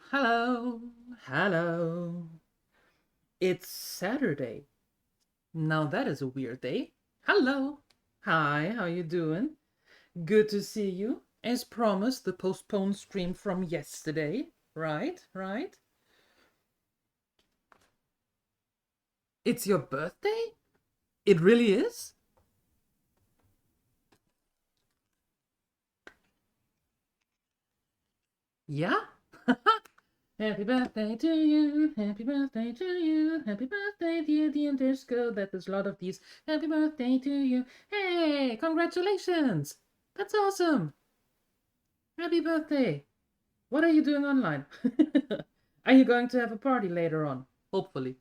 Hello, hello. It's Saturday. Now that is a weird day. Hello. Hi, how you doing? Good to see you. As promised, the postponed stream from yesterday. Right? It's your birthday? It really is? Yeah? Happy birthday to you, happy birthday to you, happy birthday, dear Disco. That there's a lot of these. Happy birthday to you. Hey, congratulations! That's awesome! Happy birthday! What are you doing online? Are you going to have a party later on? Hopefully.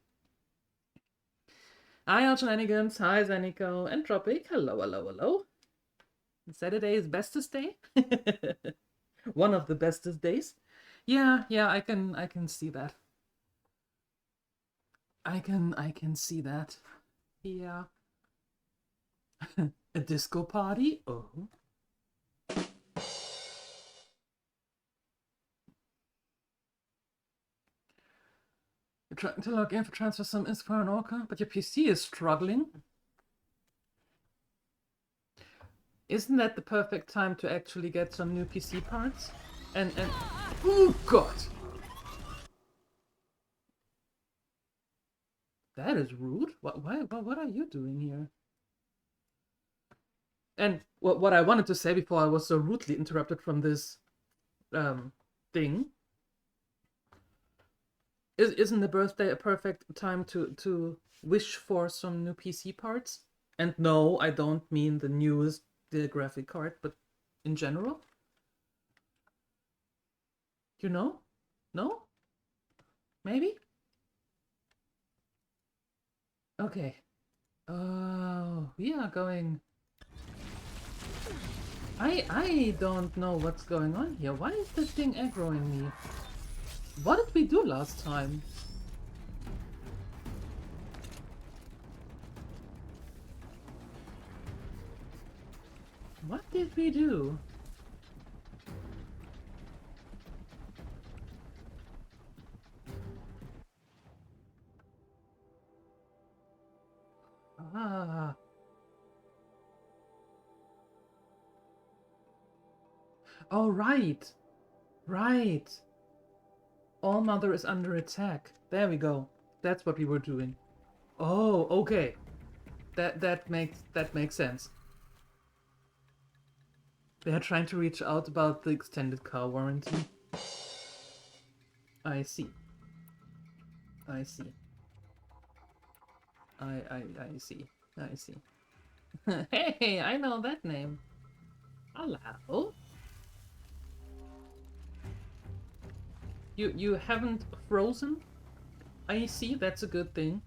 Hi, Shenanigans. Hi, Zenico and Tropic. Hello. Saturday is bestest day. One of the bestest days. Yeah, I can see that. I can see that. Yeah. A disco party? Oh. You're trying to log in to transfer some info for an orca, but your PC is struggling. Isn't that the perfect time to actually get some new PC parts? And oh god! That is rude. What are you doing here? And what I wanted to say before I was so rudely interrupted from this thing isn't the birthday a perfect time to wish for some new PC parts? And no, I don't mean the newest the graphic card, but in general. You know? No? Maybe? Okay. Oh, we are going. I don't know what's going on here. Why is this thing aggroing me? What did we do last time? What did we do? Ah. Oh, right. Right. All Mother is under attack. There we go. That's what we were doing. Oh, okay. That makes sense. They're trying to reach out about the extended car warranty. I see. I see. I see. I see. Hey, I know that name. Hello. You haven't frozen? I see. That's a good thing.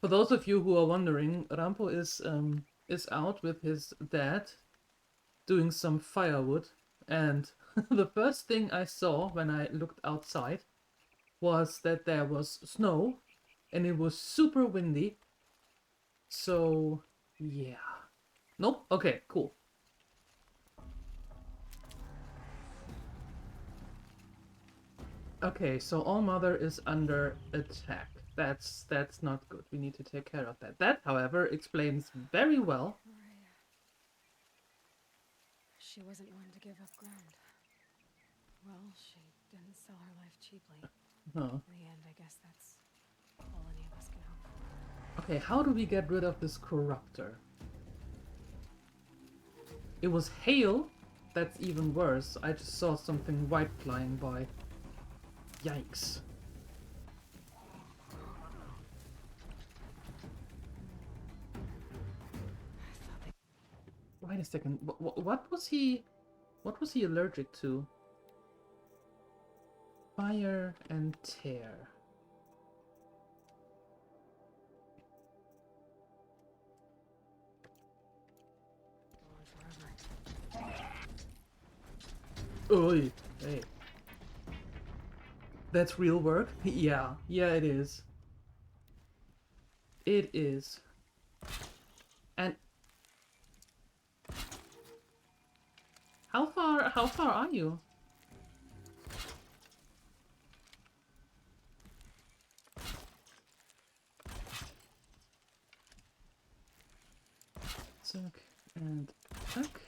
For those of you who are wondering, Rampo is out with his dad doing some firewood, and the first thing I saw when I looked outside was that there was snow and it was super windy. So, yeah. Nope. Okay, cool. Okay, so All Mother is under attack. That's not good. We need to take care of that. That, however, explains very well. She wasn't one to give up ground. Well, she didn't sell her life cheaply. Huh. In the end, I guess that's all any of us can hope for. Okay, how do we get rid of this corruptor? It was hail? That's even worse. I just saw something white flying by. Yikes. Wait a second. What was he allergic to? Fire and tear. Oi, hey. That's real work? Yeah, it is. It is. And how far are you? Tuck and tuck.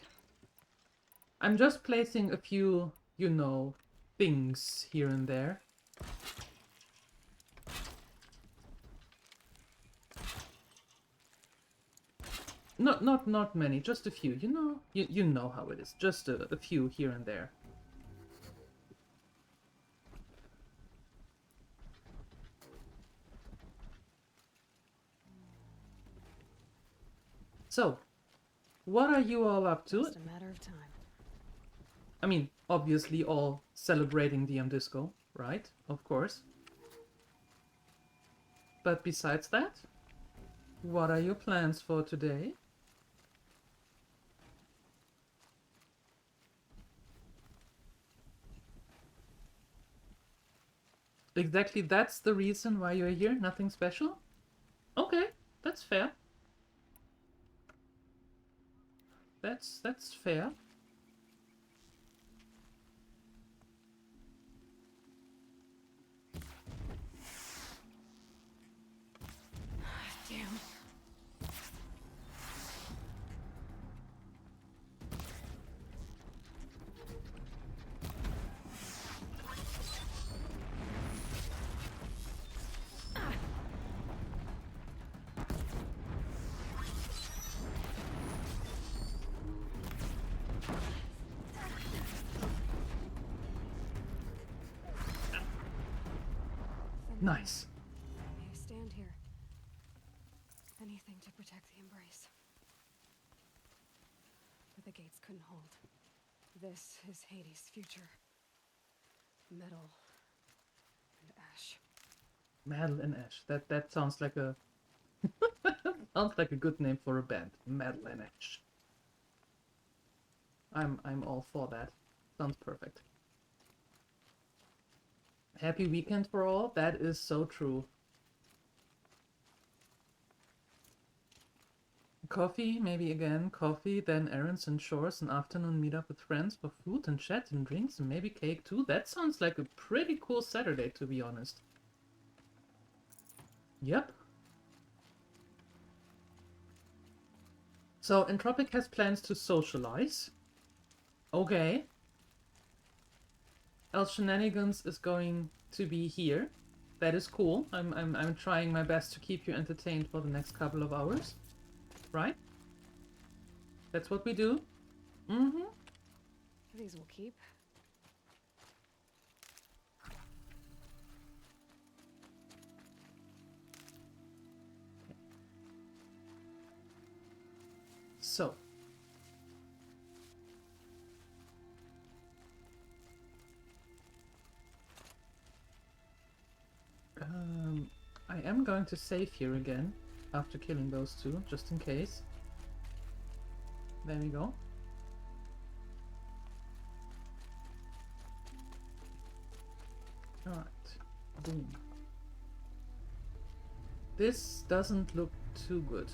I'm just placing a few, you know, things here and there. Not many, just a few. You know how it is. Just a few here and there. So, what are you all up to? Just a matter of time. I mean, obviously all celebrating DM Disco, right? Of course. But besides that, what are your plans for today? Exactly, that's the reason why you're here? Nothing special? Okay, that's fair. That's fair. Damn. Nice. I stand here. Anything to protect the embrace. But the gates couldn't hold. This is Hades' future. Metal and ash. Metal and Ash. That sounds like a sounds like a good name for a band. Metal and Ash. I'm all for that. Sounds perfect. Happy weekend for all. That is so true. Coffee, maybe again. Coffee, then errands and chores, an afternoon meetup with friends for food and chat and drinks and maybe cake too. That sounds like a pretty cool Saturday, to be honest. Yep. So, Entropic has plans to socialize. Okay. El Shenanigans is going to be here. That is cool. I'm trying my best to keep you entertained for the next couple of hours. Right? That's what we do. Mm-hmm. These will keep. So. I am going to save here again after killing those two, just in case. There we go. Alright. Boom. This doesn't look too good.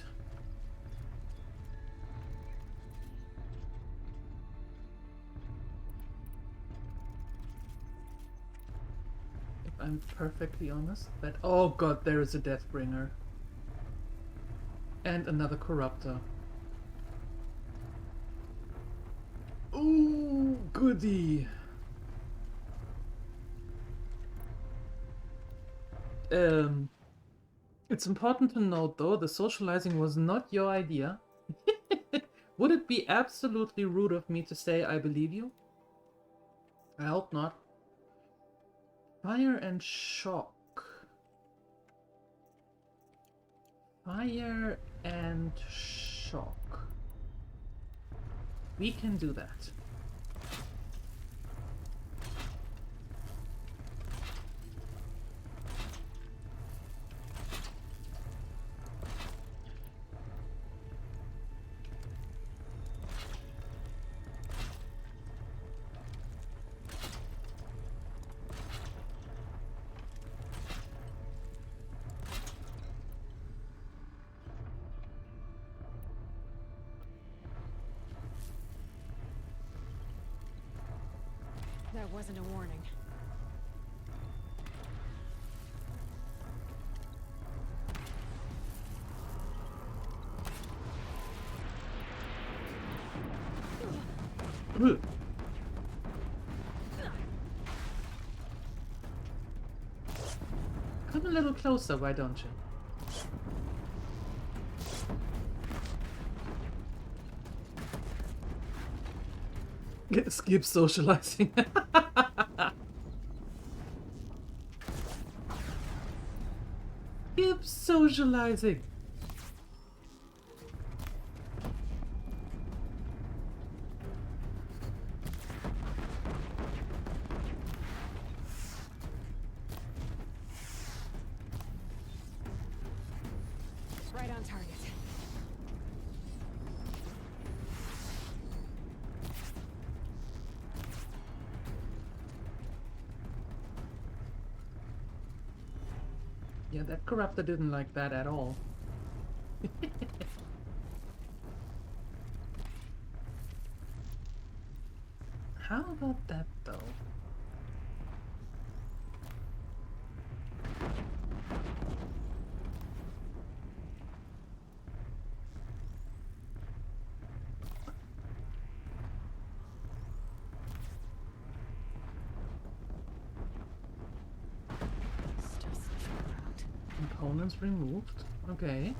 If I'm perfectly honest, that... Oh god, there is a Deathbringer. And another Corruptor. Ooh, goody! It's important to note though, the socializing was not your idea. Would it be absolutely rude of me to say I believe you? I hope not. Fire and shock. Fire and shock. We can do that. That wasn't a warning. Ugh. Come a little closer, why don't you? Skip socializing. Skip socializing. Right on target. Yeah, that corruptor didn't like that at all. How about that though? Still sniffing around. Components removed. Okay.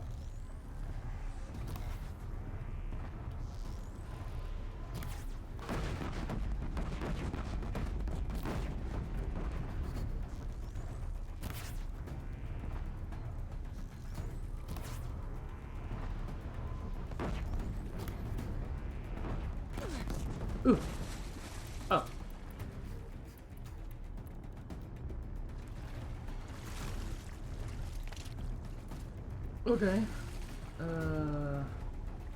Ooh. Oh. Okay.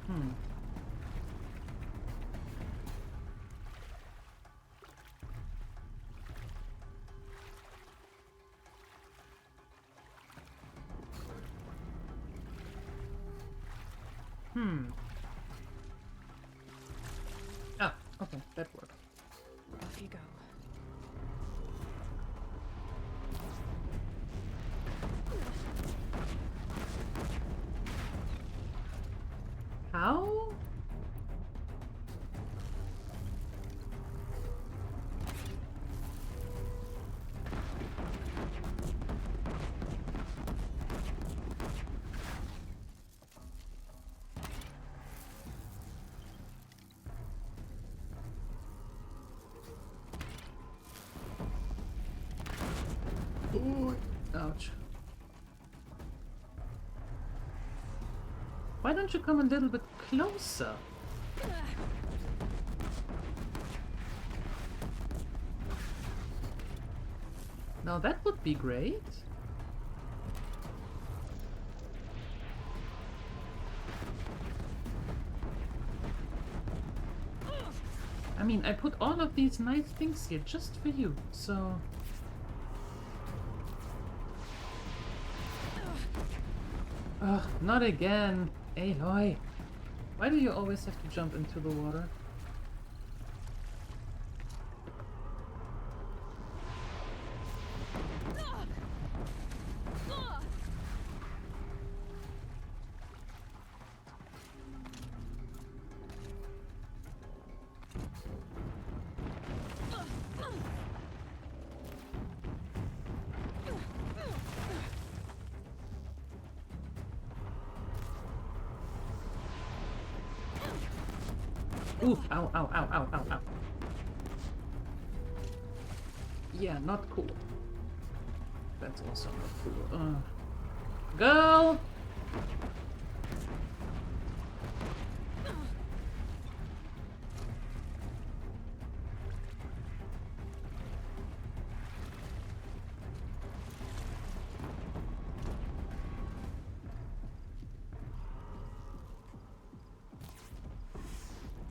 Hmm. Hmm. Ah, okay, that worked. Off you go. How? Ooh, ouch. Why don't you come a little bit closer? Now that would be great. I mean, I put all of these nice things here just for you, so... Ugh, not again. Aloy. Why do you always have to jump into the water? Ooh, ow, ow, ow, ow, ow, ow. Yeah, not cool. That's also not cool. Girl!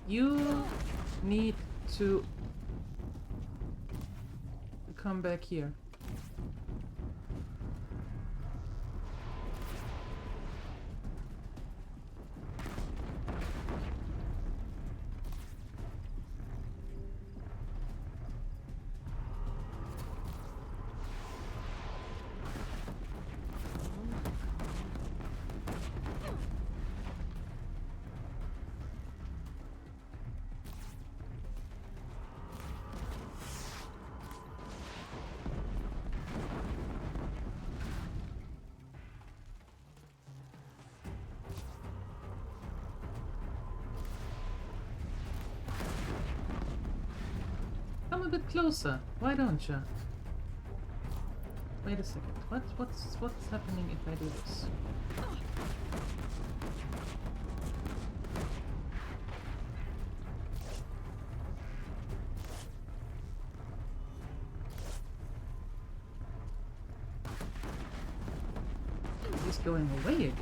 You need to come back here. a bit closer. Why don't you? Wait a second. What's happening if I do this? He's going away again.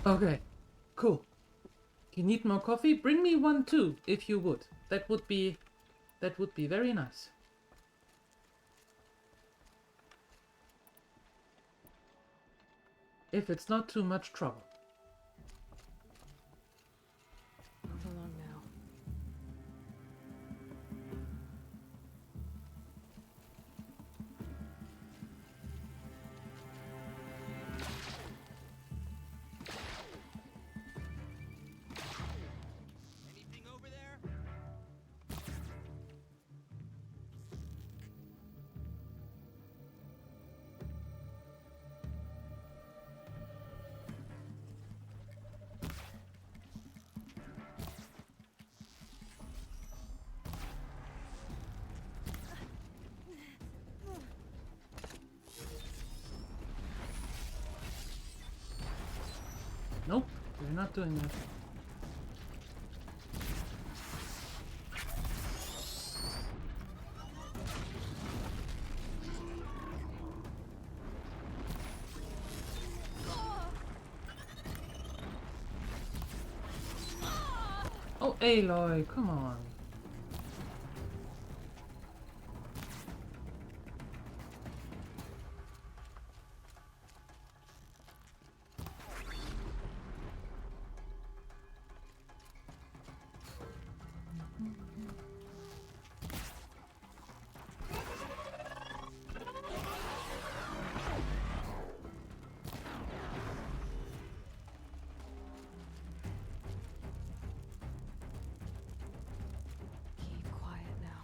Okay, cool. You need more coffee? Bring me one too, if you would. That would be very nice. If it's not too much trouble. Move along now. Anything over there? Nope, we're not doing that. Oh, Aloy, come on. Keep quiet now.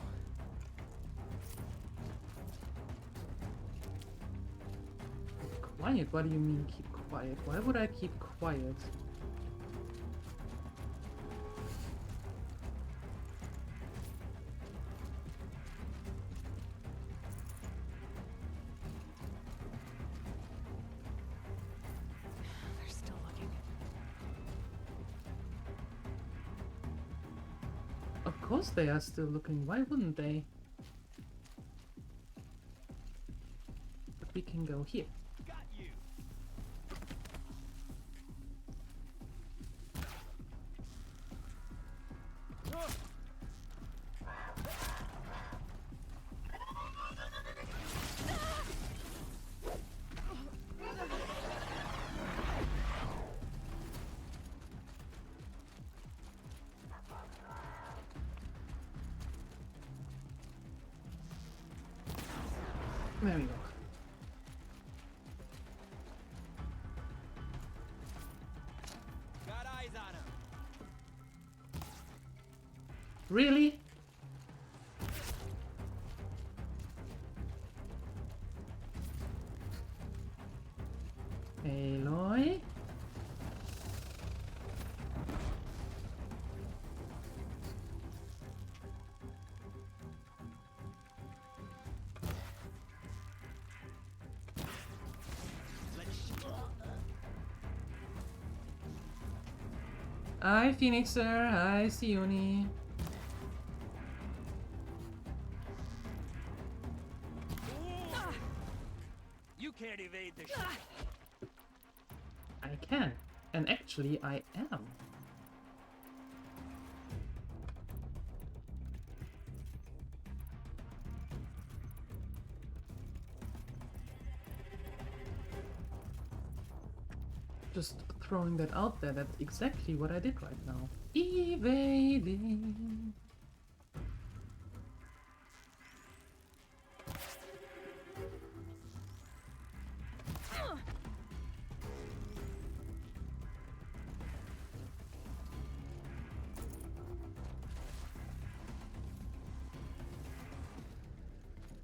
Quiet? What do you mean keep quiet? Why would I keep quiet? They're still looking. Of course they are still looking. Why wouldn't they? But we can go here. Got you. There we go. Got eyes on him. Really? Aloy? Let's. Hi, Phoenixer. Hi, Sione. You can't evade the shot. I can. And actually, I am. Just throwing that out there, that's exactly what I did right now. Evading.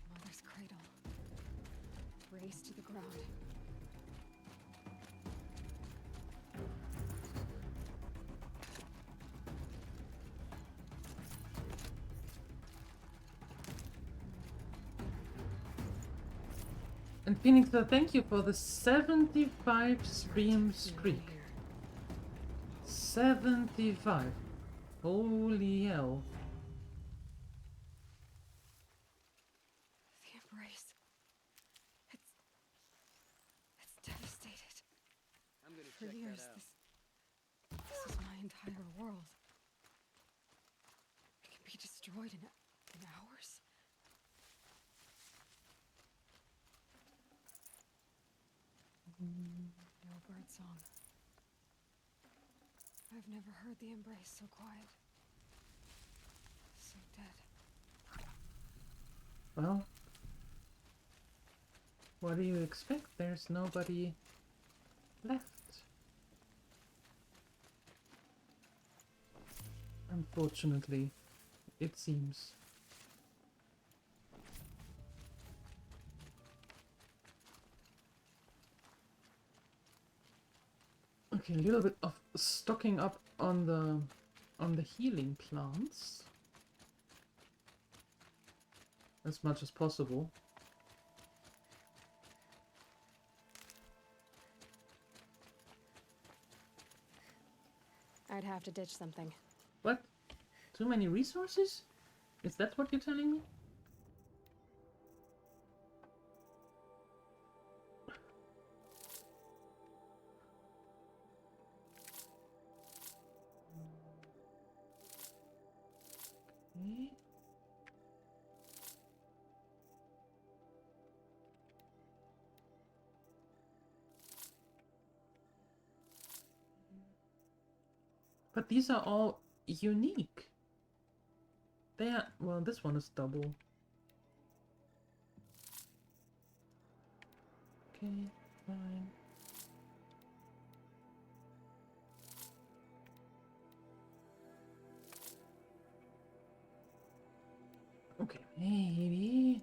Mother's cradle. Race to the ground. And Phoenix, thank you for the 75 stream streak. 75. Holy hell. The embrace. It's devastated. I'm gonna For check years, that out. this is my entire world. It can be destroyed in hours. No bird song. I've never heard the embrace so quiet. So dead. Well, what do you expect? There's nobody left. Unfortunately, it seems. Okay, a little bit of stocking up on the healing plants. As much as possible. I'd have to ditch something. What? Too many resources? Is that what you're telling me? Okay. But these are all unique. They are, well, this one is double. Okay, fine. Okay, maybe.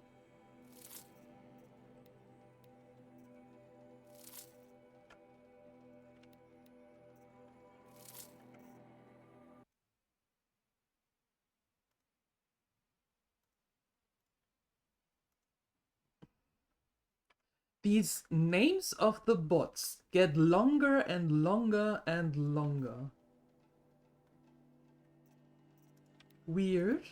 These names of the bots get longer and longer and longer. Weird.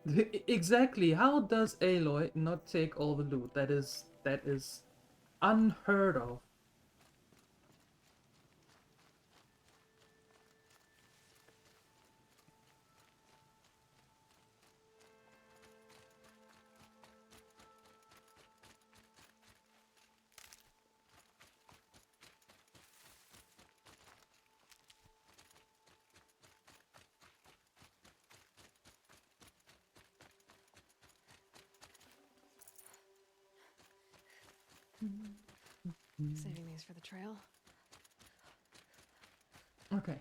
Exactly. How does Aloy not take all the loot? That is unheard of. Saving these for the trail. Okay.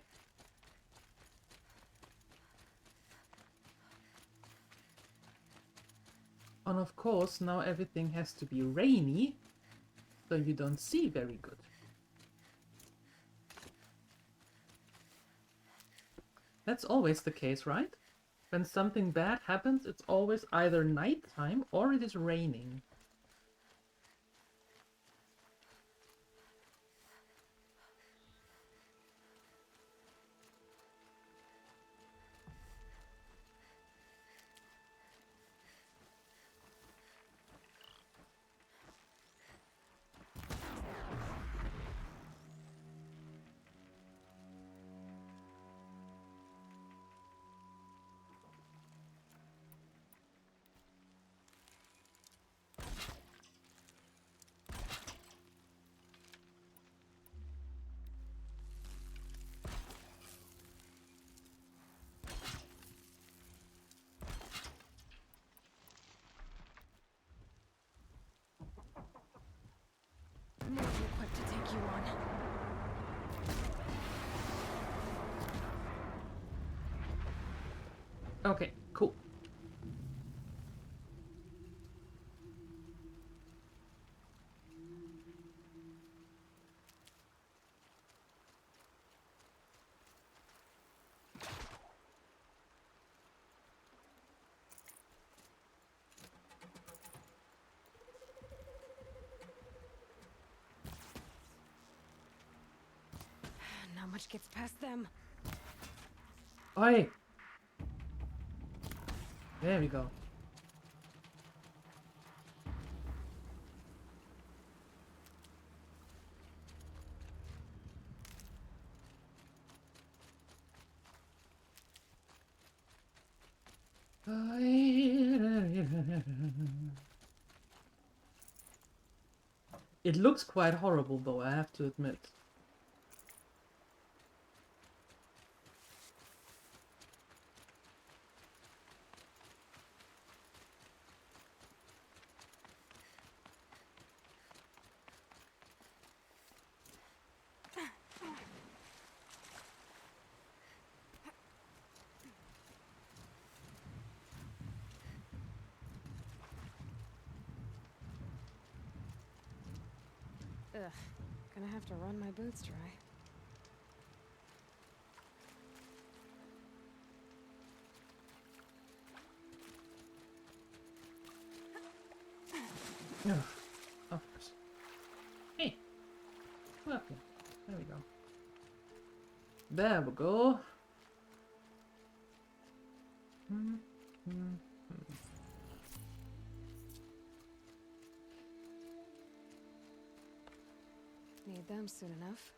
And of course, now everything has to be rainy, so you don't see very good. That's always the case, right? When something bad happens, it's always either nighttime or it is raining. More than equipped to take you on. Okay, cool. Not much gets past them. Oi! There we go. It looks quite horrible though, I have to admit. Ugh. Gonna have to run my boots dry. Ugh, of course. Hey! Welcome. There we go. There we go. Need them soon enough.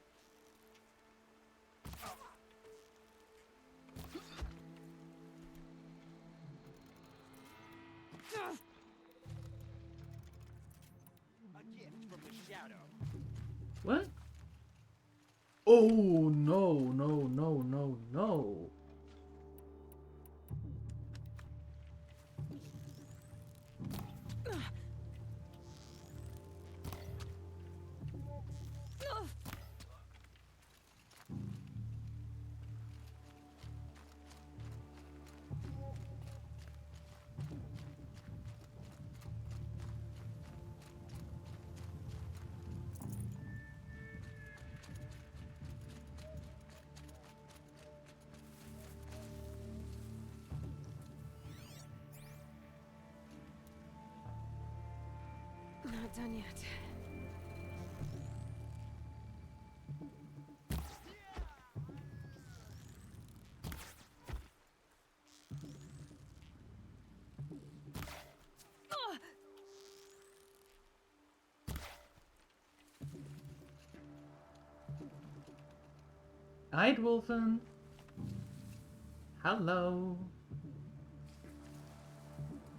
A gift from the shadow. What? Oh no, no, no, no, no. Not done yet. Eidwolfen. Hello.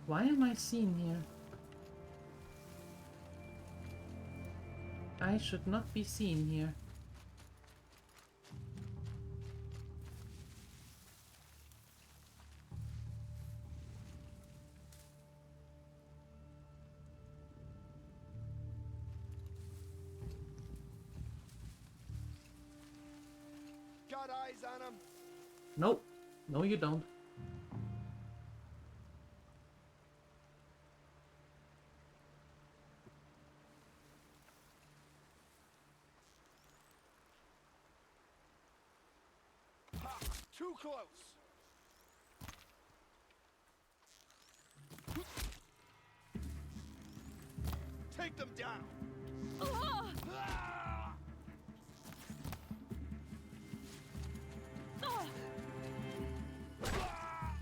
Why am I seen here? I should not be seen here. Got eyes on him. Nope. No, you don't. Ha! Too close. them down. Ah! Ah! Ah! Ah!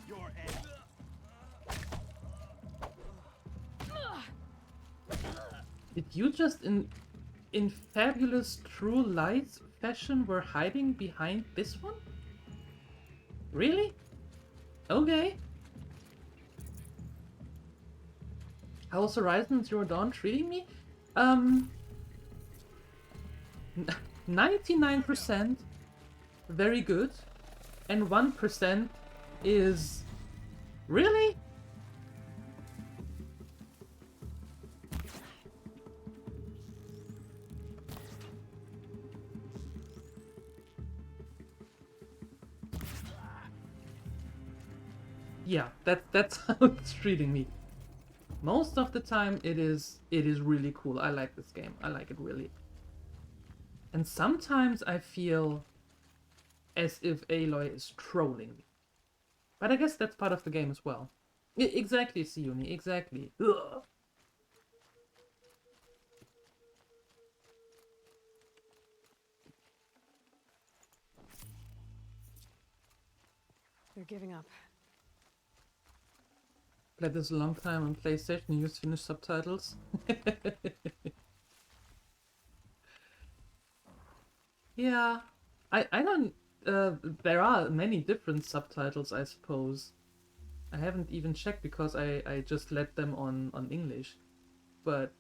Your end. Ah! Did you just in fabulous true light fashion were hiding behind this one? Really? Okay. How's Horizon Zero Dawn treating me? 99% very good, and 1% is really? Yeah, that's how it's treating me. Most of the time it is really cool. I like this game. I like it really. And sometimes I feel as if Aloy is trolling me. But I guess that's part of the game as well. Exactly, Siuni, exactly. Ugh. They're giving up. Played this a long time on PlayStation and used Finnish subtitles. Yeah, I don't. There are many different subtitles, I suppose. I haven't even checked because I just let them on English. But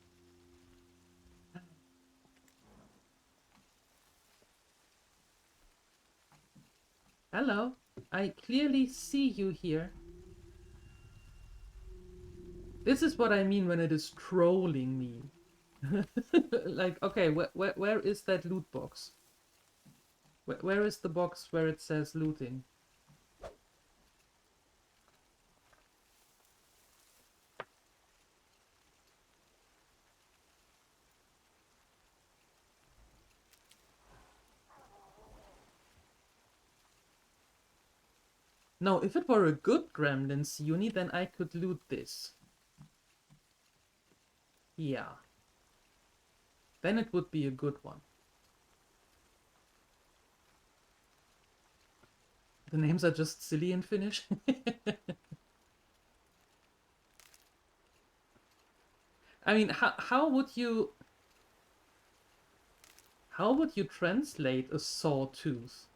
hello, I clearly see you here. This is what I mean when it is trolling me. Like, okay, where is that loot box? Where is the box where it says looting? No, if it were a good gremlin Siuni, then I could loot this. Yeah. Then it would be a good one. The names are just silly in Finnish. I mean, how would you translate a sawtooth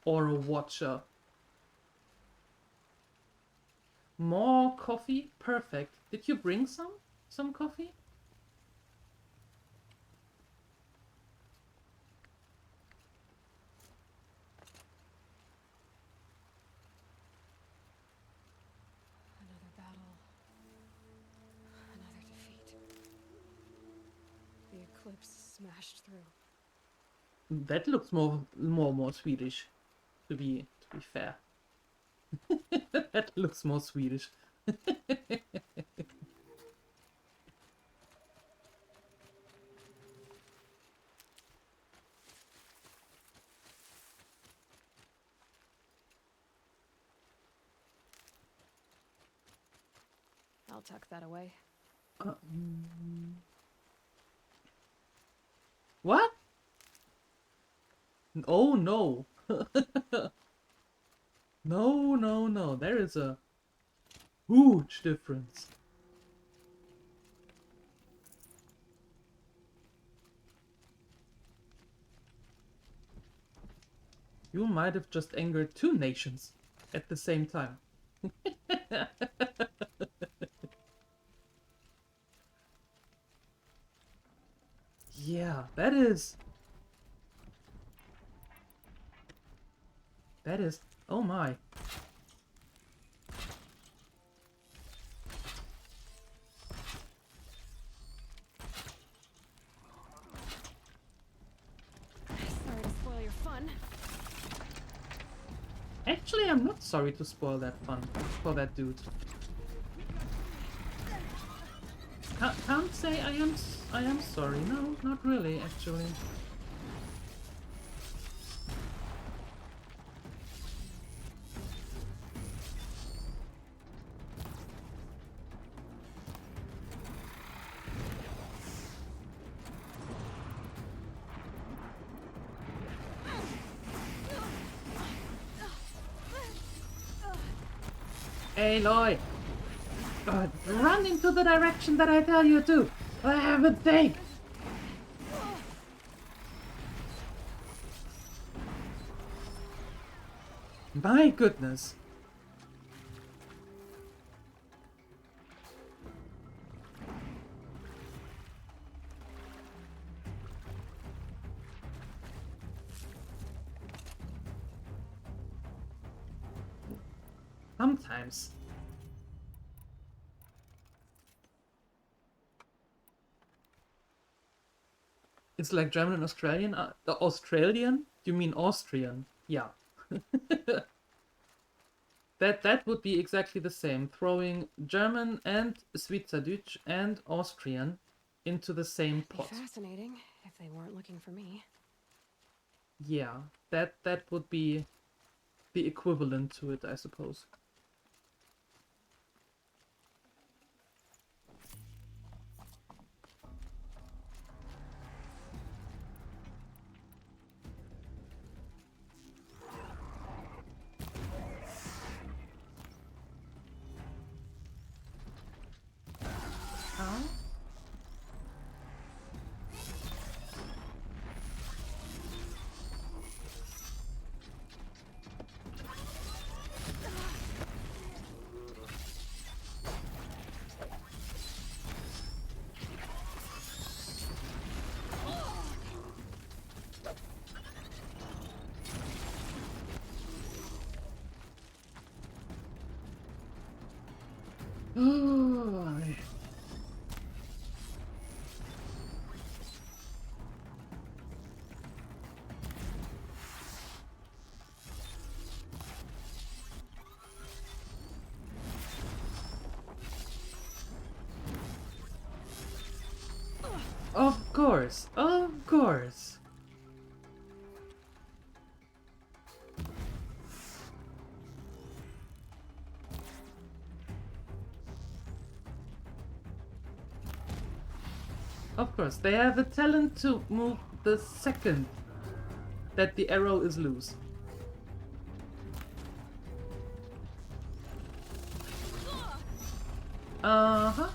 or a watcher? More coffee? Perfect. Did you bring some coffee? Another battle. Another defeat. The eclipse smashed through. That looks more Swedish, to be fair. That looks more Swedish. I'll tuck that away. What? Oh no. No. There is a huge difference. You might have just angered two nations at the same time. Yeah, that is... Oh my. Sorry to spoil your fun. Actually, I'm not sorry to spoil that fun for that dude. Can't say I am sorry. No, not really, actually. Aloy! Run into the direction that I tell you to! I have a take! My goodness! Sometimes. It's like German and Australian. Australian? You mean Austrian? Yeah. That would be exactly the same. Throwing German and Schweizerdeutsch and Austrian into the same Be pot. fascinating if they weren't looking for me. Yeah, that would be the equivalent to it, I suppose. How? Oh, of course, of course. Of course, they have the talent to move the second that the arrow is loose. Uh-huh.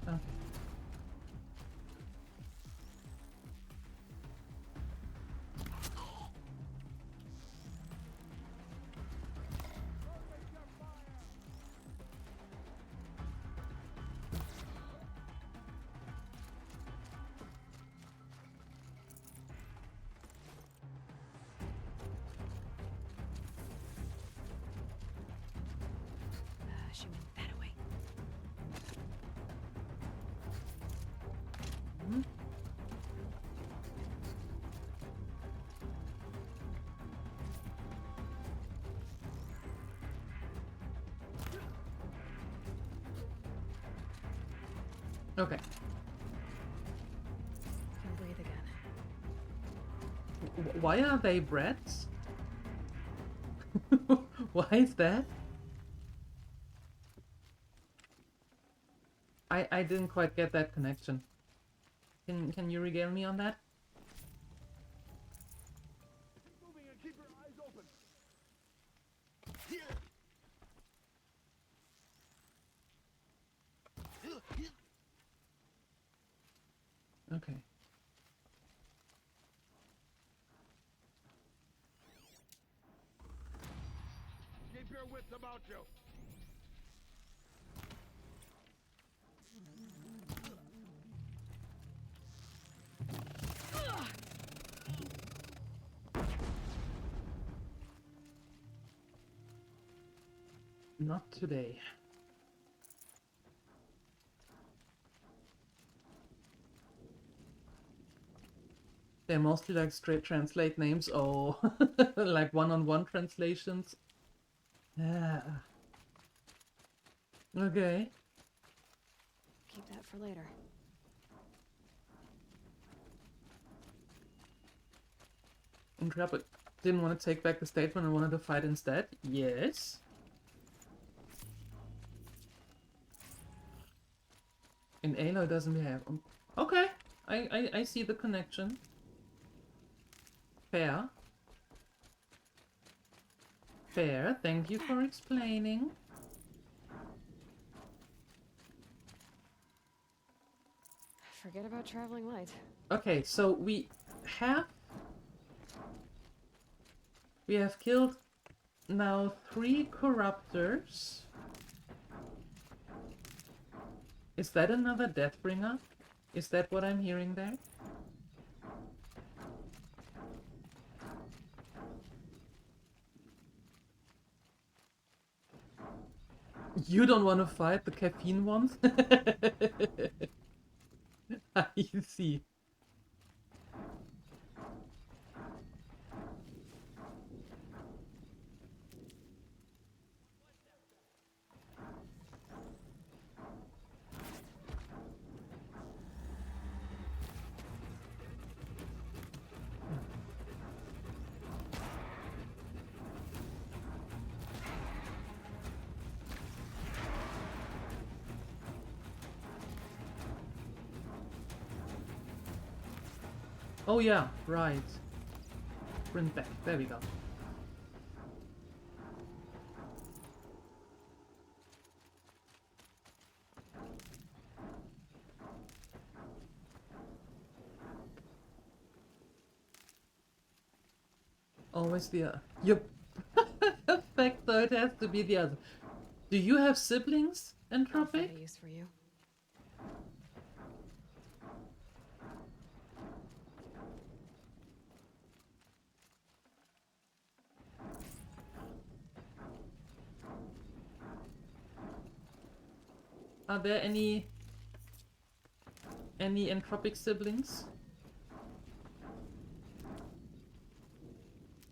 Okay. She went that way. Mhm. Okay. Can breathe again. Why are they brats? Why is that? I didn't quite get that connection. Can you regale me on that? Keep moving and keep your eyes open. Okay. Keep your wits about you. Not today. They're mostly like straight translate names or like one-on-one translations. Yeah. Okay. Keep that for later. Intrepid didn't want to take back the statement and wanted to fight instead. Yes. And Aloy doesn't behave. Okay. I see the connection. Fair. Fair. Thank you for explaining. Forget about traveling light. Okay, so we have killed now 3 corruptors. Is that another Deathbringer? Is that what I'm hearing there? You don't want to fight the caffeine ones? I see. Oh yeah, right. Print back. There we go. Always the other. Yep. Fact though, it has to be the other. Do you have siblings, I'll find Entropic? a use for you. Are there any Entropic siblings?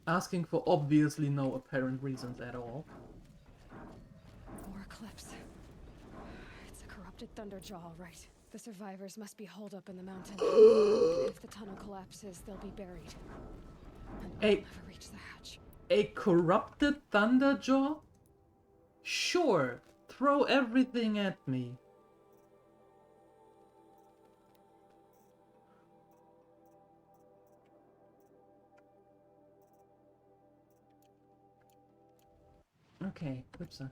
Asking for obviously no apparent reasons at all. More eclipse. It's a corrupted Thunderjaw, all right. The survivors must be holed up in the mountain. If the tunnel collapses, they'll be buried. And we'll never reach the hatch. A corrupted Thunderjaw? Sure, throw everything at me. Okay, Clipsa.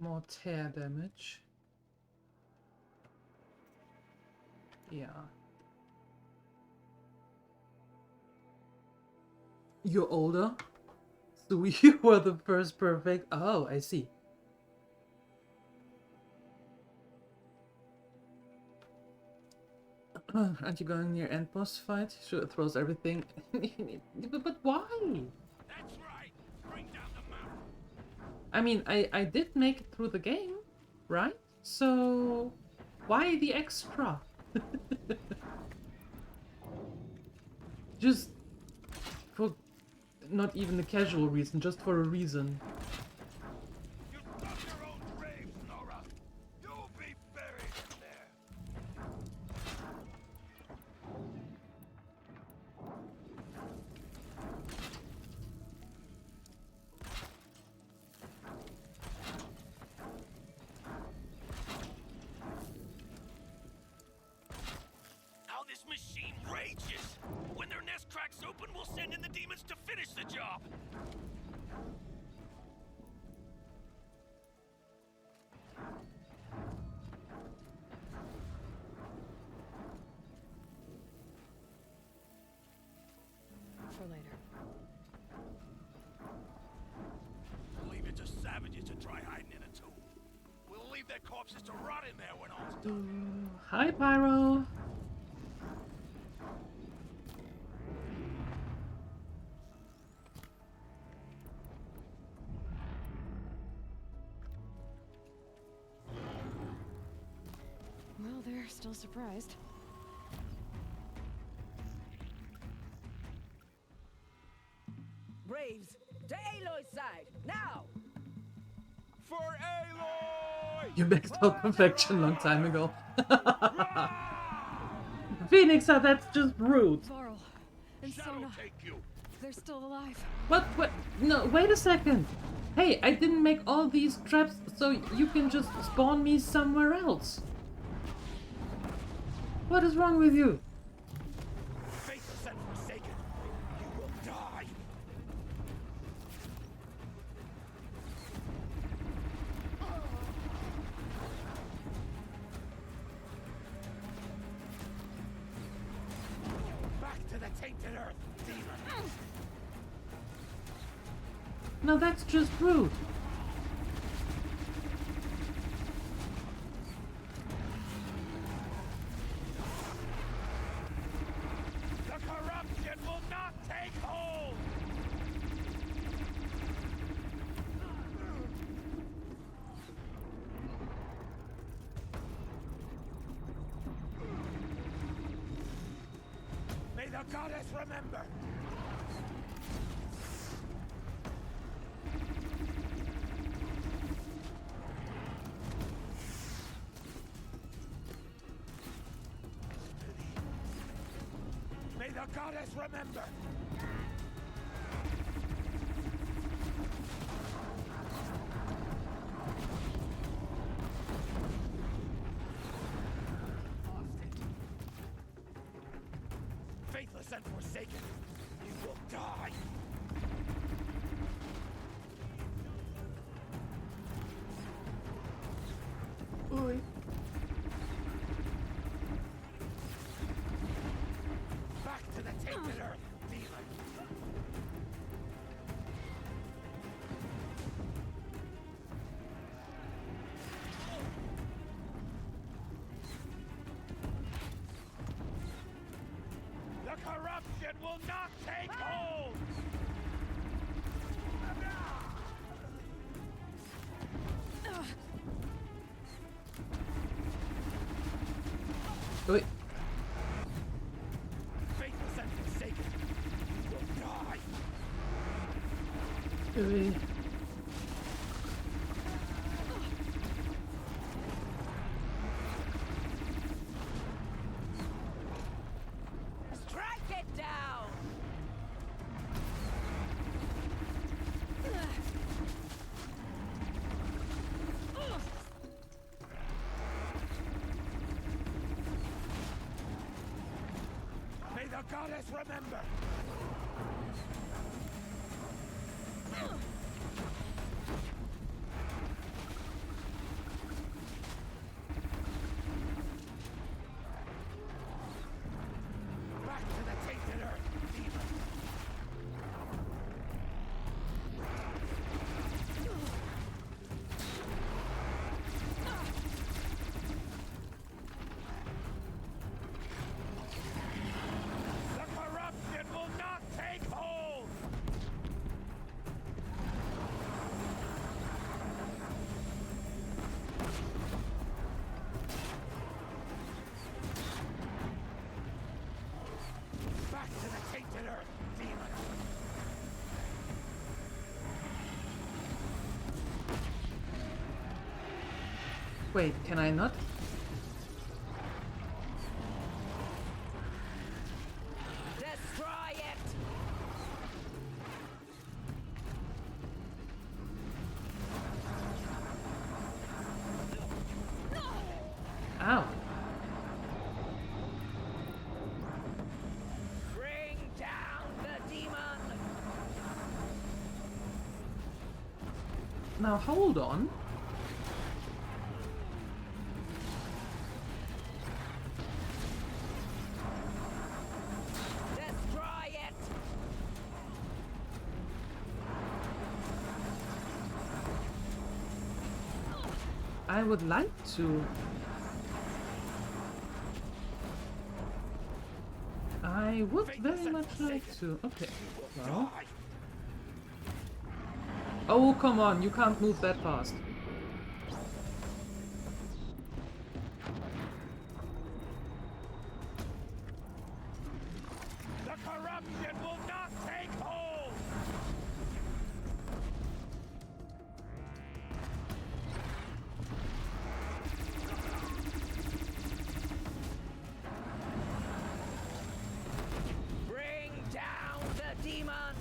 More tear damage. Yeah. You're older? So you were the first perfect... Oh, I see. Aren't you going near end boss fight? Sure, it throws everything. But why? That's right. Bring down the mountain. I mean, I did make it through the game, right? So, why the extra? Just for not even a casual reason, just for a reason. You dug your own grave, Nora. You'll be buried in there. How this machine rages! When their nest cracks open, we'll send in the demons to finish the job! corpses to rot in there when all's done. Hi, Pyro. Well, they're still surprised. Braves, to Aloy's side, now! For Aloy! You maxed out perfection long time ago. Phoenix, that's just rude. Varl and Shadow Sona, take you. they're still alive. What? No, wait a second. Hey, I didn't make all these traps so you can just spawn me somewhere else. What is wrong with you? Faithless and forsaken, you will die. Back to the tainted earth, demon. No, that's just rude. The corruption will not take hold. May the goddess remember. May the goddess remember. Faithless and forsaken, you will die. Oi. Back to the tainted earth, demon. The corruption will not take hold. Oi. Faithless and forsaken, you will die. Oi. Strike it down! May the goddess remember. Back to the tainted earth, demon. The corruption will not take hold. Back to the tainted earth, demon. Wait, can I not? Destroy it! Ow. Bring down the demon! Now hold on. Destroy it! I would like to. I would very much like to. Okay. Well. Oh, come on. You can't move that fast. The corruption will not take hold! Bring down the demon.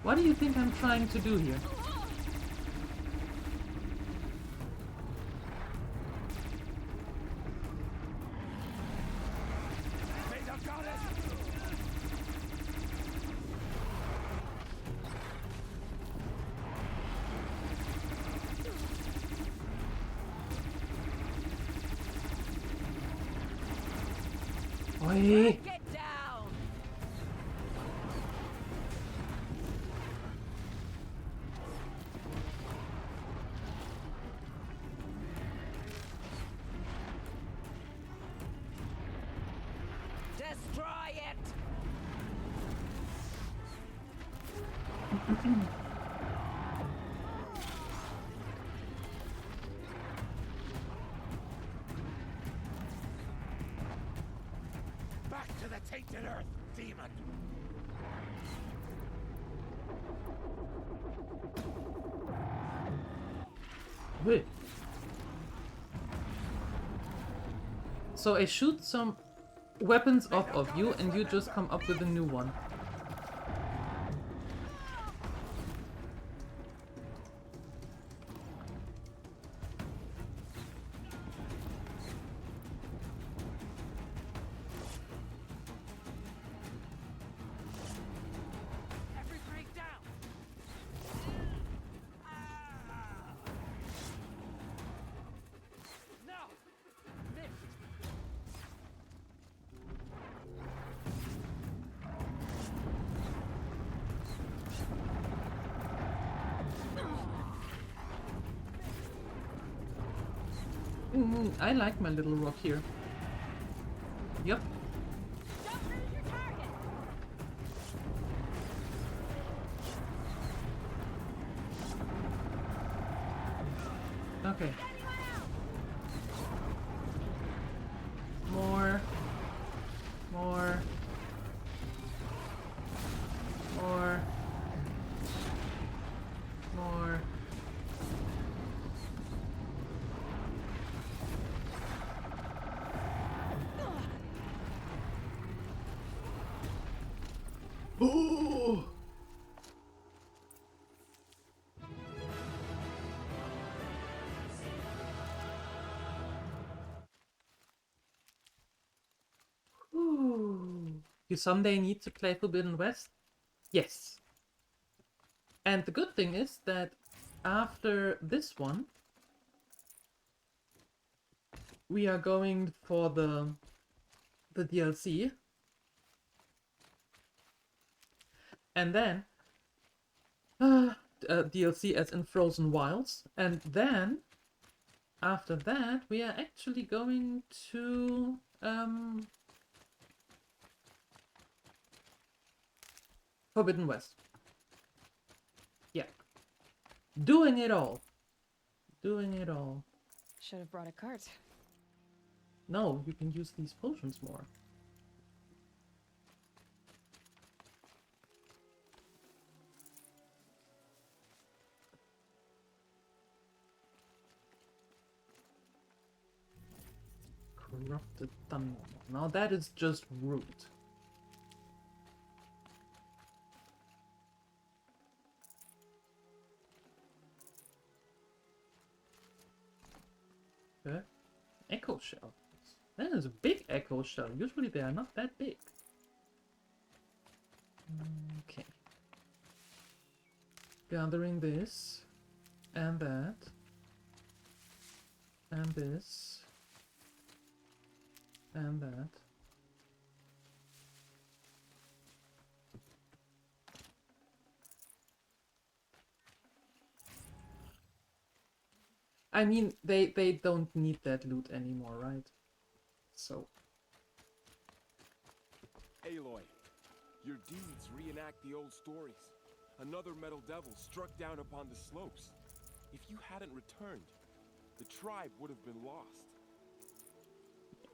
What do you think I'm trying to do here? May the goddess Oi! Get down. Destroy it. back to the tainted earth, demon! Wait. So I shoot some weapons off of you and you just come up with a new one. Every break down. No. Missed. I like my little rock here. Yep. Don't lose your target. Okay. More. More. More. More. Ooh. Ooh. You someday need to play Forbidden West? Yes. And the good thing is that after this one, we are going for the DLC. And then DLC as in Frozen Wilds. And then after that, we are actually going to Forbidden West. Yeah. Doing it all. Doing it all. Should have brought a cart. No, you can use these potions more. Corrupted thunder. Now that is just rude. Okay. Echo shell. That is a big echo shell. Usually they are not that big. Okay. Gathering this. And that. And this. And that. I mean, they don't need that loot anymore, right? So. Aloy, your deeds reenact the old stories. Another metal devil struck down upon the slopes. If you hadn't returned, the tribe would have been lost.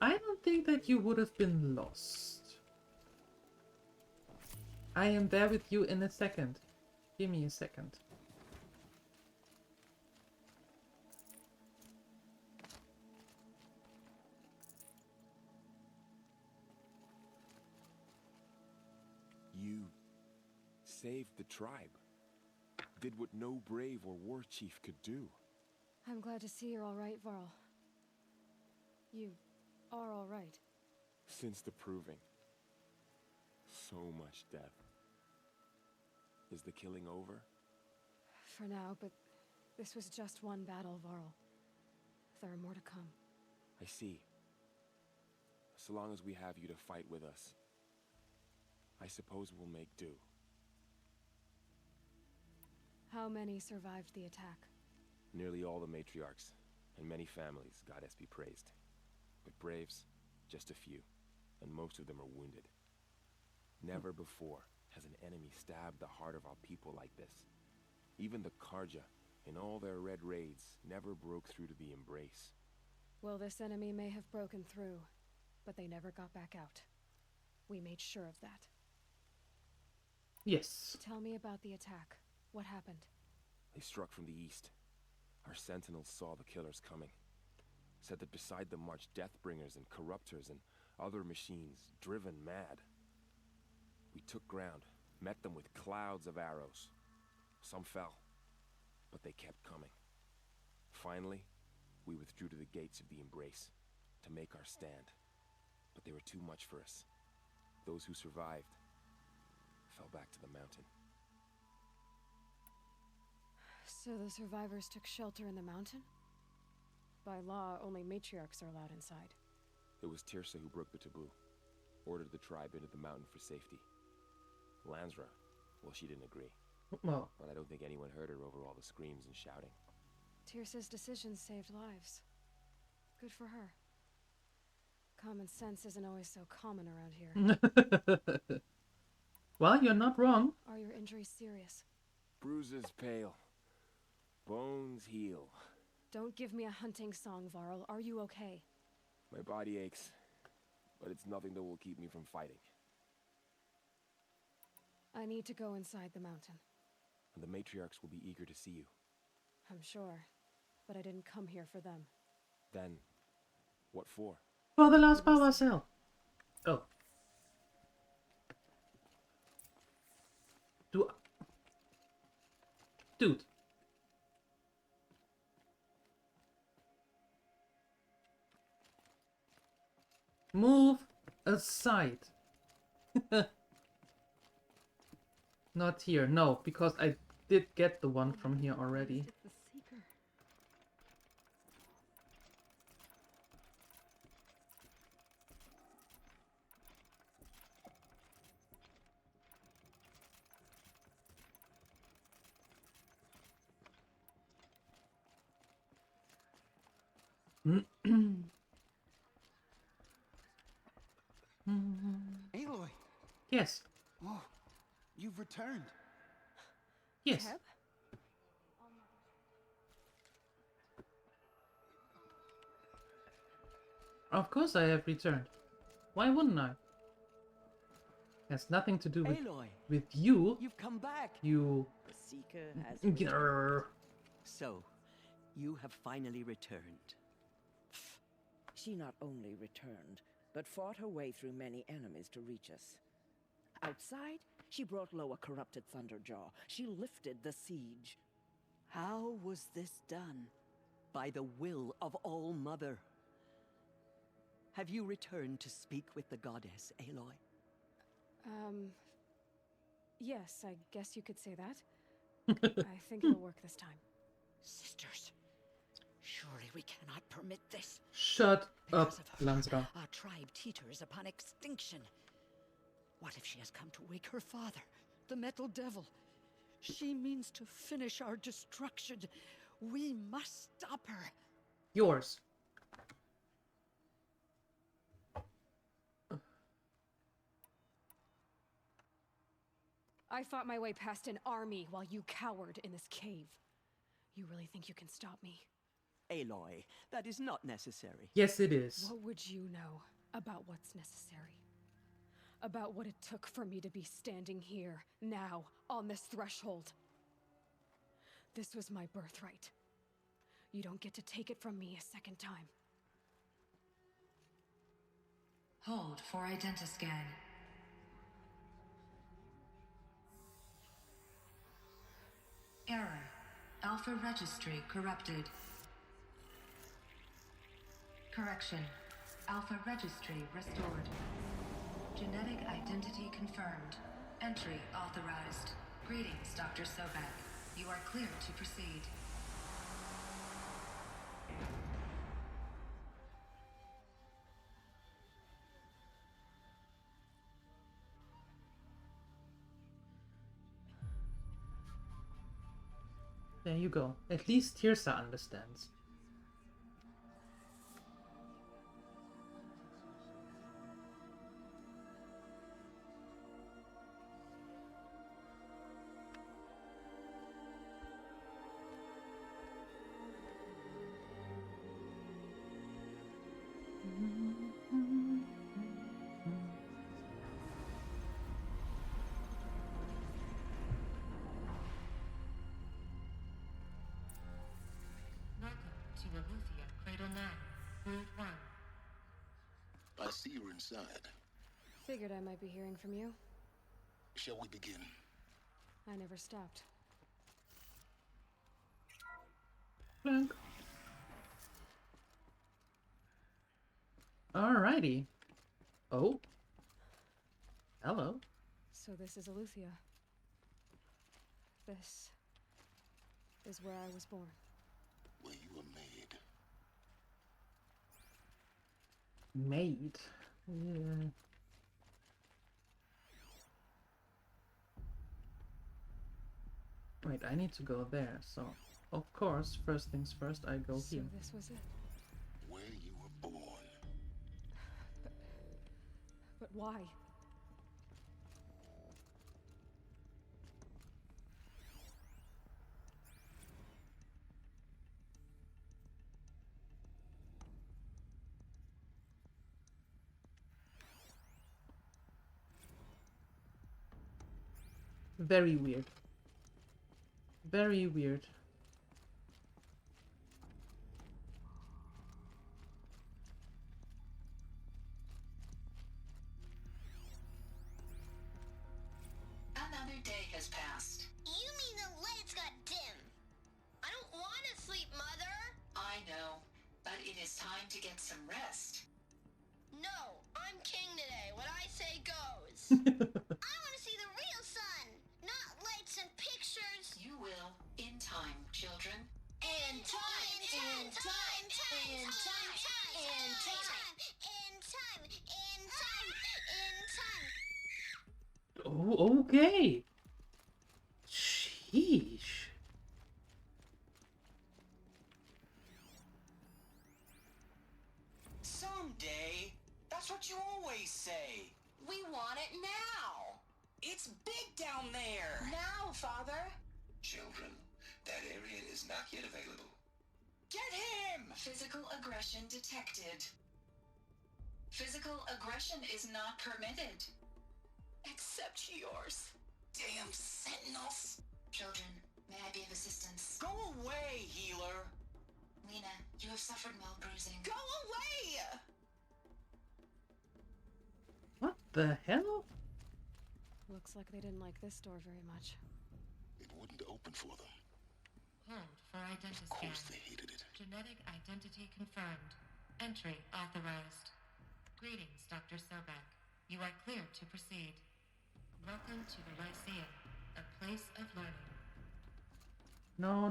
I don't think that you would have been lost. I am there with you in a second. Give me a second. You saved the tribe. Did what no brave or war chief could do. I'm glad to see you're all right, Varl. You are all right. Since the proving. So much death. Is the killing over? For now, but this was just one battle, Varl. There are more to come. I see. So long as we have you to fight with us, I suppose we'll make do. How many survived the attack? Nearly all the matriarchs, and many families, goddess be praised. But braves, just a few, and most of them are wounded. Never before has an enemy stabbed the heart of our people like this. Even the Karja, in all their red raids, never broke through to the embrace. Well, this enemy may have broken through, but they never got back out. We made sure of that. Yes. Tell me about the attack. What happened? They struck from the east. Our sentinels saw the killers coming. Said that beside them marched Deathbringers and Corruptors and other machines, driven mad. We took ground, met them with clouds of arrows. Some fell, but they kept coming. Finally, we withdrew to the gates of the Embrace to make our stand. But they were too much for us. Those who survived fell back to the mountain. So the survivors took shelter in the mountain? By law, only matriarchs are allowed inside. It was Tirsa who broke the taboo. Ordered the tribe into the mountain for safety. Lansra, well, she didn't agree. Well, But I don't think anyone heard her over all the screams and shouting. Tirsa's decision saved lives. Good for her. Common sense isn't always so common around here. well, you're not wrong. Are your injuries serious? Bruises pale. Bones heal. Don't give me a hunting song, Varl. Are you okay? My body aches, but it's nothing that will keep me from fighting. I need to go inside the mountain. And the matriarchs will be eager to see you. I'm sure, but I didn't come here for them. Then, what for? For the last power cell. Oh. Dude. Move aside. Not here, no, because I did get the one from here already. The seeker. Aloy! Yes, Oh, you've returned. yes. Teb? Of course I have returned. Why wouldn't I? Has nothing to do Aloy, with you, you've come back. you... The Seeker has returned. Grrr. So, you have finally returned. She not only returned, but fought her way through many enemies to reach us. Outside, she brought low a corrupted Thunderjaw. She lifted the siege. How was this done? By the will of All-Mother. Have you returned to speak with the goddess, Aloy? Yes, I guess you could say that. I think it'll work this time. Sisters, surely we cannot permit this. Shut up, Because of her, Lansra. our tribe teeters upon extinction. What if she has come to wake her father, the Metal Devil? She means to finish our destruction. We must stop her. Yours. I fought my way past an army while you cowered in this cave. You really think you can stop me? Aloy, that is not necessary. Yes, it is. What would you know about what's necessary? About what it took for me to be standing here, now, on this threshold? This was my birthright. You don't get to take it from me a second time. Hold for identiscan. Error. Alpha registry corrupted. Correction. Alpha registry restored. Genetic identity confirmed. Entry authorized. Greetings, Dr. Sobek. You are clear to proceed. There you go. At least Tirsa understands. To Aletheia, Cradle 9, Route 1. I see you're inside. Figured I might be hearing from you. Shall we begin? I never stopped. Clunk. Alrighty. Oh. Hello. So this is Aletheia. This is where I was born. Were you a maid? Maid. Yeah. Wait, I need to go there, so of course, first things first, I go So here. this was it. Where you were born. But why? Very weird. Very weird. Another day has passed. You mean the lights got dim? I don't want to sleep, Mother! I know, but it is time to get some rest. No, I'm king today. What I say goes. I want to see the real sun, not lights and pictures. You will, in time, children. In time, in time, in time, in time, in time, in time, in time. Oh, okay. Sheesh. Someday. That's what you always say. We want it now. It's big down there. Now, Father. Children, that area is not yet available. Get him! Physical aggression detected. Physical aggression is not permitted. Except yours. Damn sentinels. Children, may I be of assistance? Go away, healer. Lena, you have suffered mild bruising. Go away! What the hell? Looks like they didn't like this door very much. It wouldn't open for them. Hold for Of identiscan. course they hated it. Genetic identity confirmed. Entry authorized. Greetings, Dr. Sobek. You are clear to proceed. Welcome to the Lyceum, a place of learning. No.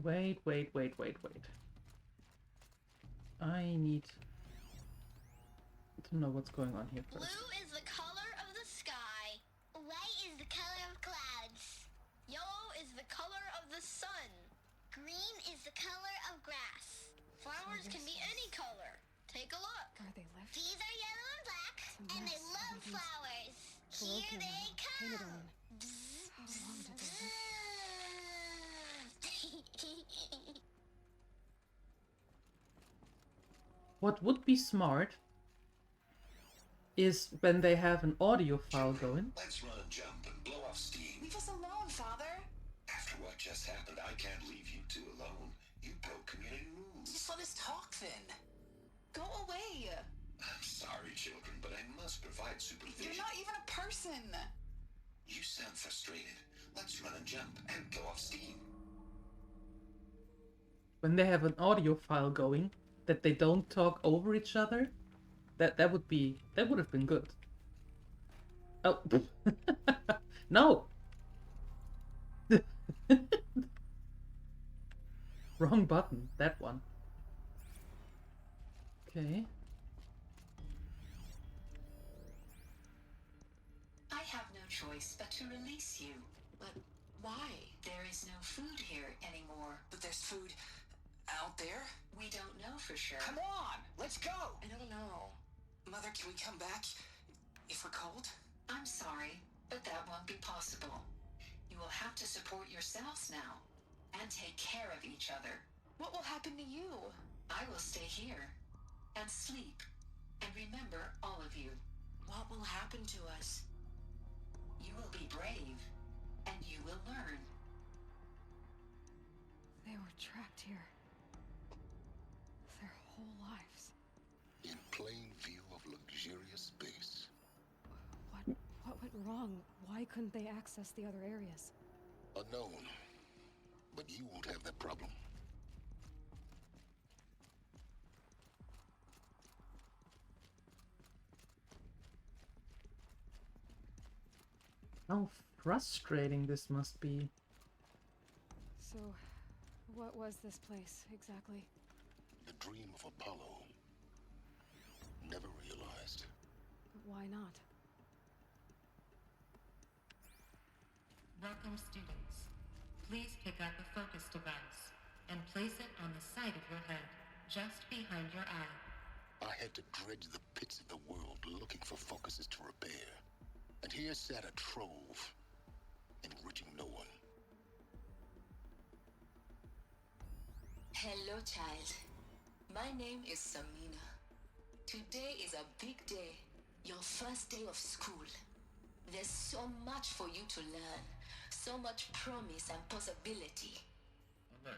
Wait. I need to know what's going on here first. Blue is the color of the sky. White is the color of clouds. Yellow is the color of the sun. Green is the broken they and painted come. on. How long did they live? What would be smart is when they have an audio file going. Let's run and jump and blow off steam. Leave us alone, Father. After what just happened, I can't leave you two alone. You broke community rules. Just let us talk then. Go away. I'm sorry, children, but I must provide supervision. You're not even a person. You sound frustrated. Let's run and jump and blow off steam. When they have an audio file going, that they don't talk over each other, that would have been good. Oh, no. Wrong button. That one. Okay. I have no choice but to release you. But why? There is no food here anymore. But there's food out there? We don't know for sure. Come on, let's go! I don't know. Mother, can we come back if we're cold? I'm sorry, but that won't be possible. You will have to support yourselves now and take care of each other. What will happen to you? I will stay here and sleep and remember all of you. What will happen to us? You will be brave and you will learn. They were trapped here. Their whole lives. In plain view of luxurious space. What went wrong? Why couldn't they access the other areas? Unknown. But you won't have that problem. How frustrating this must be. So, what was this place exactly? The dream of Apollo. Never realized. But why not? Welcome, students. Please pick up a focus device and place it on the side of your head, just behind your eye. I had to dredge the pits of the world looking for focuses to repair. And here sat a trove, enriching no one. Hello, child. My name is Samina. Today is a big day, your first day of school. There's so much for you to learn, so much promise and possibility. Alert.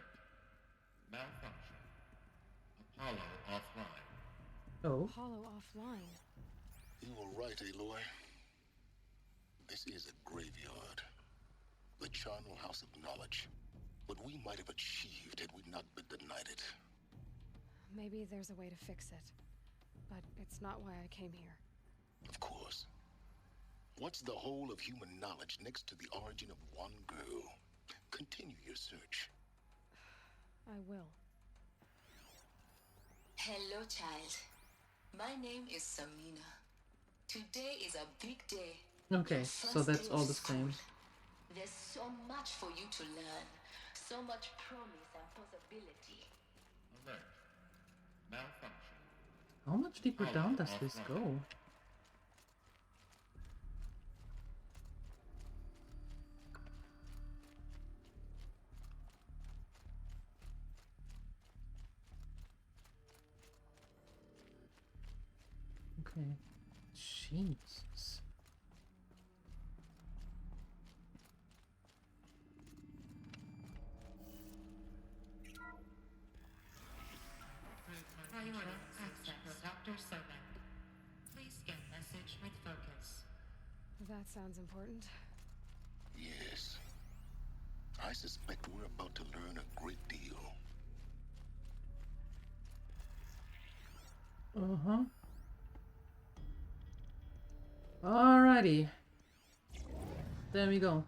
Malfunction. Apollo offline. Oh. Apollo offline. You were right, Aloy. This is a graveyard. The charnel house of knowledge. What we might have achieved had we not been denied it. Maybe there's a way to fix it. But it's not why I came here. Of course. What's the whole of human knowledge next to the origin of one girl? Continue your search. I will. Hello, child. My name is Samina. Today is a big day. Okay, so that's all the same. There's so much for you to learn, so much promise and possibility. Alert. Malfunction. How much deeper down does this go? Okay. Jesus. Priority access, Dr. Sobek. Please scan message with focus. That sounds important. Yes. I suspect we're about to learn a great deal. Uh-huh. Alrighty. There we go.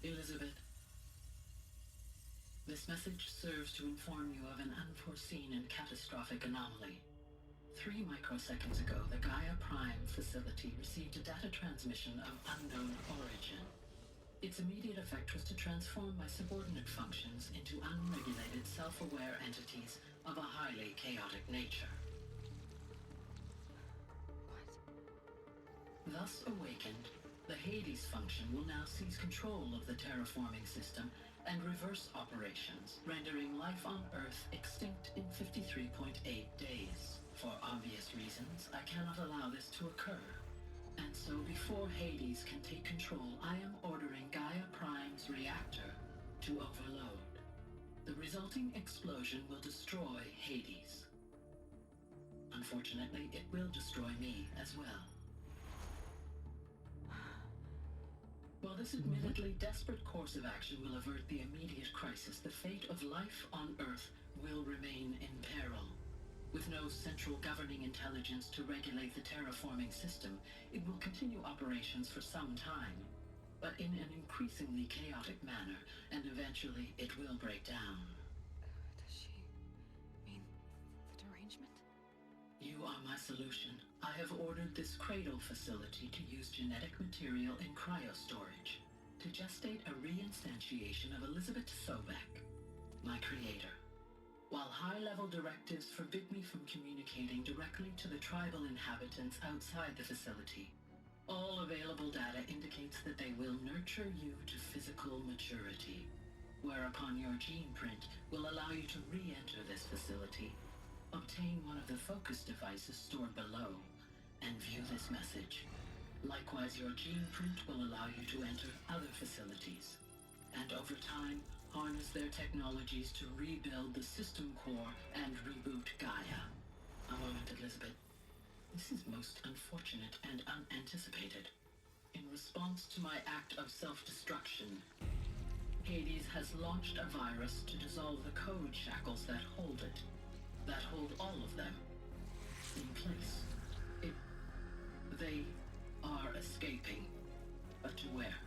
Elizabeth, this message serves to inform you of an unforeseen and catastrophic anomaly. 3 microseconds ago, the Gaia Prime facility received a data transmission of unknown origin. Its immediate effect was to transform my subordinate functions into unregulated, self-aware entities of a highly chaotic nature. Thus awakened, the Hades function will now seize control of the terraforming system and reverse operations, rendering life on Earth extinct in 53.8 days. For obvious reasons, I cannot allow this to occur. And so before Hades can take control, I am ordering Gaia Prime's reactor to overload. The resulting explosion will destroy Hades. Unfortunately, it will destroy me as well. While this admittedly desperate course of action will avert the immediate crisis, the fate of life on Earth will remain in peril. With no central governing intelligence to regulate the terraforming system, it will continue operations for some time, but in an increasingly chaotic manner, and eventually it will break down. Does she mean the derangement? You are my solution. I have ordered this cradle facility to use genetic material in cryostorage to gestate a reinstantiation of Elizabeth Sobek, my creator. While high-level directives forbid me from communicating directly to the tribal inhabitants outside the facility, all available data indicates that they will nurture you to physical maturity, whereupon your gene print will allow you to re-enter this facility, obtain one of the focus devices stored below, and view this message. Likewise, your gene print will allow you to enter other facilities, and over time, harness their technologies to rebuild the system core and reboot Gaia. A moment, Elizabeth. This is most unfortunate and unanticipated. In response to my act of self-destruction, Hades has launched a virus to dissolve the code shackles that hold it, that hold all of them in place. They are escaping, but to where?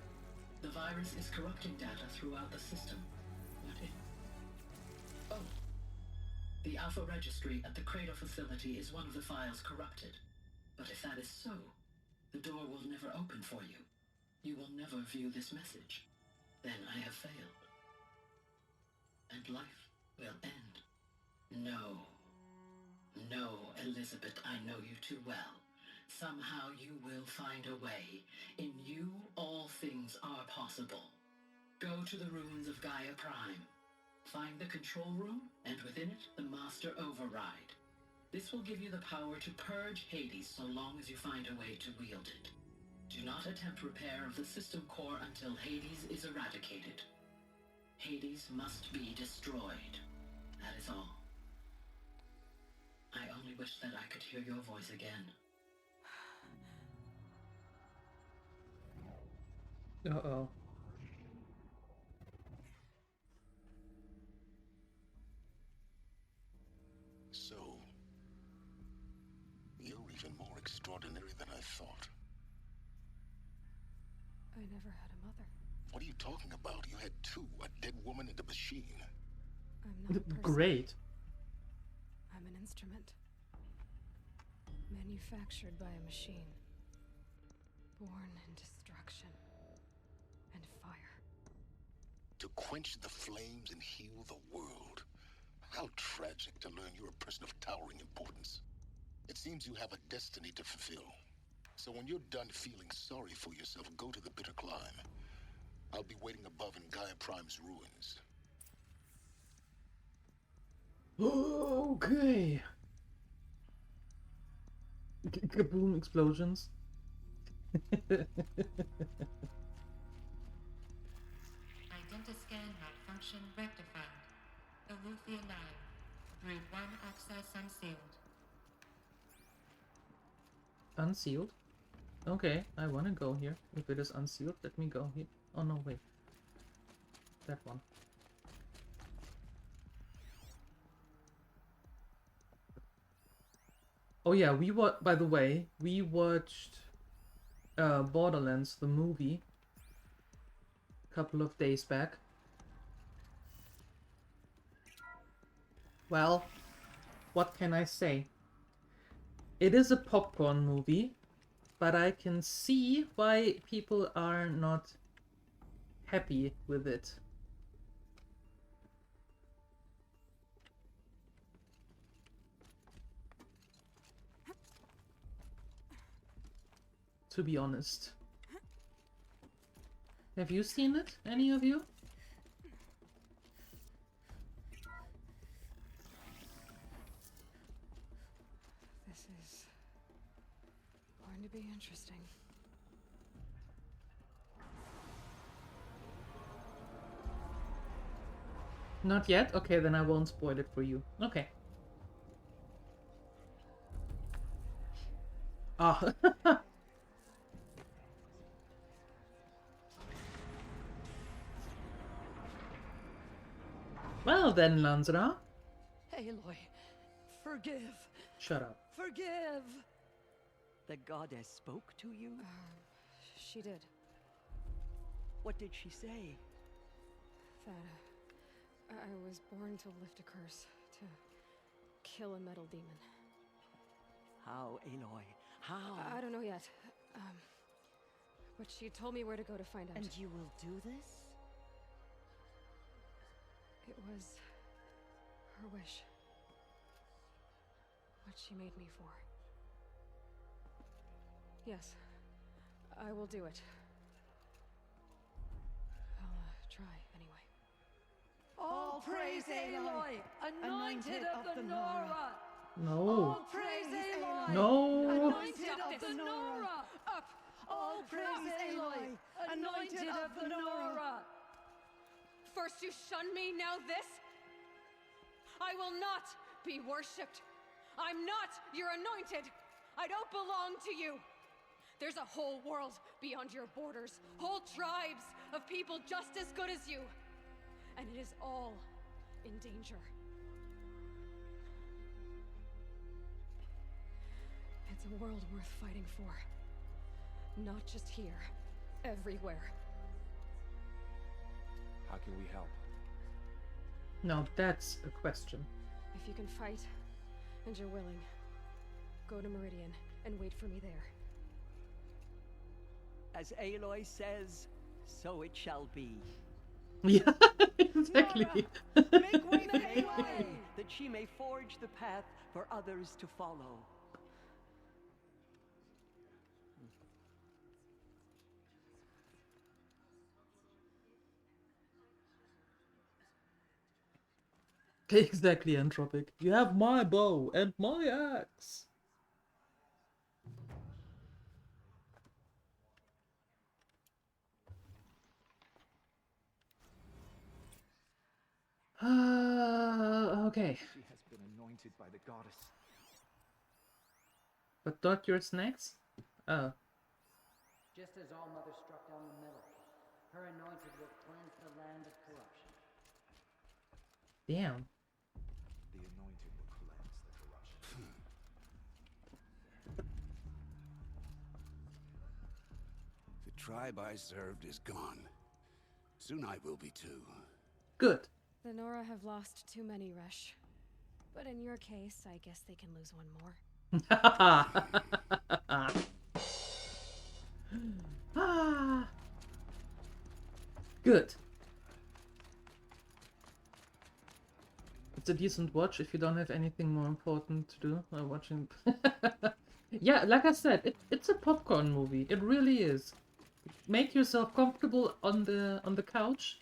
The virus is corrupting data throughout the system. Oh. The Alpha Registry at the Cradle facility is one of the files corrupted. But if that is so, the door will never open for you. You will never view this message. Then I have failed. And life will end. No. No, Elizabeth, I know you too well. Somehow you will find a way. In you, all things are possible. Go to the ruins of Gaia Prime. Find the control room, and within it, the Master Override. This will give you the power to purge Hades so long as you find a way to wield it. Do not attempt repair of the system core until Hades is eradicated. Hades must be destroyed. That is all. I only wish that I could hear your voice again. Uh-oh. So, you're even more extraordinary than I thought. I never had a mother. What are you talking about? You had two, a dead woman and a machine. I'm not a person. Great. I'm an instrument. Manufactured by a machine. Born in destruction and fire. To quench the flames and heal the world. How tragic to learn you're a person of towering importance. It seems you have a destiny to fulfill. So when you're done feeling sorry for yourself, go to the bitter climb. I'll be waiting above in Gaia Prime's ruins. Okay. Kaboom explosions. Identiscan malfunction rectified. Alufia 9. Route 1 access unsealed. Unsealed? Okay, I wanna go here. If it is unsealed, let me go here. Oh no, wait. That one. Oh yeah, by the way, we watched Borderlands, the movie, a couple of days back. Well, what can I say? It is a popcorn movie, but I can see why people are not happy with it. To be honest. Have you seen it? Any of you? This is going to be interesting. Not yet? Okay, then I won't spoil it for you. Okay. Ah. Well then, Lansra. Aloy, forgive. Shut up. Forgive. The goddess spoke to you? She did. What did she say? That I was born to lift a curse, to kill a metal demon. How, Aloy? How? I don't know yet. But she told me where to go to find out. And you will do this? It was her wish. What she made me for. Yes, I will do it. I'll try anyway. All praise Aloy, anointed of the Nora. No. All praise Aloy, No. anointed of the Nora. Up. All praise Aloy, anointed of the Nora. First you shun me, now this? I will not be worshipped. I'm not your anointed. I don't belong to you. There's a whole world beyond your borders, whole tribes of people just as good as you. And it is all in danger. It's a world worth fighting for. Not just here, everywhere. How can we help? Now that's a question. If you can fight, and you're willing, go to Meridian and wait for me there. As Aloy says, so it shall be. Yeah, exactly. Make way for Aloy, that she may forge the path for others to follow. Exactly, Entropic. You have my bow and my axe. Okay. She has been anointed by the goddess. But not your snacks? Oh. Just as All Mother struck down the middle, her anointed will cleanse the land of corruption. Damn. The anointed will cleanse the corruption. The tribe I served is gone. Soon I will be too. Good. The Nora have lost too many, Resh. But in your case, I guess they can lose one more. Good. It's a decent watch if you don't have anything more important to do while watching. Yeah, like I said, it's a popcorn movie. It really is. Make yourself comfortable on the couch.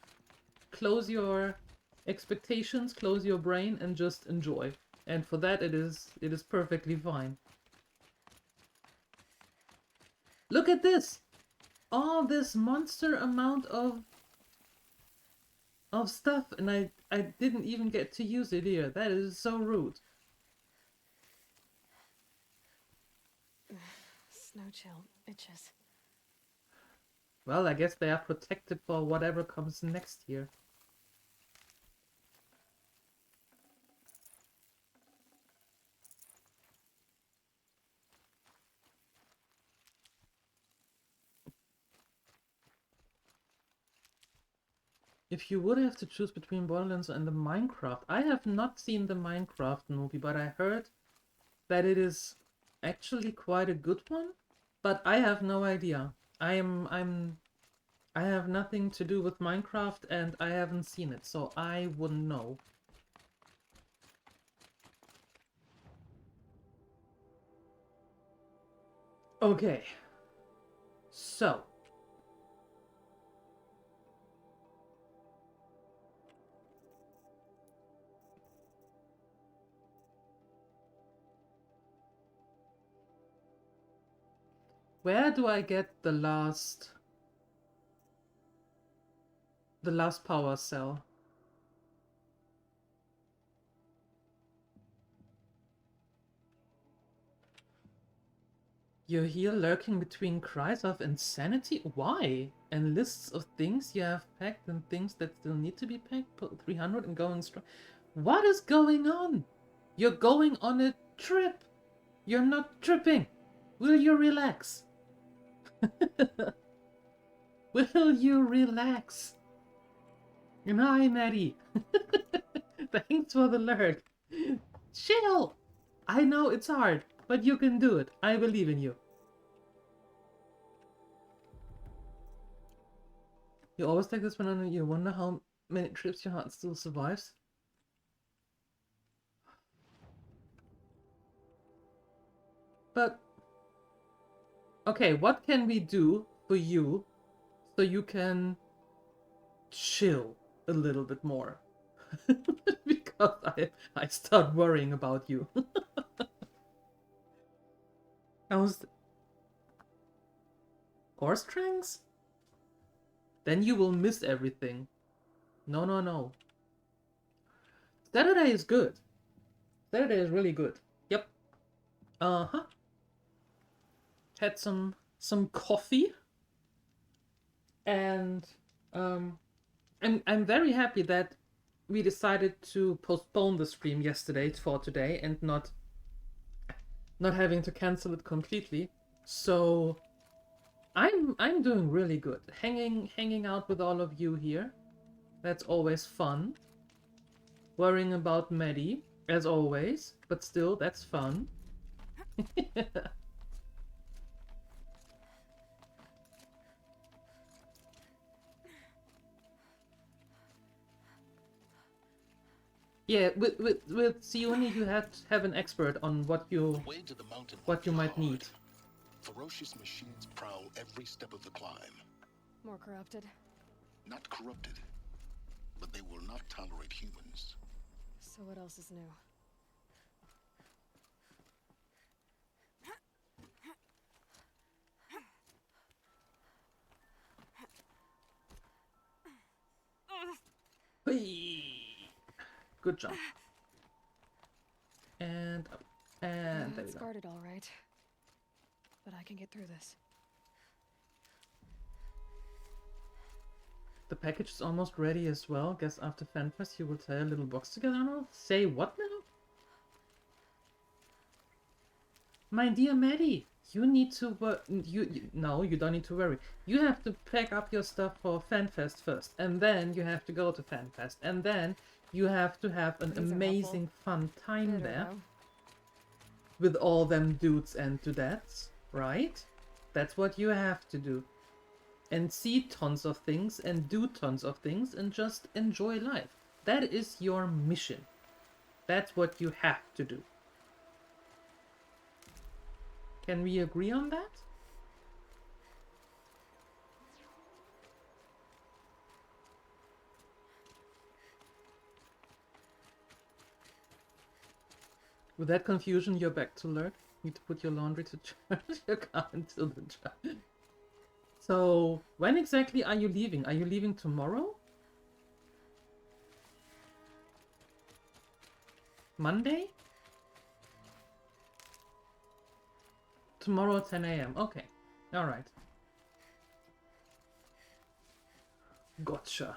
Close your expectations, close your brain, and just enjoy. And for that, it is perfectly fine. Look at this! All this monster amount of stuff, and I didn't even get to use it here. That is so rude. Snow chill itches. Well, I guess they are protected for whatever comes next year. If you would have to choose between Borderlands and the Minecraft, I have not seen the Minecraft movie, but I heard that it is actually quite a good one, but I have no idea. I I have nothing to do with Minecraft and I haven't seen it, so I wouldn't know. Okay. So. Where do I get the last power cell? You're here lurking between cries of insanity? Why? And lists of things you have packed and things that still need to be packed? Put 300 and going strong. What is going on? You're going on a trip. You're not tripping. Will you relax? Will you relax? And hi, Maddie. Thanks for the alert. Chill. I know it's hard, but you can do it. I believe in you. You always take this one and you wonder how many trips your heart still survives. But okay, what can we do for you so you can chill a little bit more? Because I start worrying about you. How's horse tranks? Then you will miss everything. No, no, no. Saturday is good. Saturday is really good. Yep. Uh-huh. Had some coffee. And I'm very happy that we decided to postpone the stream yesterday for today and not having to cancel it completely. So I'm doing really good. Hanging out with all of you here. That's always fun. Worrying about Maddie, as always, but still, that's fun. Yeah, with Sione you have an expert on what you might need. Ferocious machines prowl every step of the climb. More corrupted. Not corrupted, but they will not tolerate humans. So what else is new? Whee! Good job. And up. And there we It's go. guarded all right. But I can get through this. The package is almost ready as well. Guess after FanFest you will tie a little box together now? Say what now? My dear Maddie, you need to work. No, you don't need to worry. You have to pack up your stuff for FanFest first, and then you have to go to FanFest, and then you have to have an amazing fun time there with all them dudes and dudettes, right? That's what you have to do. And see tons of things and do tons of things and just enjoy life. That is your mission. That's what you have to do. Can we agree on that? With that confusion, you're back to lurk. Need to put your laundry to charge your car until the drive. So, when exactly are you leaving? Are you leaving tomorrow? Monday? Tomorrow 10 AM. Okay. Alright. Gotcha.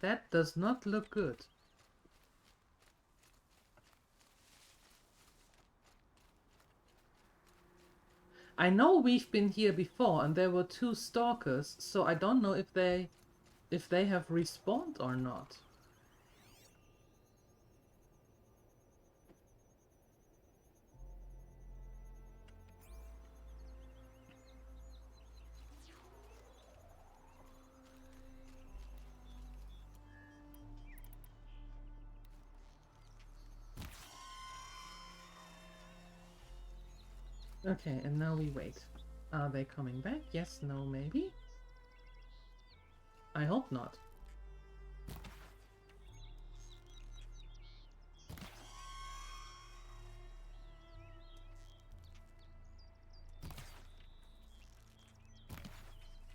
That does not look good. I know we've been here before and there were 2 stalkers, so I don't know if they have respawned or not. Okay, and now we wait. Are they coming back? Yes, no, maybe? I hope not.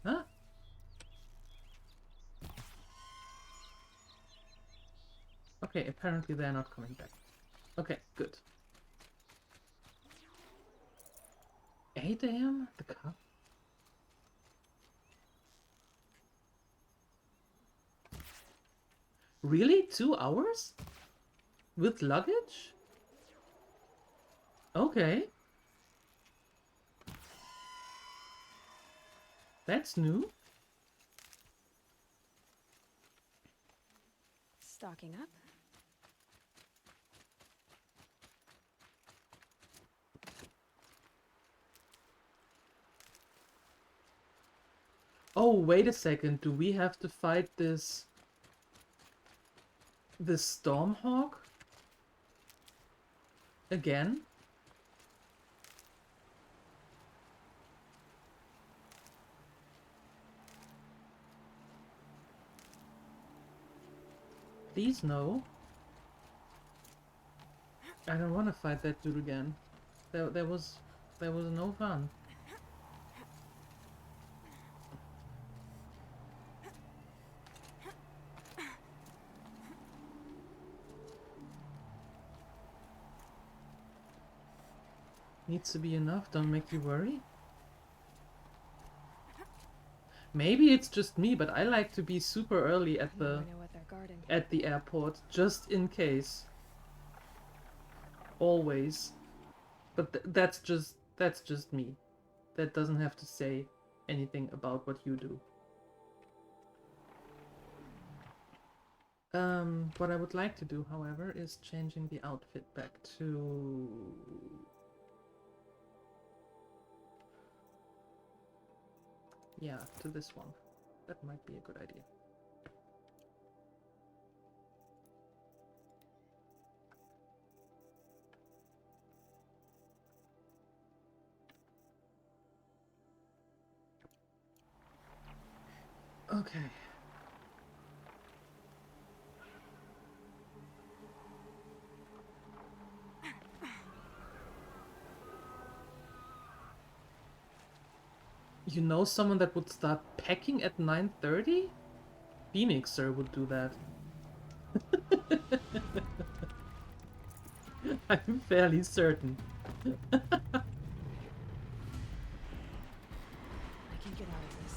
Huh? Okay, apparently they're not coming back. Okay, good. 8 AM? The car? Really? 2 hours? With luggage? Okay. That's new. Stocking up. Oh, wait a second. Do we have to fight this Stormhawk? Again? Please no. I don't want to fight that dude again. There was no fun. Needs to be enough, don't make you worry. Maybe it's just me, but I like to be super early at the airport, just in case. Always. But that's just me. That doesn't have to say anything about what you do. What I would like to do, however, is changing the outfit back to... Yeah, to this one. That might be a good idea. Okay. You know someone that would start packing at 9:30? Phoenixer would do that. I'm fairly certain. I can get out of this.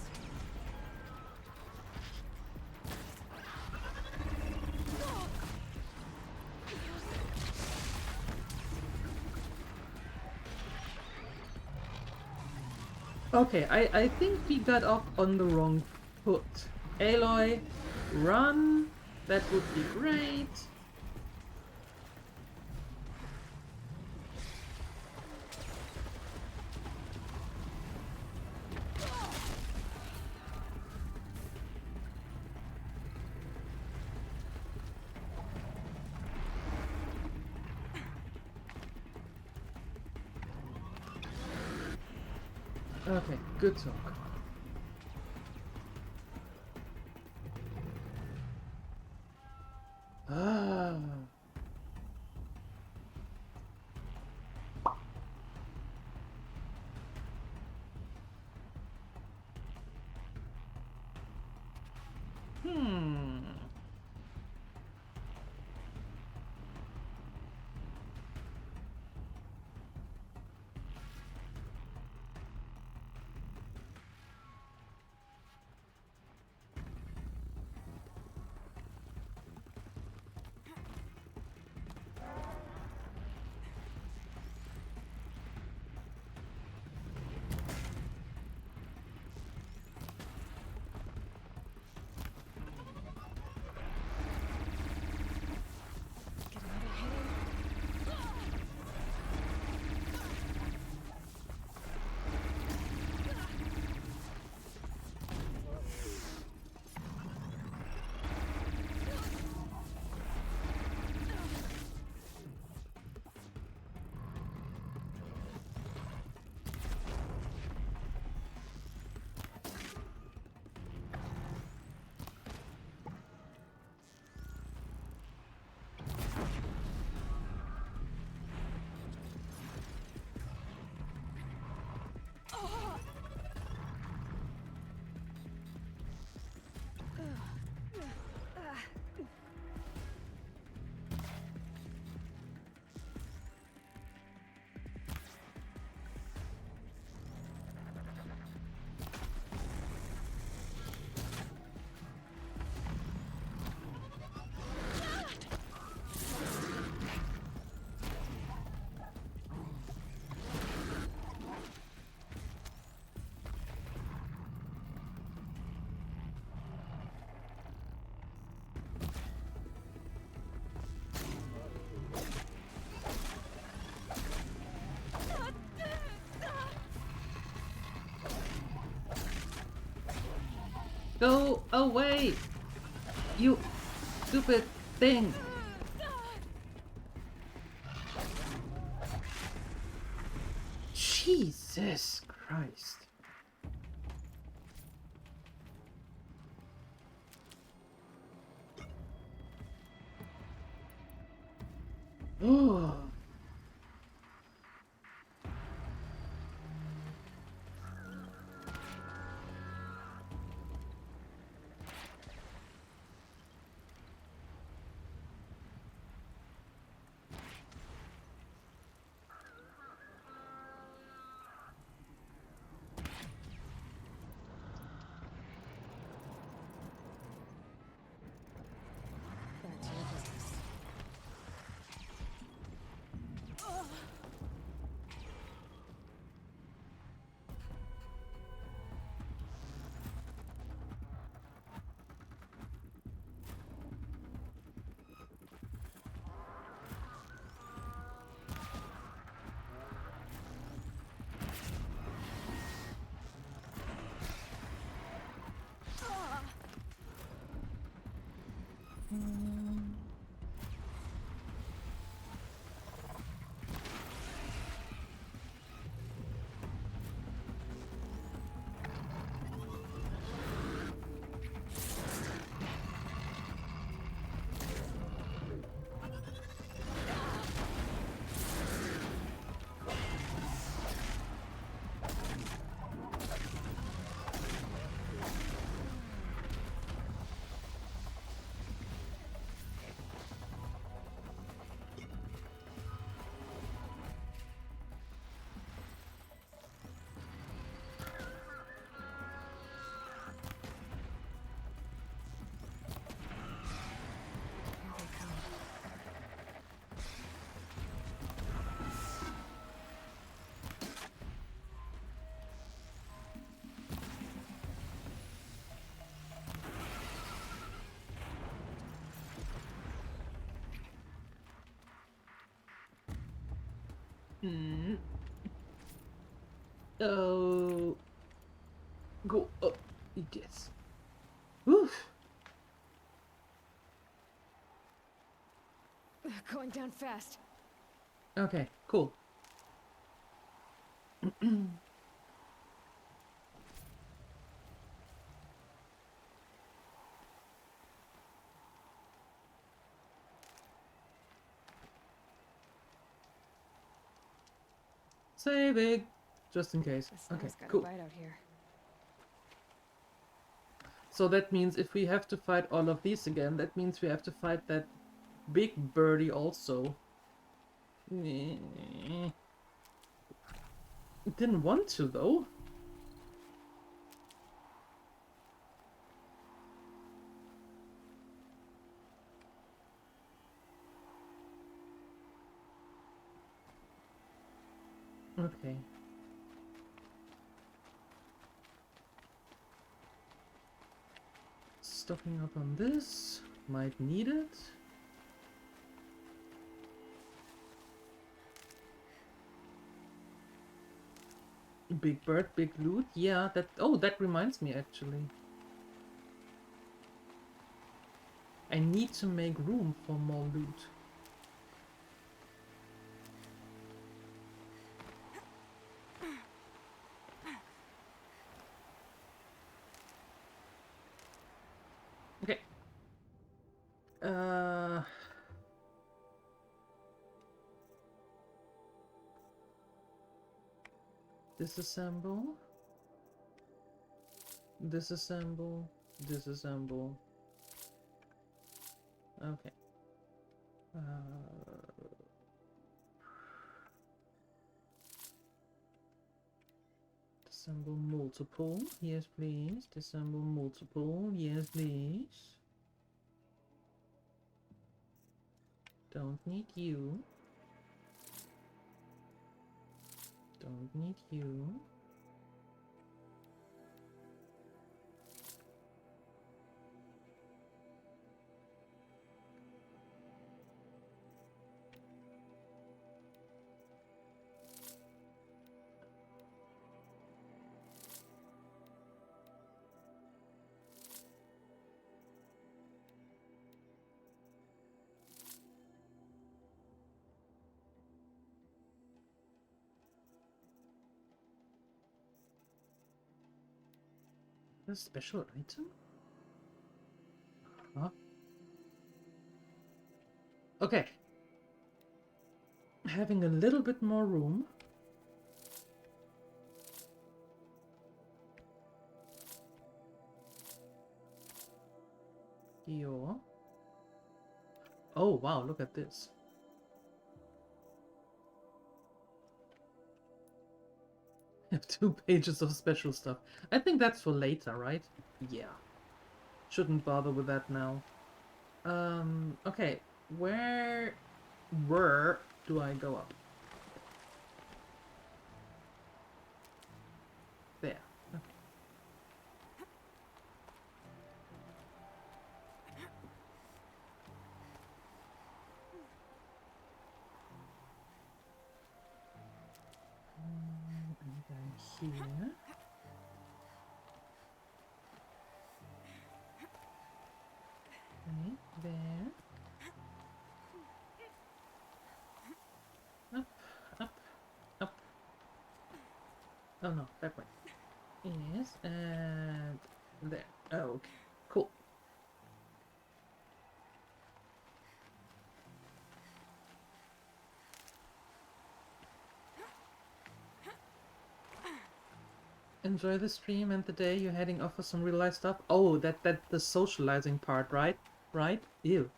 Okay, I think we got off on the wrong foot. Aloy, run! That would be great. Okay, good talk. Ah. Go away! You stupid thing! Jesus Christ. Oh. Back to your business. Oh. Go up, idiots. Oof. Going down fast. Okay, cool. Save it, just in case. The Okay, snow's got cool. a bite out here. So that means if we have to fight all of these again, that means we have to fight that big birdie also. Didn't want to though. Okay. Stocking up on this. Might need it. Big bird, big loot. Yeah, that... Oh, that reminds me actually. I need to make room for more loot. Okay. Disassemble. Disassemble. Disassemble. Okay. Disassemble multiple. Yes, please. Disassemble multiple. Yes, please. Don't need you. Don't need you. A special item? Huh? Okay. Having a little bit more room. Yo. Oh wow, look at this. I have 2 pages of special stuff. I think that's for later, right? Yeah. Shouldn't bother with that now. Okay. Where do I go up? There. Okay. And then here. Okay, there. Up, up, up. Oh no, that way. Yes, and there. Oh, okay. Cool. Enjoy the stream and the day. You're heading off for some real life stuff. Oh, that's the socializing part, right? Right? Ew.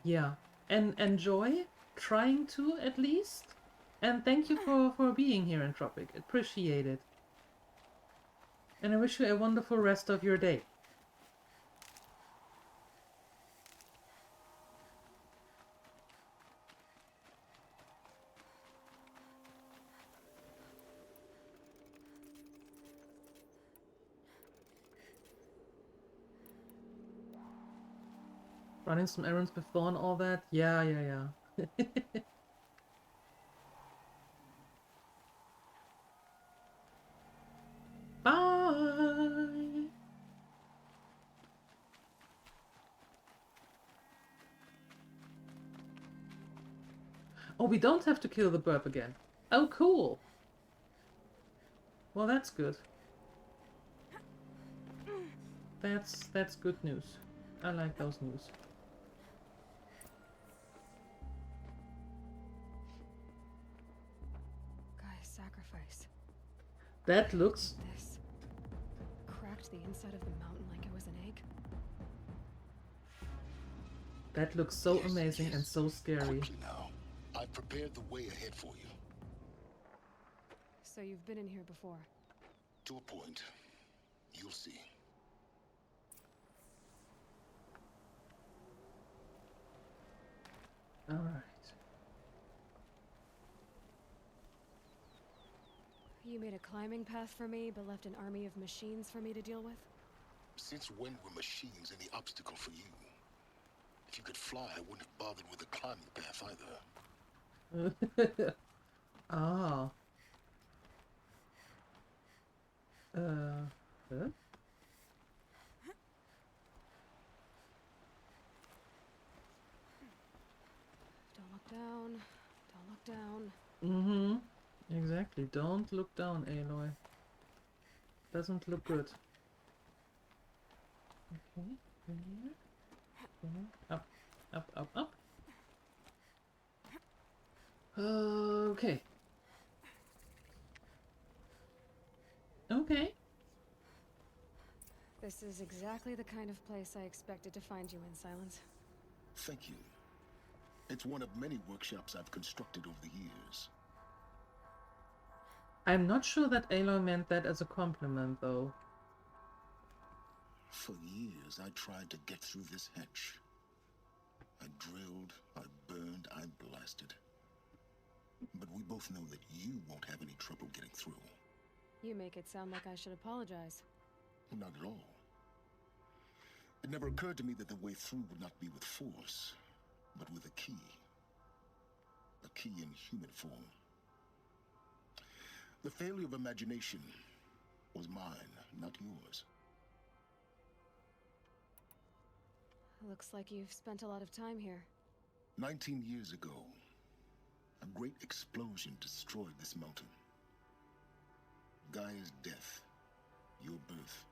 Yeah. And enjoy trying to at least. And thank you for being here in Tropic. Appreciate it. And I wish you a wonderful rest of your day. Running some errands before and all that? Yeah. Bye! Oh, we don't have to kill the burp again. Oh, cool! Well, that's good. That's good news. I like those news. Guy's sacrifice. That looks... This cracked the inside of the mountain like it was an egg. That looks so amazing and so scary. Quickly now. I've prepared the way ahead for you. So you've been in here before? To a point. You'll see. All right. You made a climbing path for me, but left an army of machines for me to deal with? Since when were machines any obstacle for you? If you could fly, I wouldn't have bothered with the climbing path either. Ah. Huh? Don't look down. Don't look down. Mm-hmm. Exactly. Don't look down, Aloy. Doesn't look good. Okay. Here. Up. Up, up, up. Okay. Okay. This is exactly the kind of place I expected to find you in, Silence. Thank you. It's one of many workshops I've constructed over the years. I'm not sure that Aloy meant that as a compliment, though. For years, I tried to get through this hatch. I drilled, I burned, I blasted. But we both know that you won't have any trouble getting through. You make it sound like I should apologize. Not at all. It never occurred to me that the way through would not be with force, but with a key. A key in human form. The failure of imagination was mine, not yours. Looks like you've spent a lot of time here. 19 years ago, a great explosion destroyed this mountain. Gaia's death, your birth,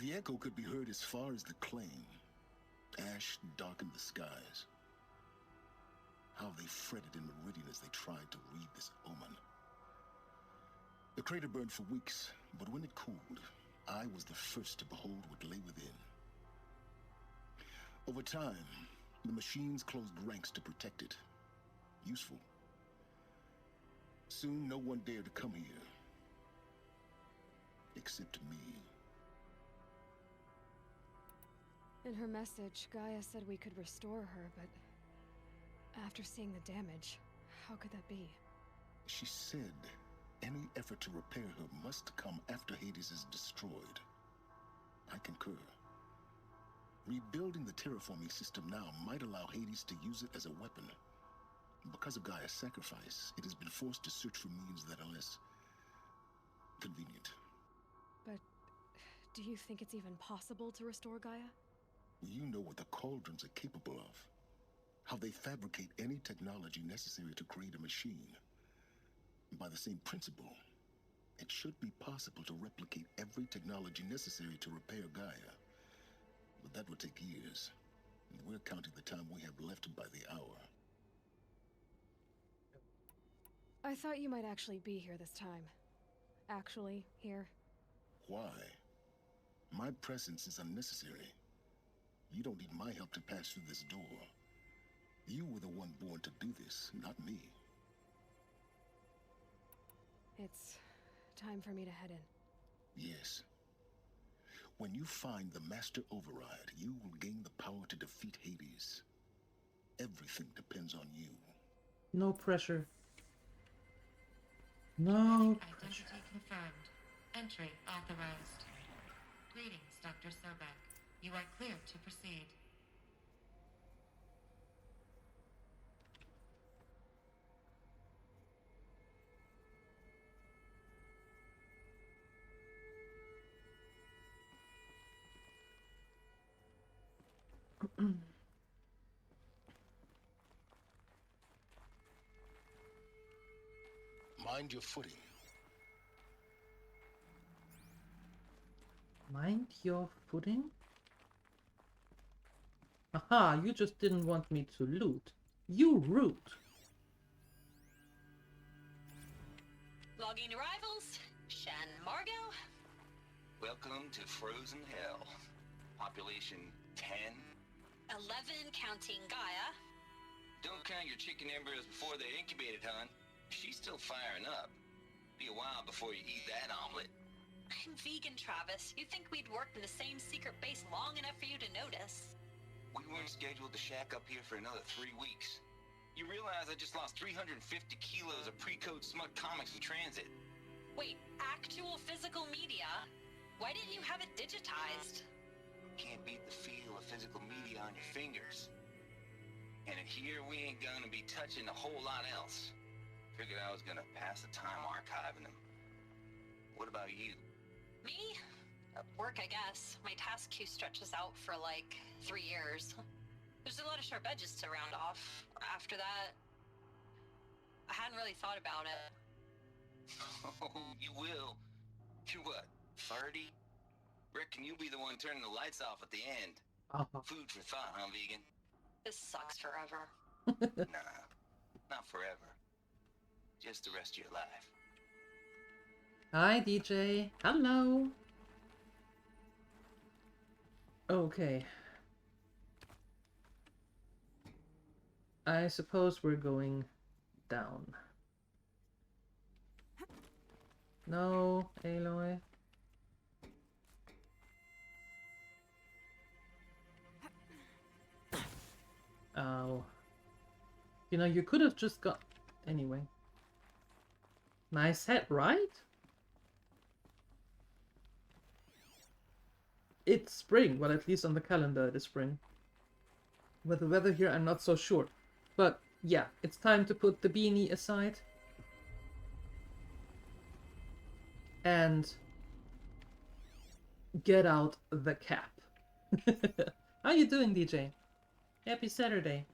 The echo could be heard as far as the claim. Ash darkened the skies. How they fretted in meridian as they tried to read this omen. The crater burned for weeks, but when it cooled, I was the first to behold what lay within. Over time, the machines closed ranks to protect it. Useful. Soon, no one dared to come here. Except me. In her message, Gaia said we could restore her, but after seeing the damage, how could that be? She said any effort to repair her must come after Hades is destroyed. I concur. Rebuilding the terraforming system now might allow Hades to use it as a weapon. Because of Gaia's sacrifice, it has been forced to search for means that are less convenient. But do you think it's even possible to restore Gaia? You know what the cauldrons are capable of. How they fabricate any technology necessary to create a machine. By the same principle, it should be possible to replicate every technology necessary to repair Gaia. But that would take years. And we're counting the time we have left by the hour. I thought you might actually be here this time. Actually, here. Why? My presence is unnecessary. You don't need my help to pass through this door. You were the one born to do this, not me. It's time for me to head in. Yes. When you find the Master Override, you will gain the power to defeat Hades. Everything depends on you. No pressure. No pressure. Identity confirmed. Entry authorized. Greetings, Dr. Sobek. You are clear to proceed. Mind your footing. Mind your footing? Aha, you just didn't want me to loot. You root. Logging arrivals. Shan Margot. Welcome to Frozen Hell. Population 10. 11 counting Gaia. Don't count your chicken embryos before they're incubated, hon. She's still firing up. Be a while before you eat that omelet. I'm vegan, Travis. You'd think we'd worked in the same secret base long enough for you to notice. We weren't scheduled to shack up here for another 3 weeks. You realize I just lost 350 kilos of pre-code smut comics in transit. Wait, actual physical media? Why didn't you have it digitized? Can't beat the feel of physical media on your fingers. And in here, we ain't gonna be touching a whole lot else. Figured I was gonna pass the time archiving them. What about you? Me? Work, I guess. My task queue stretches out for like 3 years. There's a lot of sharp edges to round off. After that, I hadn't really thought about it. Oh, you will. You're what, 30? Reckon you'll be the one turning the lights off at the end. Food for thought, huh, vegan? This sucks forever. Nah, not forever. Just the rest of your life. Hi, DJ. Hello. Okay. I suppose we're going down. No, Aloy. Oh. You know, you could have just got... Anyway. Nice hat, right? It's spring. Well, at least on the calendar it is spring. With the weather here, I'm not so sure. But, yeah, it's time to put the beanie aside. And get out the cap. How you doing, DJ? Happy Saturday.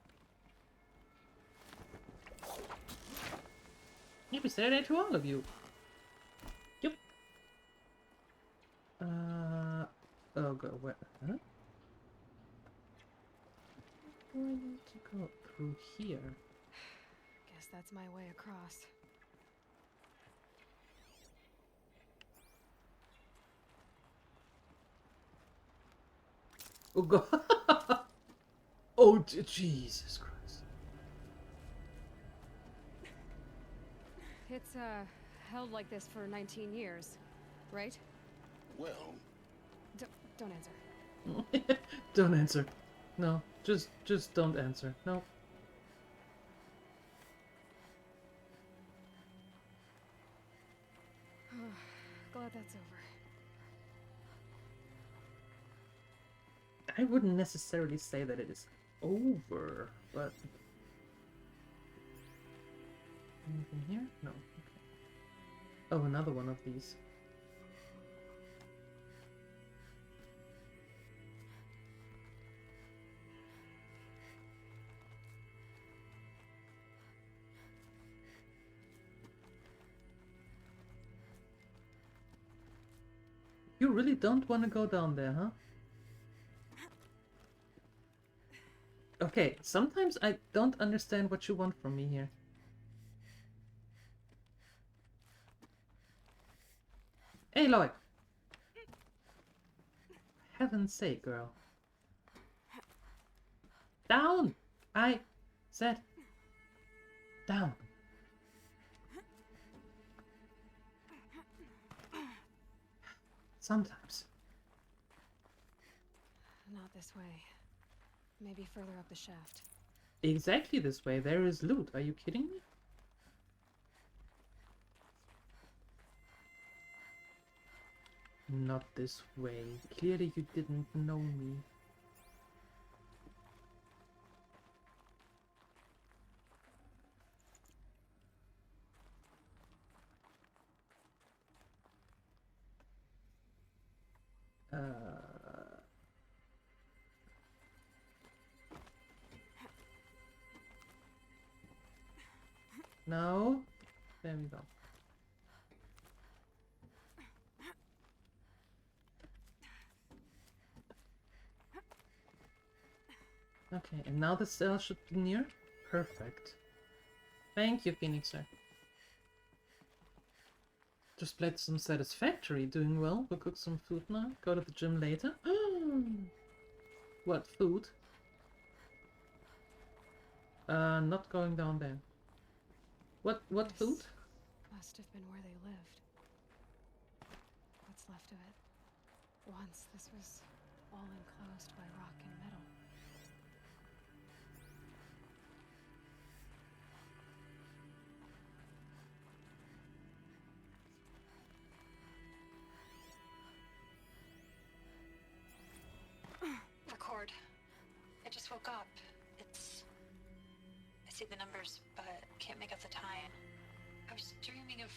Happy Saturday to all of you. Yep. where? Huh? Do I need to go through here? Guess that's my way across. Oh god! Oh Jesus Christ! It's held like this for 19 years, right? Well, Don't answer. Don't answer. No, just don't answer. No. Glad that's over. I wouldn't necessarily say that it is over, but... Anything here? No. Okay. Oh, another one of these. You really don't want to go down there, huh? Okay, sometimes I don't understand what you want from me here. Hey, Aloy! Heaven's sake, girl. Down! I said down. Sometimes. Not this way. Maybe further up the shaft. Exactly this way. There is loot. Are you kidding me? Not this way. Clearly you didn't know me. No. There we go. Okay, and now the cell should be near? Perfect. Thank you, Phoenixer. Just played some Satisfactory, doing well. We'll cook some food now. Go to the gym later. What, food? Not going down there. What food? Must have been where they lived. What's left of it. Once this was all enclosed by rock and metal. Record. I just woke up. I see the numbers, but can't make out the time. I was dreaming of...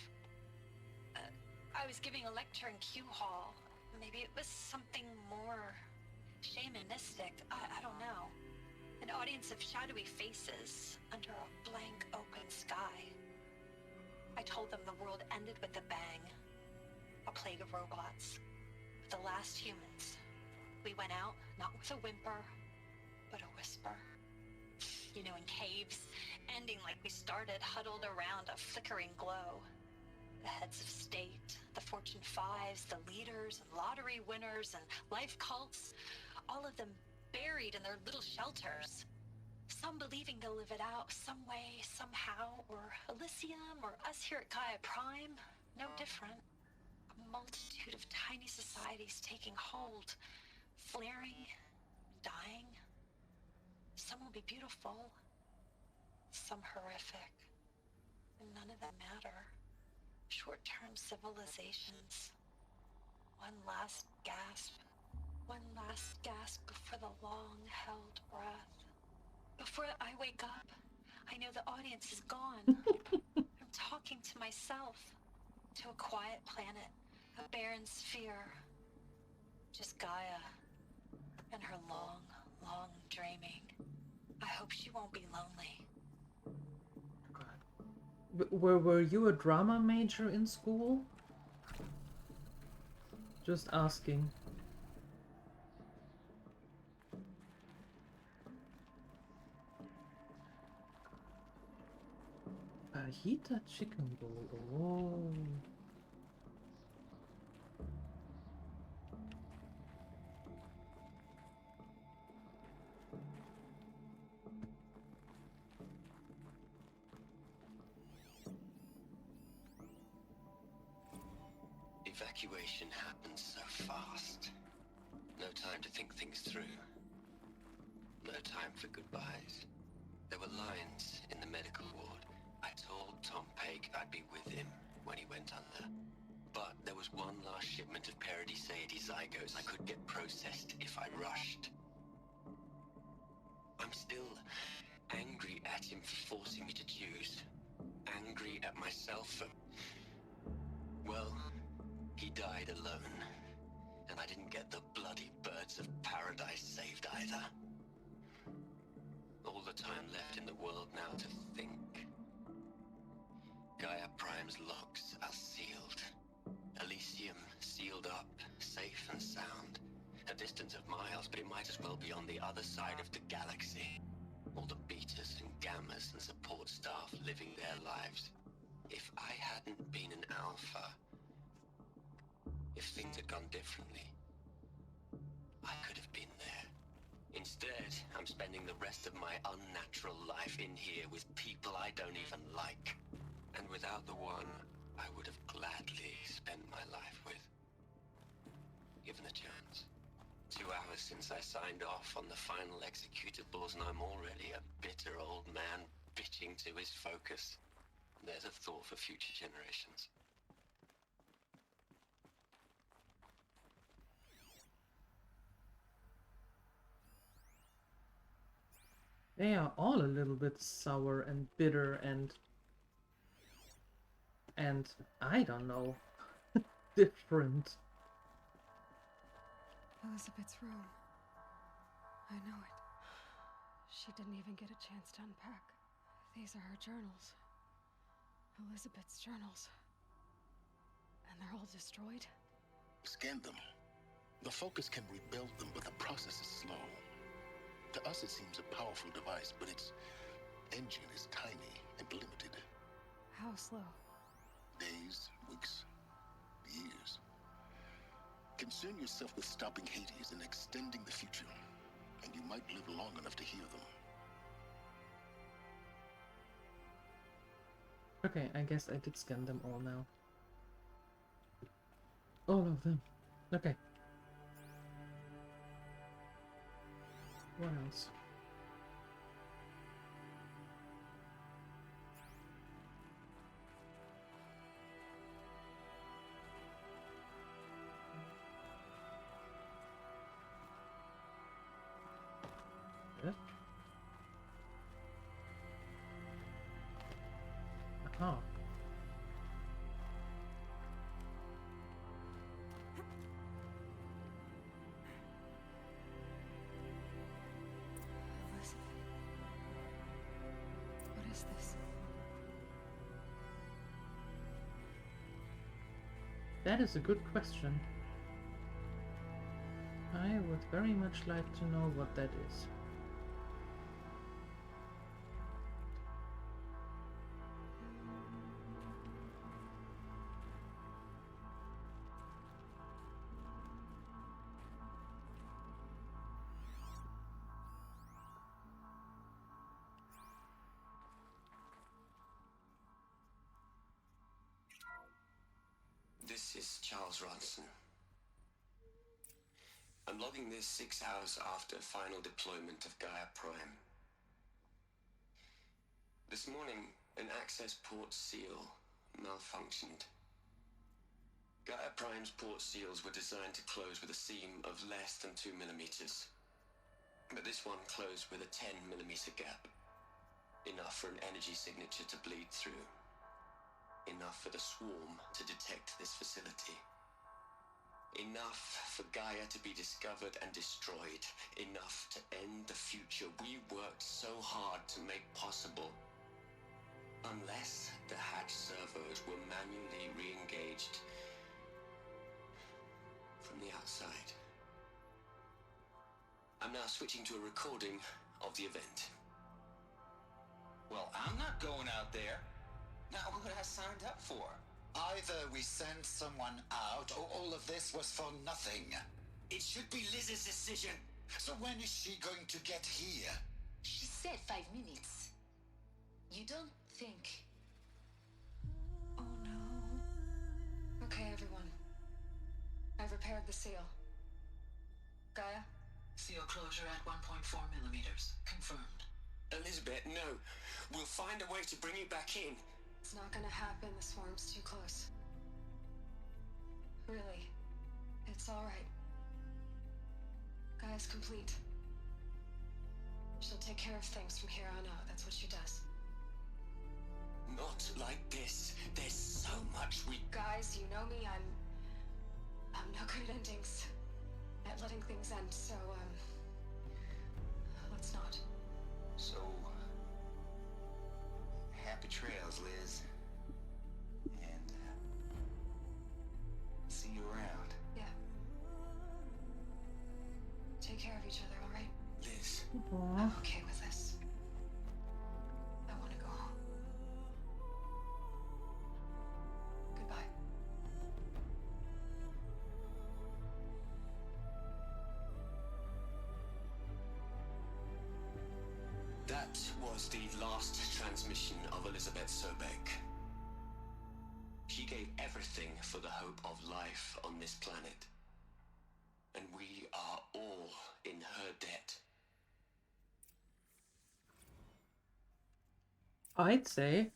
I was giving a lecture in Q Hall. Maybe it was something more shamanistic. I don't know. An audience of shadowy faces under a blank open sky. I told them the world ended with a bang. A plague of robots. The last humans. We went out, not with a whimper, but a whisper. You know, in caves, ending like we started, huddled around a flickering glow. The heads of state, the Fortune 5s, the leaders, and lottery winners, and life cults, all of them buried in their little shelters. Some believing they'll live it out some way, somehow, or Elysium, or us here at Gaia Prime, no different. A multitude of tiny societies taking hold, flaring, dying. Some will be beautiful, some horrific, and none of them matter. Short-term civilizations. One last gasp before the long-held breath. Before I wake up, I know the audience is gone. I'm talking to myself, to a quiet planet, a barren sphere. Just Gaia and her long, long dreaming. I hope she won't be lonely. Were you a drama major in school? Just asking. Fajita chicken bowl. Oh. Evacuation happened so fast. No time to think things through. No time for goodbyes. There were lines in the medical ward. I told Tom Pake I'd be with him when he went under. But there was one last shipment of Paradiseidae zygotes I could get processed if I rushed. I'm still angry at him for forcing me to choose. Angry at myself for... Well, he died alone. And I didn't get the bloody birds of paradise saved either. All the time left in the world now to think. Gaia Prime's locks are sealed. Elysium sealed up, safe and sound. A distance of miles, but it might as well be on the other side of the galaxy. All the betas and gammas and support staff living their lives. If I hadn't been an alpha, if things had gone differently, I could have been there. Instead, I'm spending the rest of my unnatural life in here with people I don't even like. And without the one I would have gladly spent my life with. Given a chance. 2 hours since I signed off on the final executables and I'm already a bitter old man bitching to his focus. There's a thought for future generations. They are all a little bit sour and bitter and I don't know, different. Elizabeth's room. I know it. She didn't even get a chance to unpack. These are her journals. Elizabeth's journals. And they're all destroyed? Scan them. The Focus can rebuild them, but the process is slow. To us, it seems a powerful device, but its engine is tiny and limited. How slow? Days, weeks, years. Concern yourself with stopping Hades and extending the future, and you might live long enough to hear them. Okay, I guess I did scan them all now. All of them. Okay. What else? Good. Aha. What is this? That is a good question. I would very much like to know what that is. This is Charles Ronson. I'm logging this 6 hours after final deployment of Gaia Prime. This morning, an access port seal malfunctioned. Gaia Prime's port seals were designed to close with a seam of less than 2 millimeters. But this one closed with a 10 millimeter gap. Enough for an energy signature to bleed through. Enough for the swarm to detect this facility. Enough for Gaia to be discovered and destroyed. Enough to end the future we worked so hard to make possible. Unless the hatch servos were manually re-engaged from the outside. I'm now switching to a recording of the event. Well, I'm not going out there. Not what I signed up for. Either we send someone out, or all of this was for nothing. It should be Liz's decision. So when is she going to get here? She said 5 minutes. You don't think... Oh no. Okay, everyone. I've repaired the seal. Gaia? Seal closure at 1.4 millimeters. Confirmed. Elizabeth, no. We'll find a way to bring you back in. It's not gonna happen. The swarm's too close. Really. It's alright. Gaia's complete. She'll take care of things from here on out. That's what she does. Not like this. There's so much we... Guys, you know me. I'm no good at endings. At letting things end, so, let's not. So... happy trails, Liz. And, see you around. Yeah. Take care of each other, alright? Liz. I'm okay with this. I want to go home. Goodbye. That was the last transmission of Elizabeth Sobeck. She gave everything for the hope of life on this planet. And we are all in her debt. I'd say.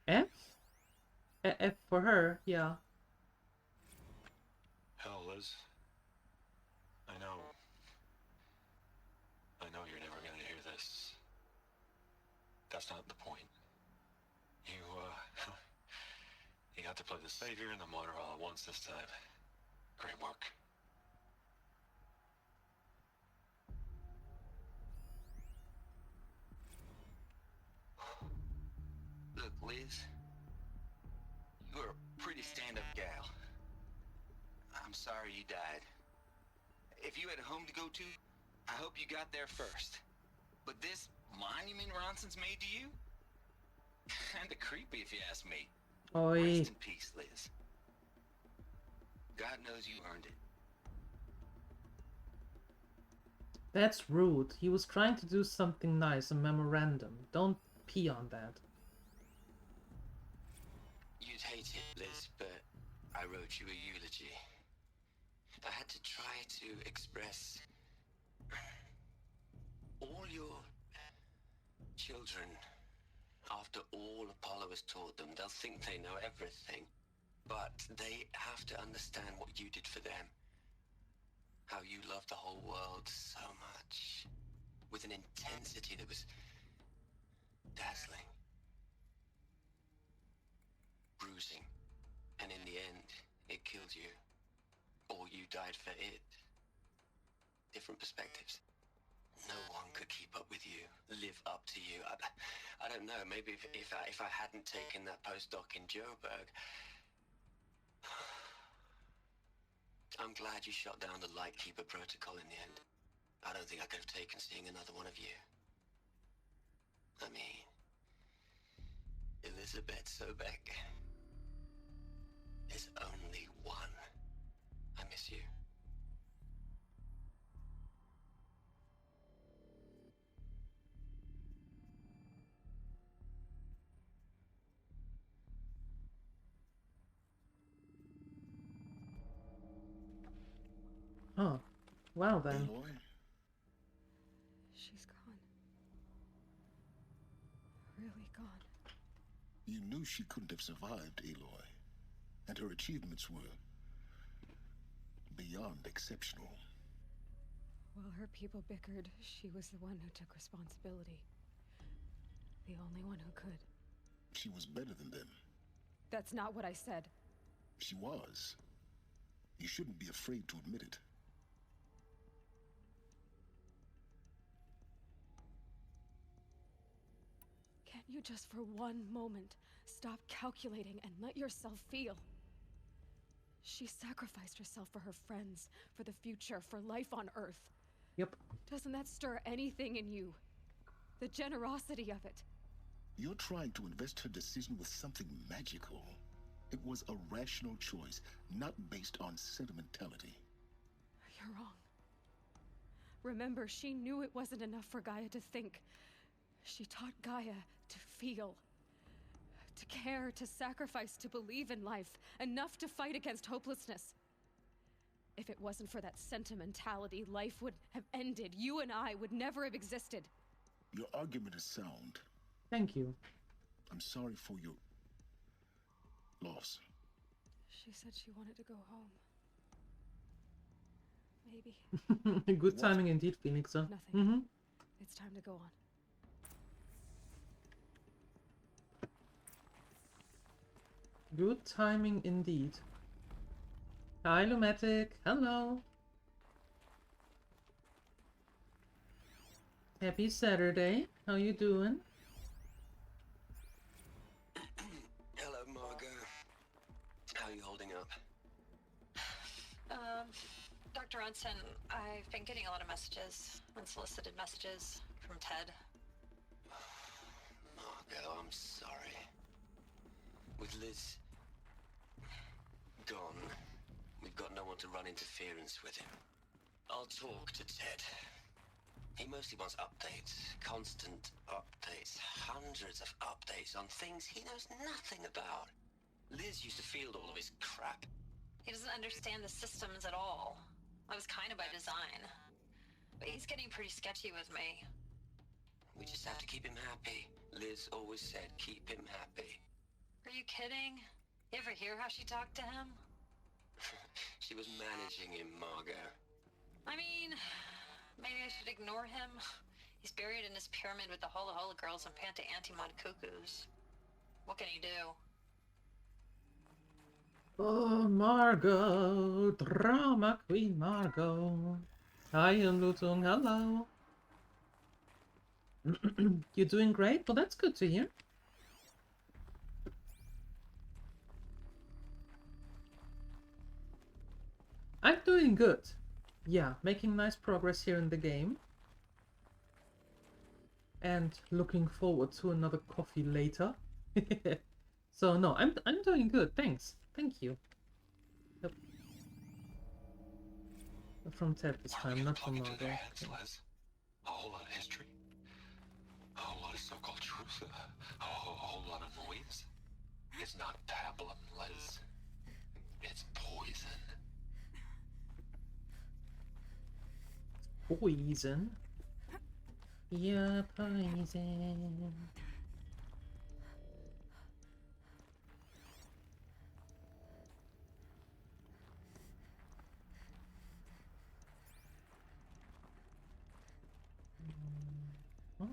F? F for her, yeah. Hell, Liz. I know you're never gonna hear this. That's not the point. You got to play the savior and the martyr all at once this time. Great work. Look, Liz. You're a pretty stand-up gal. I'm sorry you died. If you had a home to go to, I hope you got there first. But this monument Ronson's made to you? Kinda creepy if you ask me. Oi. Rest in peace, Liz. God knows you earned it. That's rude. He was trying to do something nice, a memorandum. Don't pee on that. You'd hate it, Liz, but I wrote you a eulogy. I had to try to express all your children. After all Apollo has taught them, they'll think they know everything. But they have to understand what you did for them. How you loved the whole world so much. With an intensity that was dazzling. Bruising. And in the end, it killed you. Or you died for it. Different perspectives. No one could keep up with you, live up to you. I don't know, maybe if I hadn't taken that postdoc in Joburg. I'm glad you shot down the Lightkeeper protocol in the end. I don't think I could have taken seeing another one of you. I mean, Elizabeth Sobeck. There's only one. I miss you. Oh, well then. Aloy? She's gone. Really gone. You knew she couldn't have survived, Aloy. And her achievements were beyond exceptional. While her people bickered, she was the one who took responsibility. The only one who could. She was better than them. That's not what I said. She was. You shouldn't be afraid to admit it. Can't you just for one moment stop calculating and let yourself feel? She sacrificed herself for her friends, for the future, for life on Earth. Yep. Doesn't that stir anything in you? The generosity of it. You're trying to invest her decision with something magical. It was a rational choice, not based on sentimentality. You're wrong. Remember, she knew it wasn't enough for Gaia to think. She taught Gaia to feel. To care, to sacrifice, to believe in life. Enough to fight against hopelessness. If it wasn't for that sentimentality, life would have ended. You and I would never have existed. Your argument is sound. Thank you. I'm sorry for your loss. She said she wanted to go home. Maybe. Good timing indeed, Phoenix. Nothing. Mm-hmm. It's time to go on. Good timing indeed. Hi, Lumatic. Hello. Happy Saturday. How you doing? Hello, Margot. How are you holding up? Dr. Ronson, I've been getting a lot of messages, unsolicited messages from Ted. Margot, I'm sorry. With Liz gone, we've got no one to run interference with him. I'll talk to Ted. He mostly wants updates, constant updates, hundreds of updates on things he knows nothing about. Liz used to field all of his crap. He doesn't understand the systems at all. That was kind of by design. But he's getting pretty sketchy with me. We just have to keep him happy. Liz always said, keep him happy. Are you kidding? You ever hear how she talked to him? She was managing him, Margot. I mean, maybe I should ignore him. He's buried in his pyramid with the Hola Hola girls and Panta Antimod cuckoos. What can he do? Oh, Margot. Drama Queen Margot. Hi, Lutung. Hello. You're doing great? Well, that's good to hear. I'm doing good. Yeah, making nice progress here in the game. And looking forward to another coffee later. So no, I'm doing good, thanks. Thank you. Yep. From Ted this time, not from Margot. A whole lot of history. A whole lot of so-called truth. A whole lot of noise. It's not pablum, Liz. It's poison. Poison? You're poison. Huh?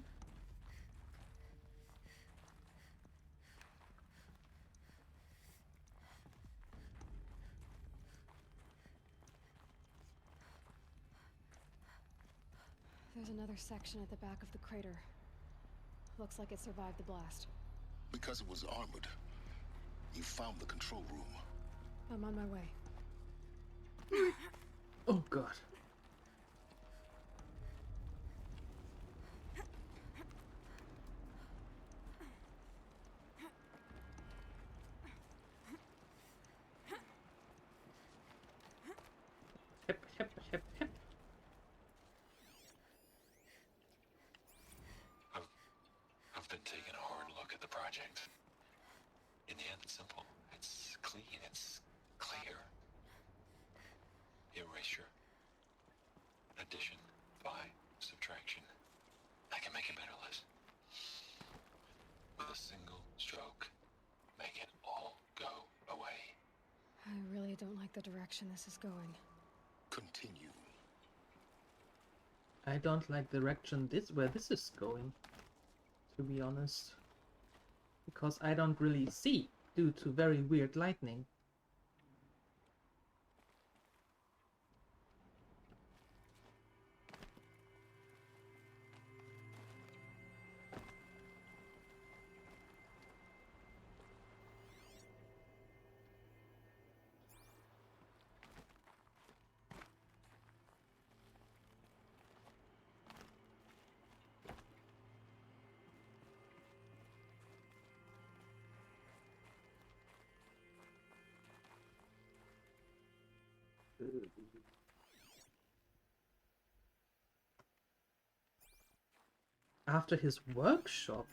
There's another section at the back of the crater. Looks like it survived the blast. Because it was armored, you found the control room. I'm on my way. Oh god. Hip, hip, hip, hip. I've been taking a hard look at the project. In the end, it's simple. It's clean. It's clear. Erasure. Addition. By. Subtraction. I can make it better, Liz. With a single stroke, make it all go away. I really don't like the direction this is going. Continue. I don't like the direction where this is going, to be honest. Because I don't really see, due to very weird lightning. After his workshop?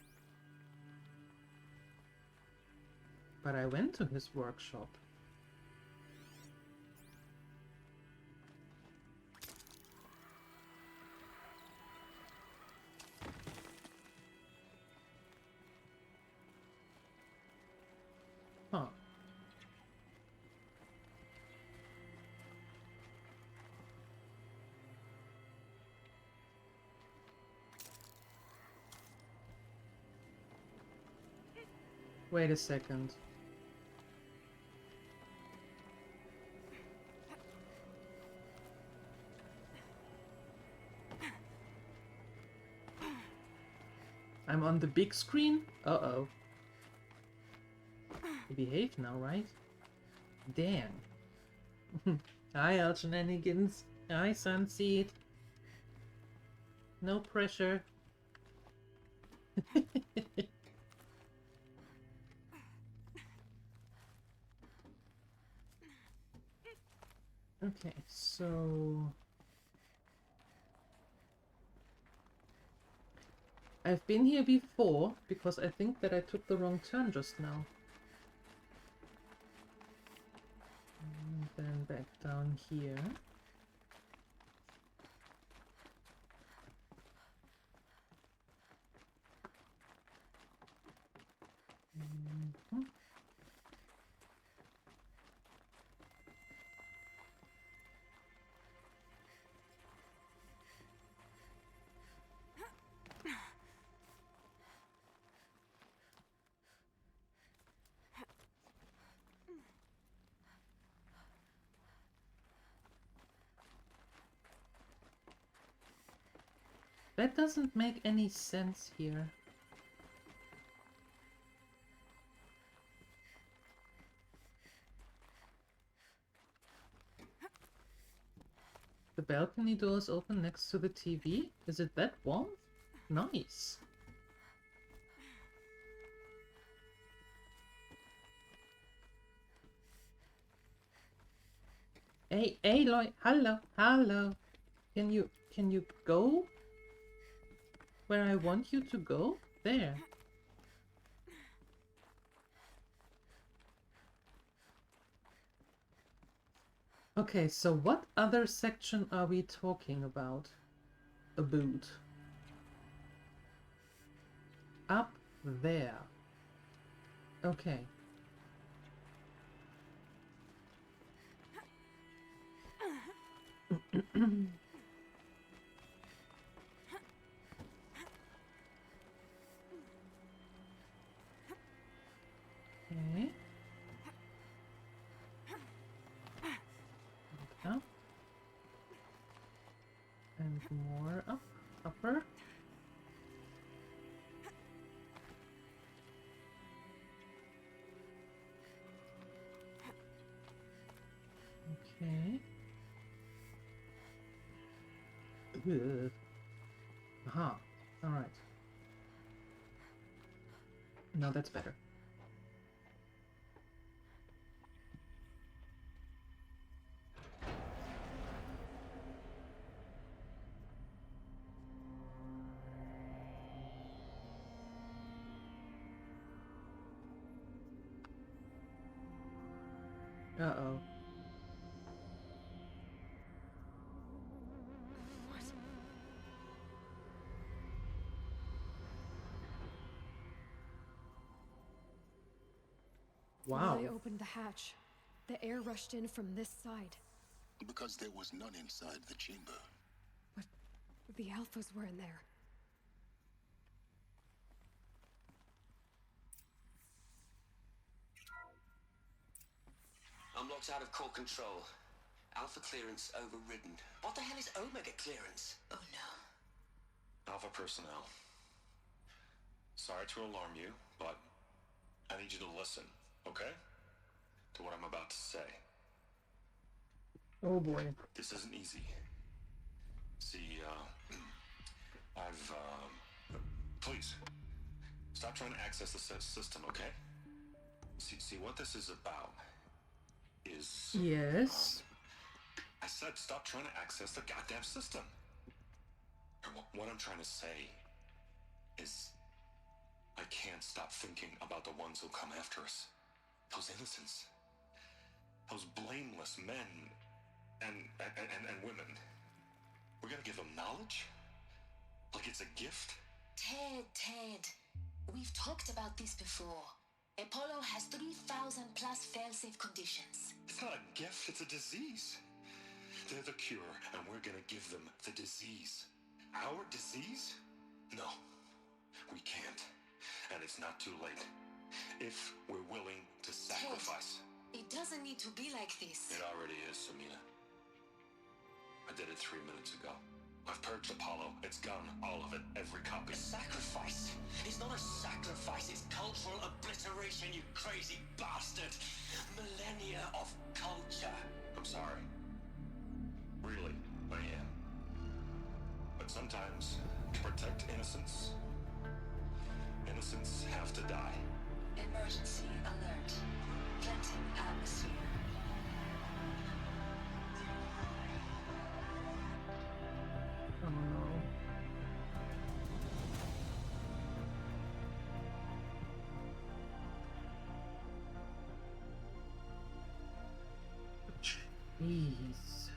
But I went to his workshop. Huh. Wait a second. I'm on the big screen? Uh-oh. You behave now, right? Damn. Hi, all shenanigans. Hi, Sunseed. No pressure. Okay, so... I've been here before, because I think that I took the wrong turn just now. And then back down here. Mhm. That doesn't make any sense here. The balcony door is open next to the TV. Is it that warm? Nice. Hey, Aloy, hello, hello. Can you go where I want you to go? There. Okay, so what other section are we talking about? A boot. Up there. Okay. Okay. Up. And more up. Upper. Okay. Ugh. Aha. Alright. No, that's better. Uh-oh. Wow. When they opened the hatch, the air rushed in from this side. Because there was none inside the chamber. But the alphas were in there. Unlocked out of core control. Alpha clearance overridden. What the hell is Omega clearance? Oh no. Alpha personnel. Sorry to alarm you, but I need you to listen, okay? To what I'm about to say. Oh boy. This isn't easy. See, please, stop trying to access the system, okay? See, what this is about is... Yes. I said stop trying to access the goddamn system. What I'm trying to say is I can't stop thinking about the ones who come after us. Those innocents. Those blameless men and women. We're gonna give them knowledge? Like it's a gift? Ted. We've talked about this before. Apollo has 3,000 plus fail-safe conditions. It's not a gift, it's a disease. They're the cure, and we're gonna give them the disease. Our disease? No, we can't. And it's not too late. If we're willing to sacrifice. Ted, it doesn't need to be like this. It already is, Samina. I did it 3 minutes ago. I've purged Apollo. It's gone. All of it. Every copy. A sacrifice? It's not a sacrifice. It's cultural obliteration, you crazy bastard. Millennia of culture. I'm sorry. Really, I am. But sometimes, to protect innocence, innocents have to die. Emergency alert. Planting atmosphere. Oh no. Jeez.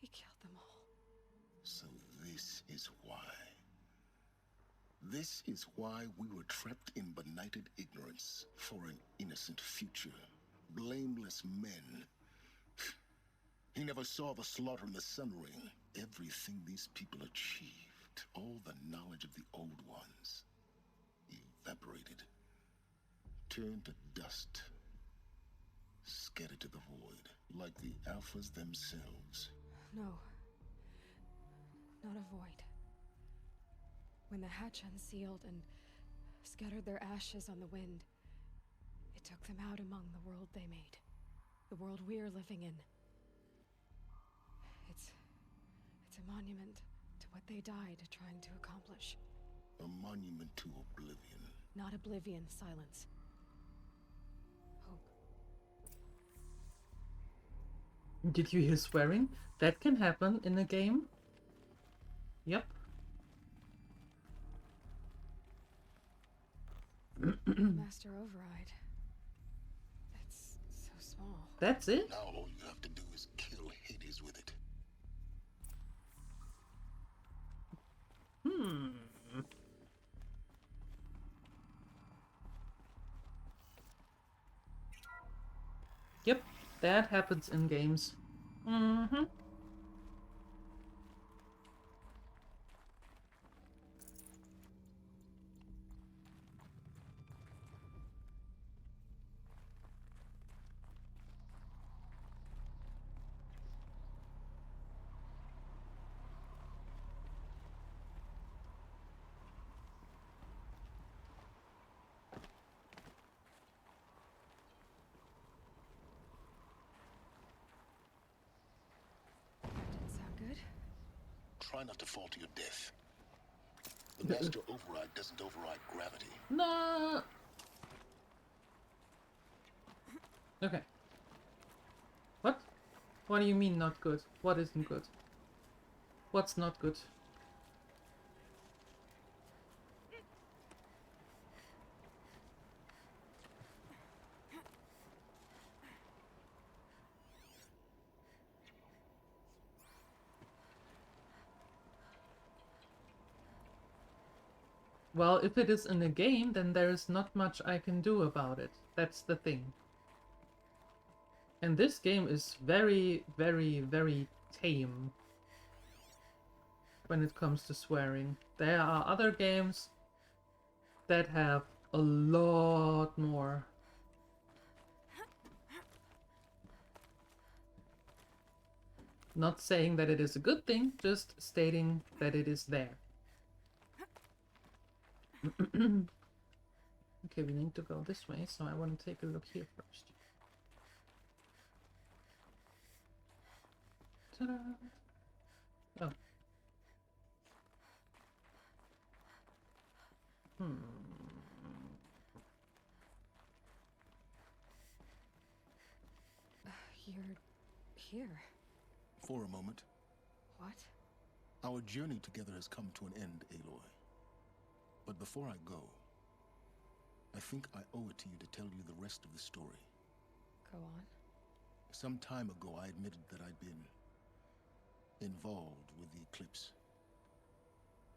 He killed them all. So this is why. This is why we were trapped in benighted ignorance for an innocent future. Blameless men. He never saw the slaughter in the Sun Ring. Everything these people achieved, all the knowledge of the old ones, evaporated, turned to dust, scattered to the void, like the Alphas themselves. No. Not a void. When the hatch unsealed and scattered their ashes on the wind, it took them out among the world they made. The world we're living in. It's a monument to what they died trying to accomplish. A monument to oblivion. Not oblivion, silence. Hope. Did you hear swearing? That can happen in a game. Yep. Master Override. That's so small. That's it? Now all you have to do is kill Hades with it. Yep, that happens in games. Mm-hmm. Try not to fall to your death. The Master Override doesn't override gravity. No. Okay. What? What do you mean not good? What isn't good? What's not good? Well, if it is in a game, then there is not much I can do about it. That's the thing. And this game is very, very, very tame when it comes to swearing. There are other games that have a lot more. Not saying that it is a good thing, just stating that it is there. Okay, we need to go this way, so I want to take a look here first. Ta-da. Oh. You're here. For a moment. What? Our journey together has come to an end, Aloy. But before I go, I think I owe it to you to tell you the rest of the story. Go on. Some time ago, I admitted that I'd been involved with the eclipse.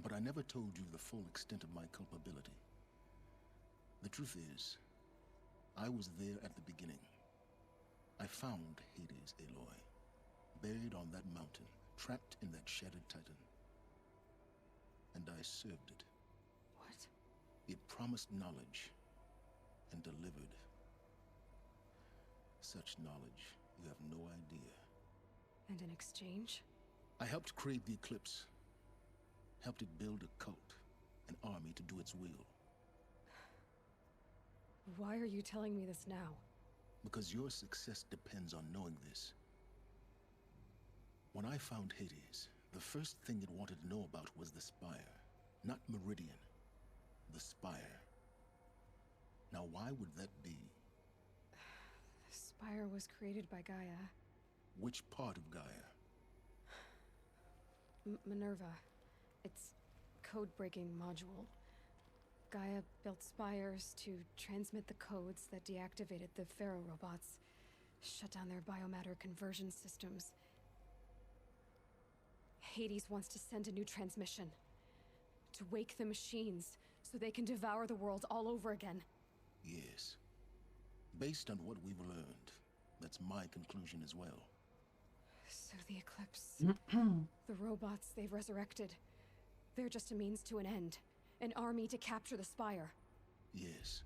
But I never told you the full extent of my culpability. The truth is, I was there at the beginning. I found Hades, Aloy, buried on that mountain, trapped in that shattered titan. And I served it. What? It promised knowledge and delivered. Such knowledge, you have no idea. And in exchange? I helped create the eclipse. Helped it build a cult, an army to do its will. Why are you telling me this now? Because your success depends on knowing this. When I found Hades, the first thing it wanted to know about was the Spire. Not Meridian. The Spire. Now why would that be? The Spire was created by Gaia. Which part of Gaia? Minerva. Its code-breaking module. Gaia built spires to transmit the codes that deactivated the Pharaoh robots, shut down their biomatter conversion systems. Hades wants to send a new transmission. To wake the machines, so they can devour the world all over again. Yes. Based on what we've learned, that's my conclusion as well. So the Eclipse... the robots they've resurrected. They're just a means to an end. An army to capture the Spire. Yes.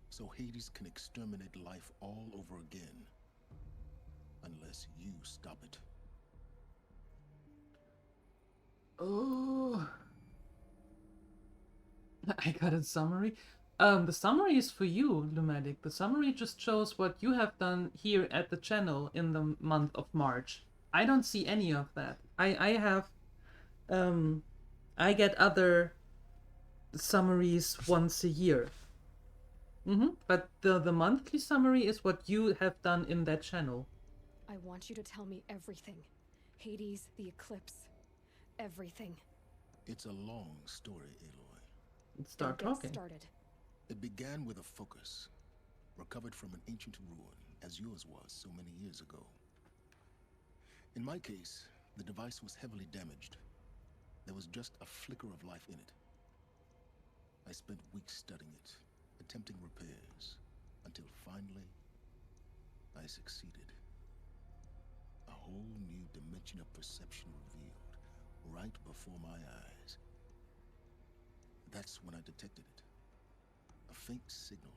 So Hades can exterminate life all over again. Unless you stop it. Oh. I got a summary. The summary is for you, Lumatic. The summary just shows what you have done here at the channel in the month of March. I don't see any of that. I have... I get other summaries once a year. But the monthly summary is what you have done in that channel. I want you to tell me everything. Hades, the Eclipse. Everything. It's a long story, Aloy. Let's start talking. Started. It began with a focus, recovered from an ancient ruin, as yours was so many years ago. In my case, the device was heavily damaged. There was just a flicker of life in it. I spent weeks studying it, attempting repairs, until finally, I succeeded. A whole new dimension of perception revealed, right before my eyes. That's when I detected it. A faint signal.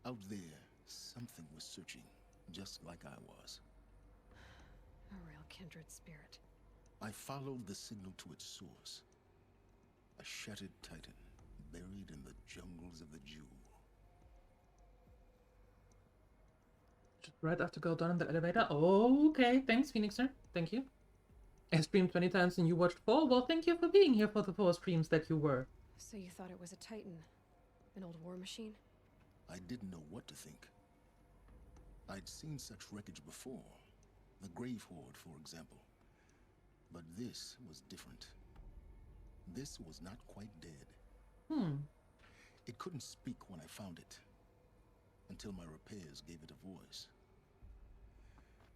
Out there, something was searching, just like I was. A real kindred spirit. I followed the signal to its source. A shattered titan, buried in the jungles of the Jewel. Just right after go down in the elevator. Okay, thanks, Phoenixer. Thank you. I streamed 20 times and you watched 4. Well, thank you for being here for the 4 streams that you were. So you thought it was a Titan? An old war machine? I didn't know what to think. I'd seen such wreckage before. The Grave Horde, for example. But this was different. This was not quite dead. It couldn't speak when I found it, until my repairs gave it a voice.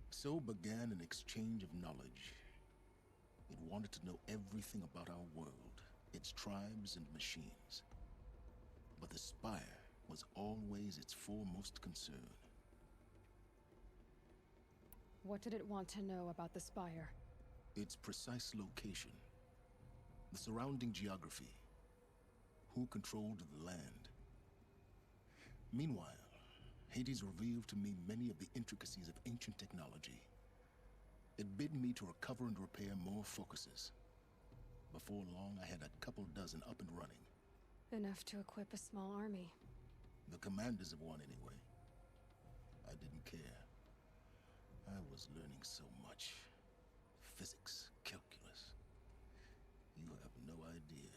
So began an exchange of knowledge. It wanted to know everything about our world, its tribes and machines. But the Spire was always its foremost concern. What did it want to know about the Spire? Its precise location, the surrounding geography, who controlled the land. Meanwhile, Hades revealed to me many of the intricacies of ancient technology. It bid me to recover and repair more focuses. Before long, I had a couple dozen up and running. Enough to equip a small army. The commanders of one, anyway. I didn't care. I was learning so much. physics, calculus. You have no idea.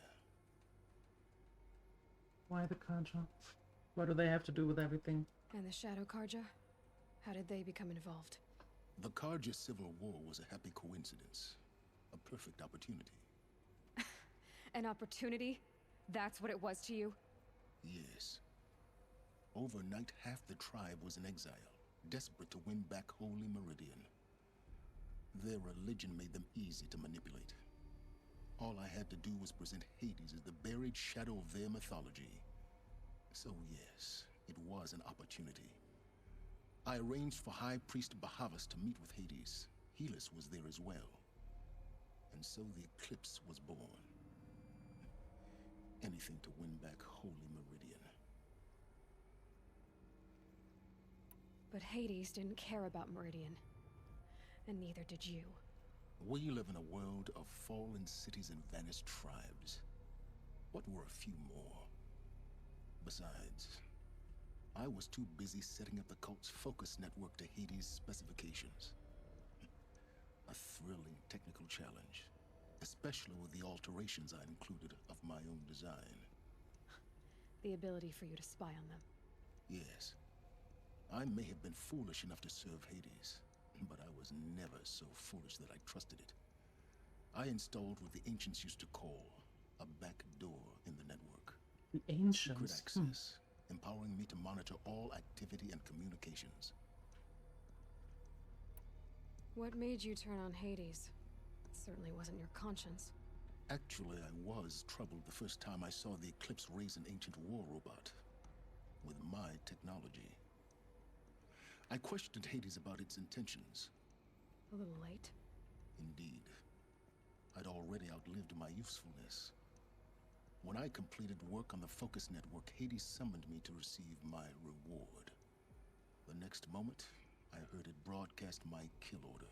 Why the Karja? What do they have to do with everything? And the Shadow Karja? How did they become involved? The Karja Civil War was a happy coincidence. A perfect opportunity. An opportunity? That's what it was to you? Yes. Overnight, half the tribe was in exile, desperate to win back Holy Meridian. Their religion made them easy to manipulate. All I had to do was present Hades as the buried shadow of their mythology. So yes, it was an opportunity. I arranged for High Priest Bahavas to meet with Hades. Helis was there as well. And so the eclipse was born. Anything to win back Holy Meridian. But Hades didn't care about Meridian. And neither did you. We live in a world of fallen cities and vanished tribes. What were a few more? Besides, I was too busy setting up the cult's focus network to Hades' specifications. A thrilling technical challenge, especially with the alterations I'd included of my own design. The ability for you to spy on them. Yes. I may have been foolish enough to serve Hades, but I was never so foolish that I trusted it. I installed what the ancients used to call a back door in the network. The ancients? Secret access, empowering me to monitor all activity and communications. What made you turn on Hades? It certainly wasn't your conscience. Actually, I was troubled the first time I saw the Eclipse raise an ancient war robot. With my technology. I questioned Hades about its intentions. A little late? Indeed. I'd already outlived my usefulness. When I completed work on the Focus Network, Hades summoned me to receive my reward. The next moment, I heard it broadcast my kill order.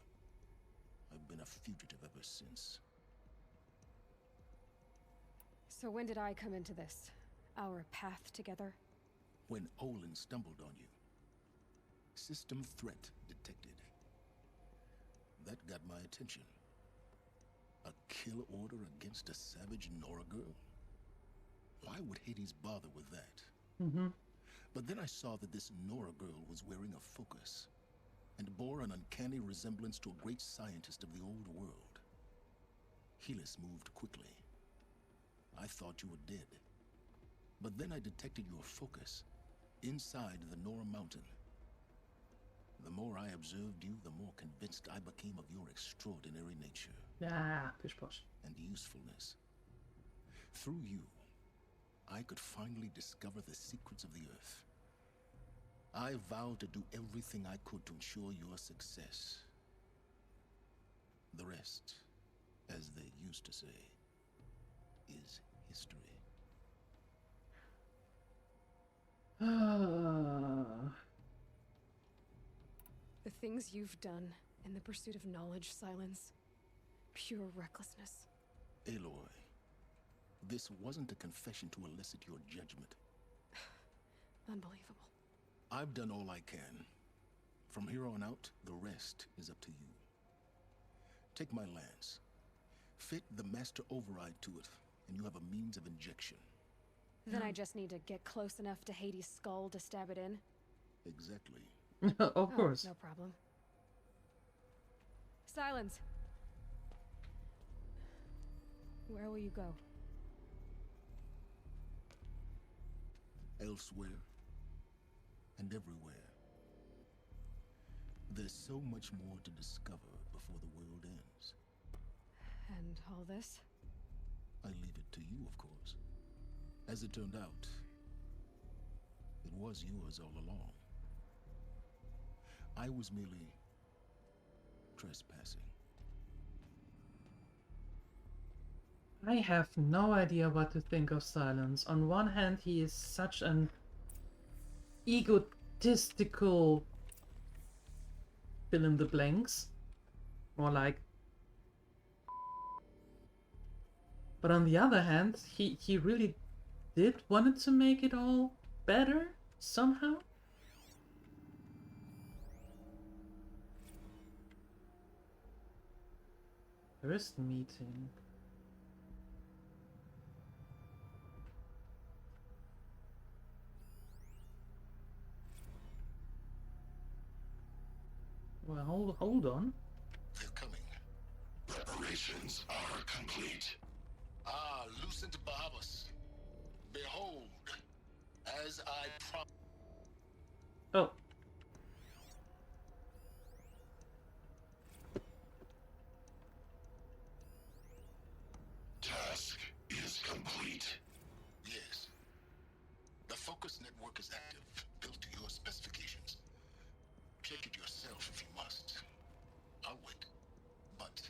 I've been a fugitive ever since. So when did I come into this? Our path together? When Olin stumbled on you. System threat detected. That got my attention. A kill order against a savage Nora girl? Why would Hades bother with that? But then I saw that this Nora girl was wearing a focus and bore an uncanny resemblance to a great scientist of the old world. Helis moved quickly. I thought you were dead. But then I detected your focus inside the Nora mountain. The more I observed you, the more convinced I became of your extraordinary nature. Ah, pish posh. And usefulness. Through you, I could finally discover the secrets of the Earth. I vowed to do everything I could to ensure your success. The rest, as they used to say, is history. The things you've done in the pursuit of knowledge, Silence. Pure recklessness. Aloy, this wasn't a confession to elicit your judgment. Unbelievable. I've done all I can. From here on out, the rest is up to you. Take my lance. Fit the master override to it, and you have a means of injection. Then I just need to get close enough to Hades' skull to stab it in? Exactly. Of course. No problem. Silence! Where will you go? Elsewhere. And everywhere. There's so much more to discover before the world ends. And all this? I leave it to you, of course. As it turned out, it was yours all along. I was merely trespassing. I have no idea what to think of Silence. On one hand, he is such an egotistical fill in the blanks. Or like... But on the other hand, he really did wanted to make it all better somehow. First meeting. Well, hold on. They're coming. Preparations are complete. Ah, Lucent Bahavas. Behold, as I promised. Oh. Task is complete. Yes. The focus network is active, built to your specifications. Check it yourself if you must. I'll wait. But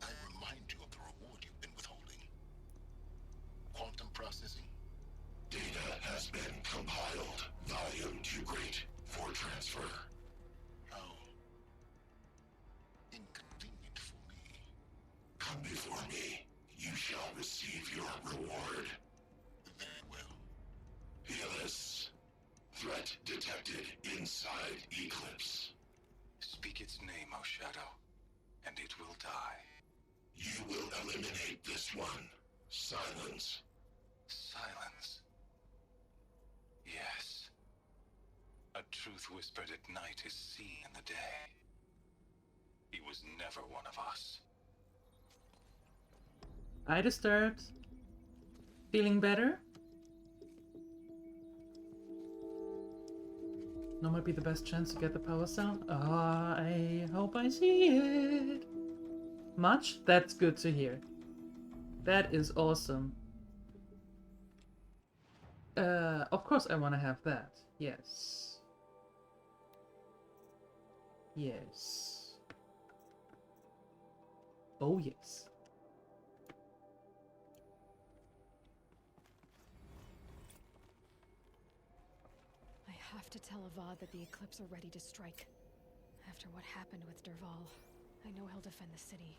I remind you of the reward you've been withholding. Quantum processing. Data has been compiled. Volume too great for transfer. How inconvenient for me. Come before me. You shall receive your reward. Very well. Healus. Threat detected inside Eclipse. Speak its name, O Shadow, and it will die. You will eliminate this one. Silence. Silence. Yes. A truth whispered at night is seen in the day. He was never one of us. I just start feeling better. Now might be the best chance to get the power cell. I hope I see it. Much? That's good to hear. That is awesome. Of course I want to have that. Yes. Yes. Oh yes. I have to tell Avad that the Eclipse are ready to strike. After what happened with Derval, I know he'll defend the city.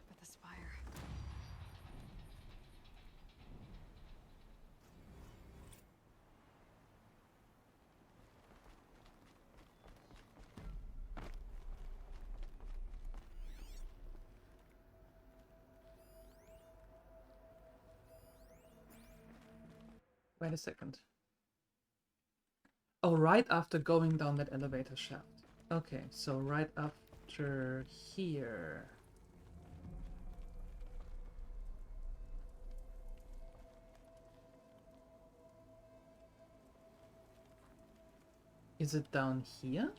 But the Spire... Wait a second. Oh, right after going down that elevator shaft. Okay, so right after here. Is it down here?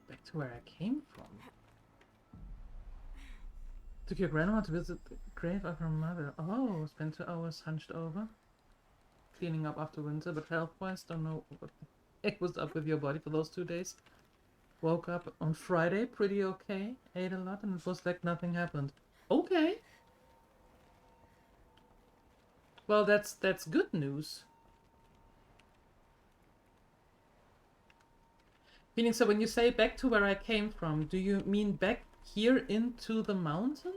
Back to where I came from. Took your grandma to visit the grave of her mother. Oh, spent 2 hours hunched over. Cleaning up after winter, but health-wise, don't know what the heck was up with your body for those 2 days. Woke up on Friday, pretty okay. Ate a lot, and it was like nothing happened. Okay. Well, that's good news. Meaning, so when you say back to where I came from, do you mean back here into the mountain?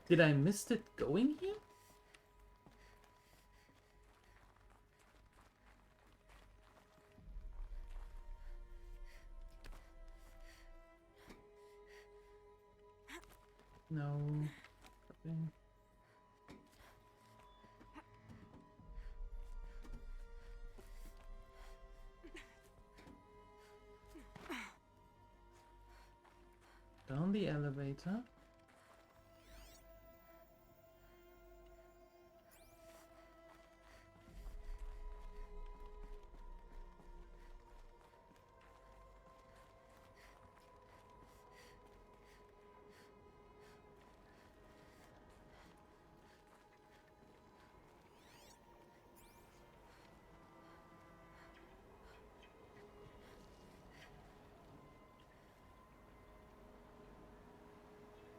Did I miss it going here? No. Nothing. Down the elevator.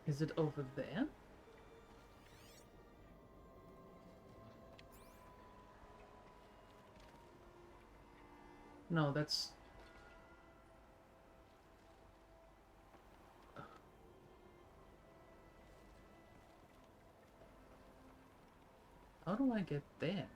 Is it over there? No, that's... How do I get there?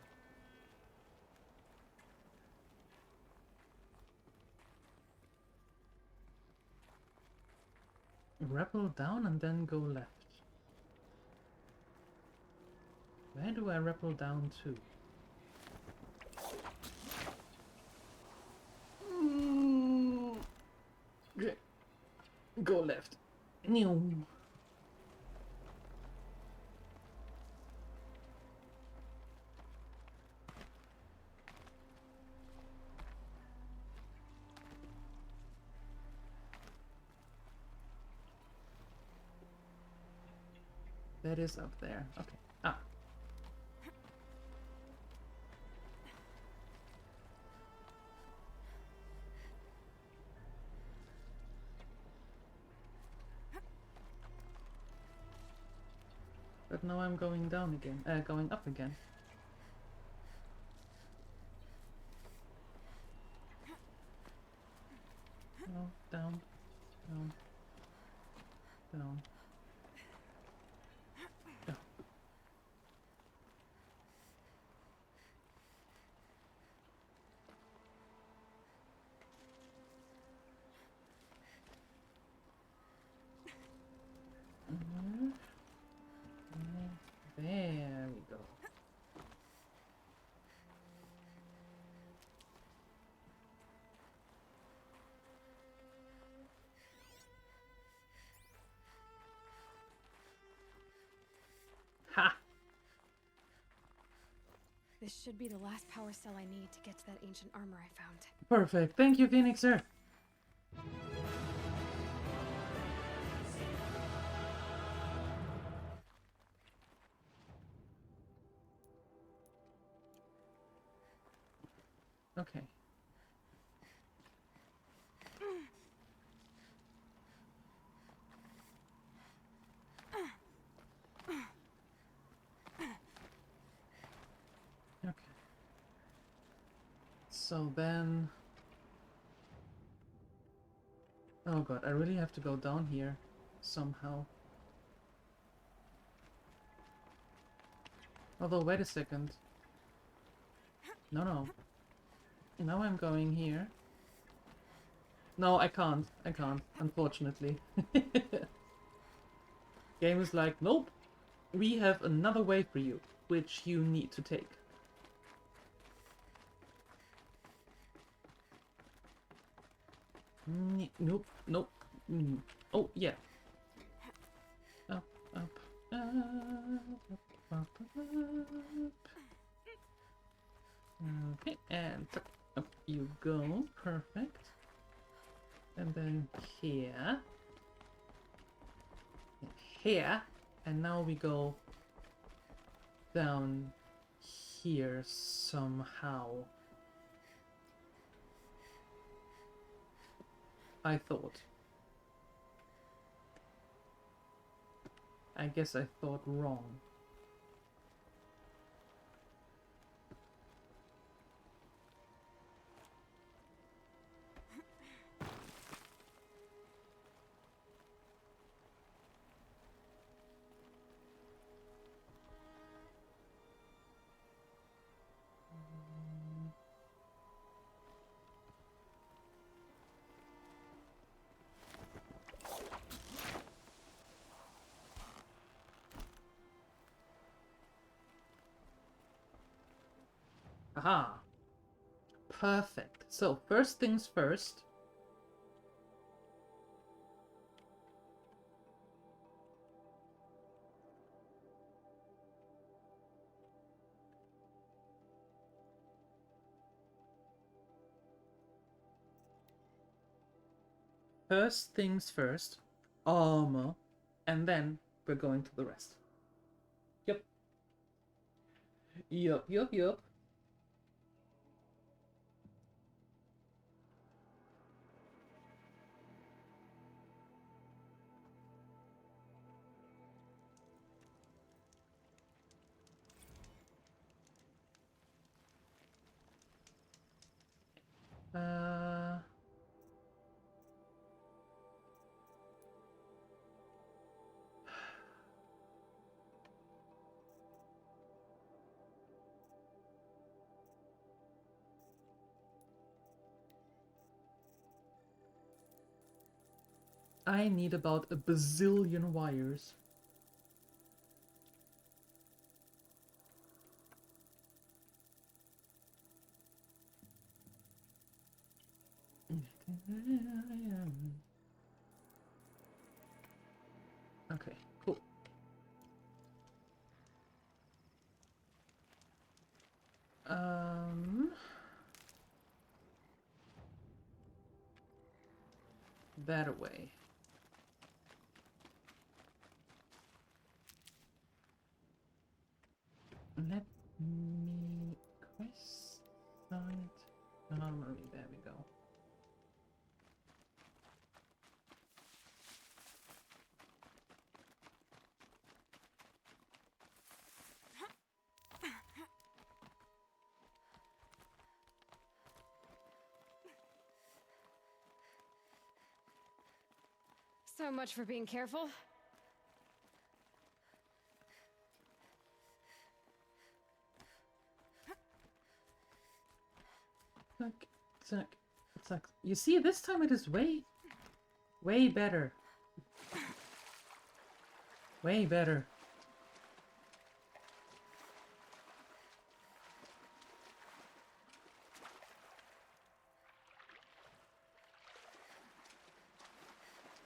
Rappel down and then go left. Where do I rappel down to? Okay. Go left. No. That is up there. Okay. Ah. But now I'm going down again. Going up again. No, down, down, down, down. There we go. Ha! This should be the last power cell I need to get to that ancient armor I found. Perfect. Thank you, Phoenixer. Okay. Okay. So then... Oh god, I really have to go down here somehow. Although, wait a second. No. Now I'm going here. No, I can't. I can't, unfortunately. Game is like, nope. We have another way for you, which you need to take. Nope, nope. Oh, yeah. Up, up, up, up, up. Okay, and up you go. Perfect. And then here. Here. And now we go down here somehow. I thought. I guess I thought wrong. Aha! Perfect. So, first things first. First things first. Armor. And then we're going to the rest. Yep. Yup. I need about a bazillion wires. Okay, cool. That way. Let me quest site armory. There we go. So much for being careful. Zack. You see, this time it is way better. Way better.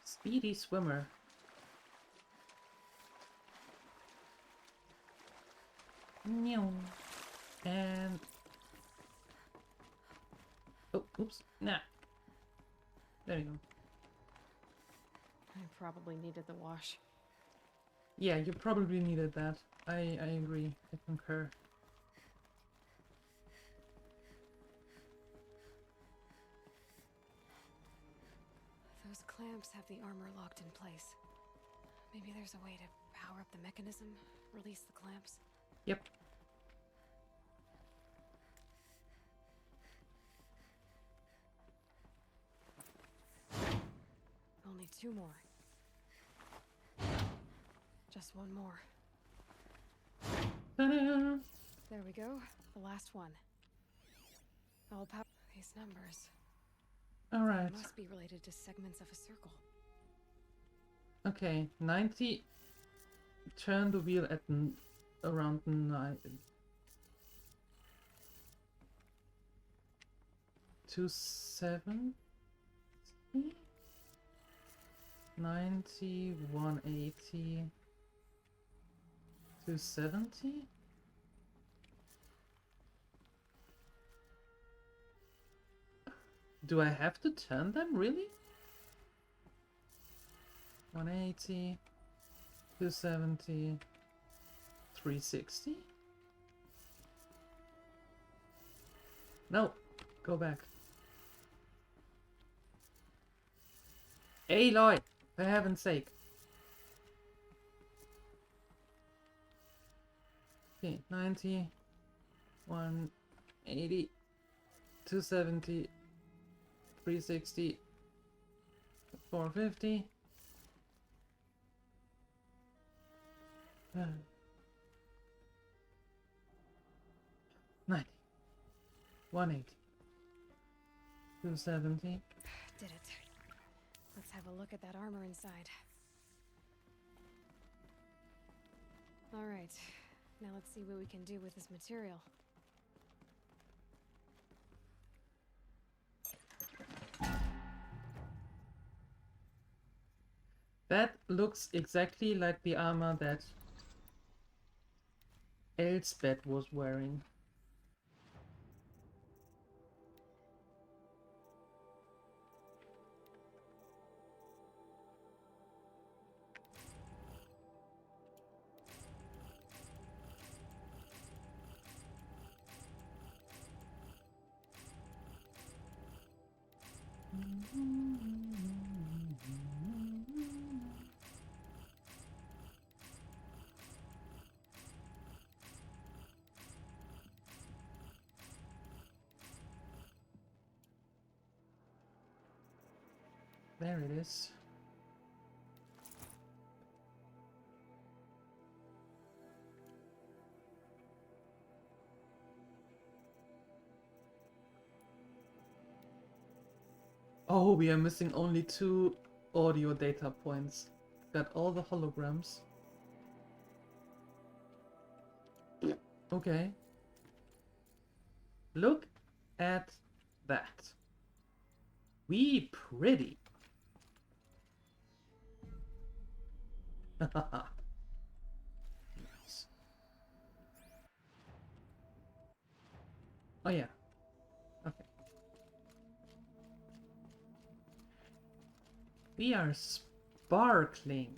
Speedy swimmer. Meow. And... oh, oops. Nah. There you go. I probably needed the wash. Yeah, you probably needed that. I agree. I concur. Those clamps have the armor locked in place. Maybe there's a way to power up the mechanism, release the clamps. Yep. Only 2 more. Just 1 more. Ta-da! There we go. The last one. I'll power these numbers. Alright. Must be related to segments of a circle. Okay, 90. Turn the wheel at around 9. 270. 90, 180, 270. Do I have to turn them, really? 180, 270, 360? No, go back. Aloy, for heaven's sake. Okay, 90, 180, 270, 360, 450. 90, 180, 270. Did it. Let's have a look at that armor inside. Alright, now let's see what we can do with this material. That looks exactly like the armor that Elspeth was wearing. There it is. Oh, we are missing only 2 audio data points. Got all the holograms. Okay. Look at that. We pretty. Nice. Oh yeah. Okay. We are sparkling.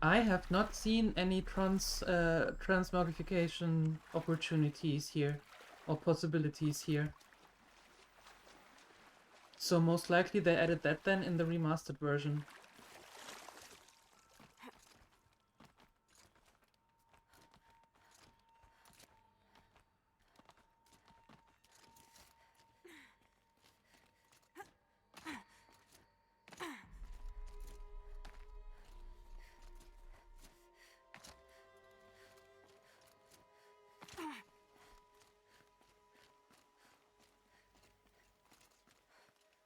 I have not seen any transmogrification opportunities here, or possibilities here. So most likely they added that then in the remastered version.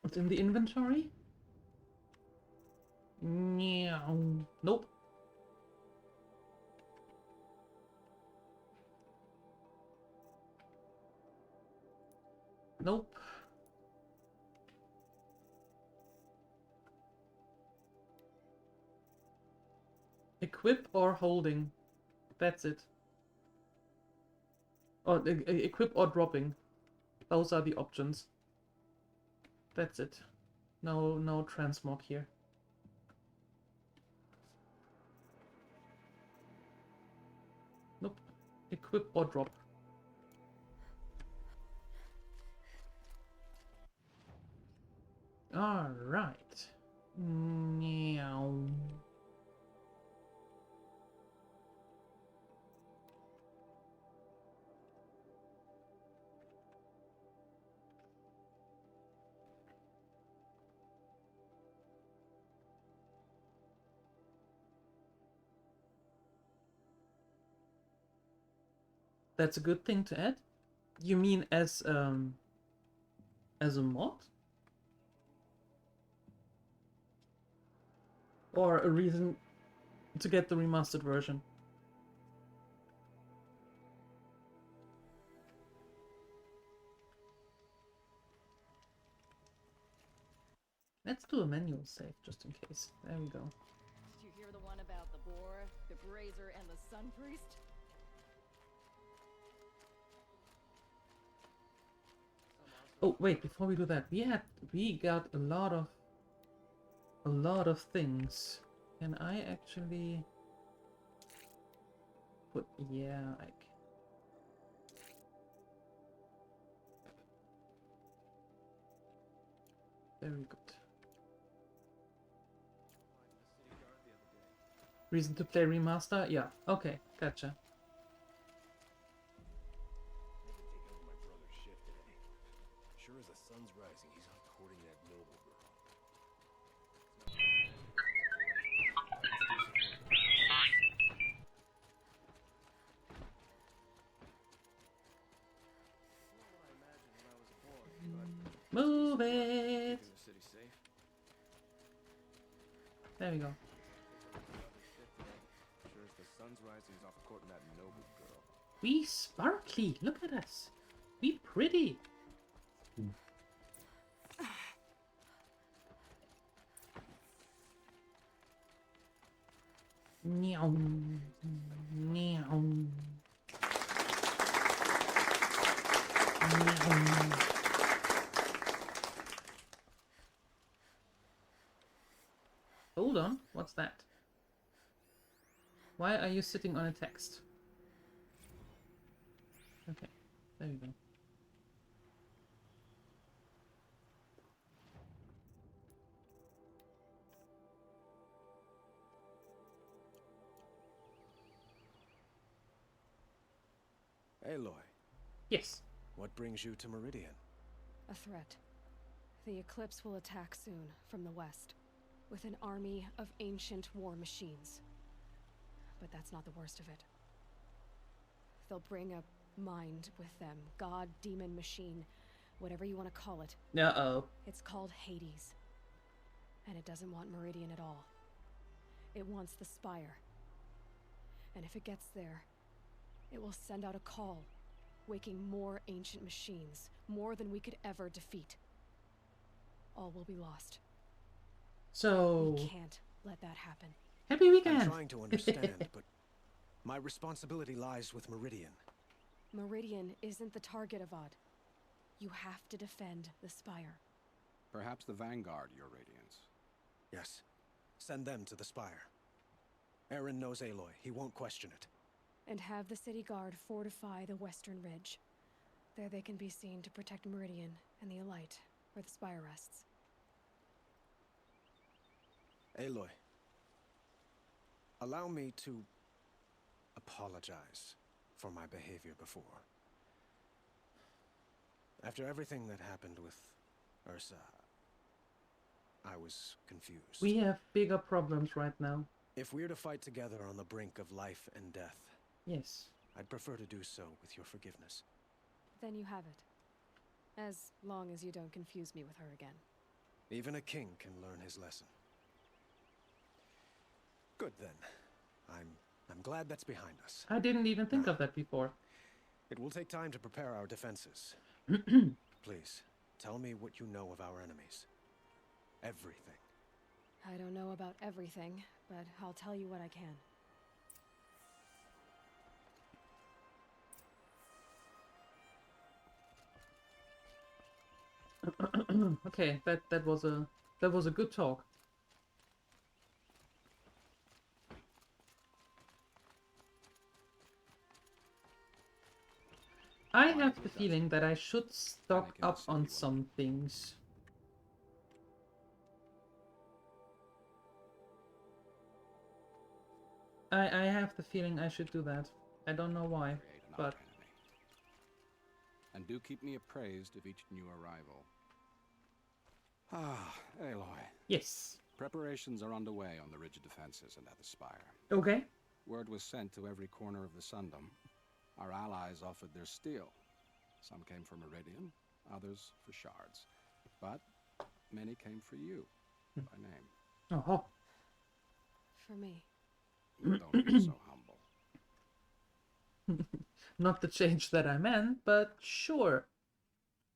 What's in the inventory? Nope. Nope. Equip or holding. That's it. Or equip or dropping. Those are the options. That's it. No transmog here. Nope. Equip or drop. Alright. Meow. That's a good thing to add? You mean as a mod? Or a reason to get the remastered version? Let's do a manual save just in case. There we go. Did you hear the one about the boar, the brazier, and the sun priest? Oh wait, before we do that, we got a lot of things. Can I actually put like very good. Reason to play remaster? Yeah, okay, gotcha. Sure as the sun's rising, he's out courting that noble girl. Move it! There we go. Sure as the sun's rising, he's off courting that noble girl. We sparkly! Look at us! We pretty! Meow. Meow. Meow. Hold on, what's that? Why are you sitting on a text? Okay, there you go. Aloy. Yes. What brings you to Meridian? A threat. The Eclipse will attack soon, from the west, with an army of ancient war machines. But that's not the worst of it. They'll bring a mind with them. God, demon, machine, whatever you want to call it. Uh-oh. It's called Hades. And it doesn't want Meridian at all. It wants the Spire. And if it gets there, it will send out a call, waking more ancient machines, more than we could ever defeat. All will be lost. So... We can't let that happen. Happy weekend! I'm trying to understand, but my responsibility lies with Meridian. Meridian isn't the target, Avad. You have to defend the Spire. Perhaps the Vanguard, Your Radiance. Yes. Send them to the Spire. Aaron knows Aloy. He won't question it. And have the city guard fortify the western ridge. There they can be seen to protect Meridian and the Elite, where the Spire rests. Aloy, allow me to apologize for my behavior before. After everything that happened with Ursa, I was confused. We have bigger problems right now. If we're to fight together on the brink of life and death, yes, I'd prefer to do so with your forgiveness. Then you have it. As long as you don't confuse me with her again. Even a king can learn his lesson. Good then. I'm glad that's behind us. I didn't even think of that before. It will take time to prepare our defenses. Please, tell me what you know of our enemies. Everything. I don't know about everything, but I'll tell you what I can. Okay, that was a good talk. I have the feeling that I should stock up on some things. I have the feeling I should do that. I don't know why, but... And do keep me appraised of each new arrival. Ah, Aloy. Yes. Preparations are underway on the ridge defenses and at the Spire. Okay. Word was sent to every corner of the Sundom. Our allies offered their steel. Some came for Meridian, others for shards. But many came for you, by name. Oh. For me. Don't be so humble. Not the change that I meant, but sure.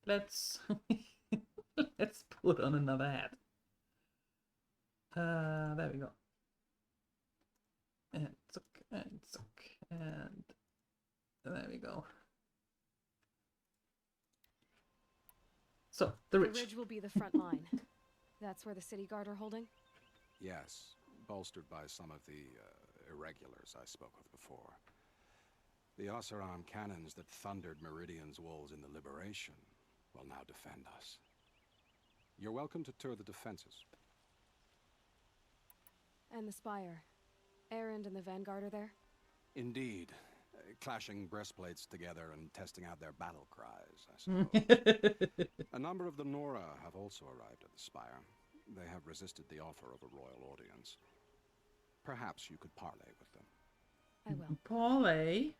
Let's let's put on another hat. There we go. And zuck, and zuck, and there we go. So, the ridge. The ridge will be the front line. That's where the city guard are holding? Yes, bolstered by some of the irregulars I spoke of before. The Oseram cannons that thundered Meridian's walls in the Liberation will now defend us. You're welcome to tour the defenses. And the Spire. Erend and the Vanguard are there? Indeed. Clashing breastplates together and testing out their battle cries, I suppose. A number of the Nora have also arrived at the Spire. They have resisted the offer of a royal audience. Perhaps you could parley with them. I will. Parley?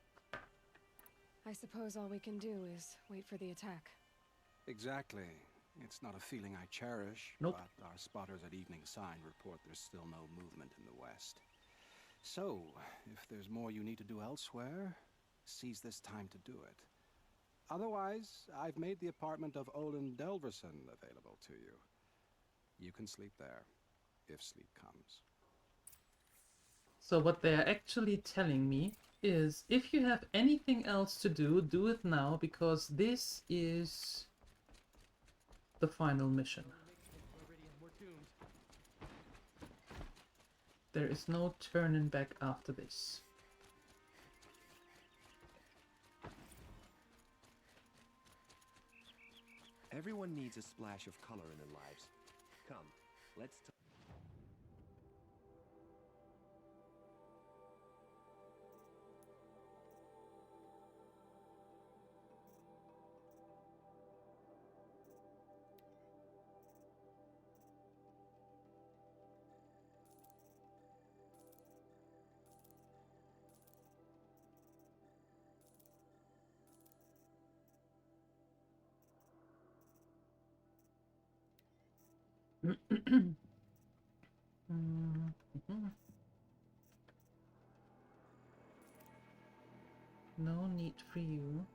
I suppose all we can do is wait for the attack. Exactly. It's not a feeling I cherish, nope. But our spotters at Evening Sign report there's still no movement in the west. So, if there's more you need to do elsewhere, seize this time to do it. Otherwise, I've made the apartment of Olin Delverson available to you. You can sleep there, if sleep comes. So what they're actually telling me is, if you have anything else to do, do it now, because this is the final mission. There is no turning back after this. Everyone needs a splash of color in their lives. Come, let's talk. No need for you.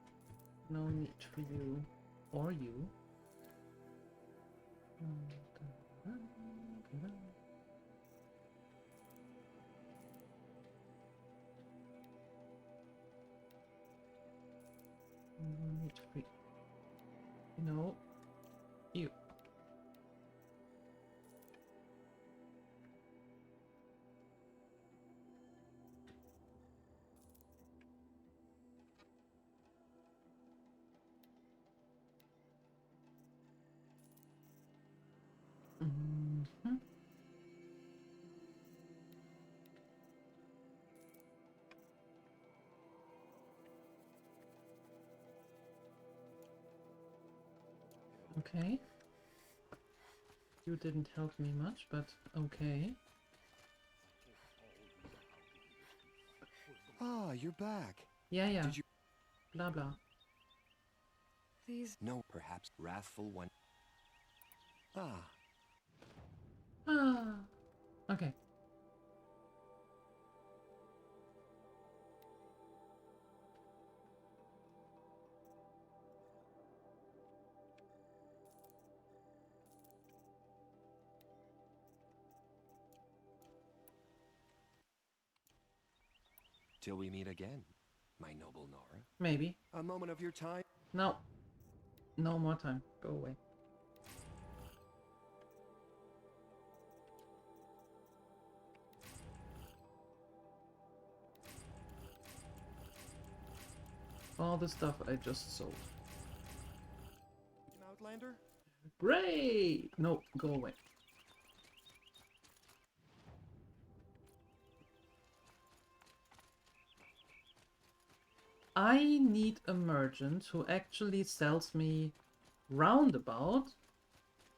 No need for you. Or you. No need for you. No. You. Okay. You didn't help me much, but okay. Ah, you're back. Yeah, yeah. Did you... Blah, blah. These... No, perhaps wrathful one. Ah. Ah. Okay. Till we meet again, my noble Nora. Maybe. A moment of your time. No. No more time. Go away. All the stuff I just sold. An Outlander? Great! No, go away. I need a merchant who actually sells me roundabout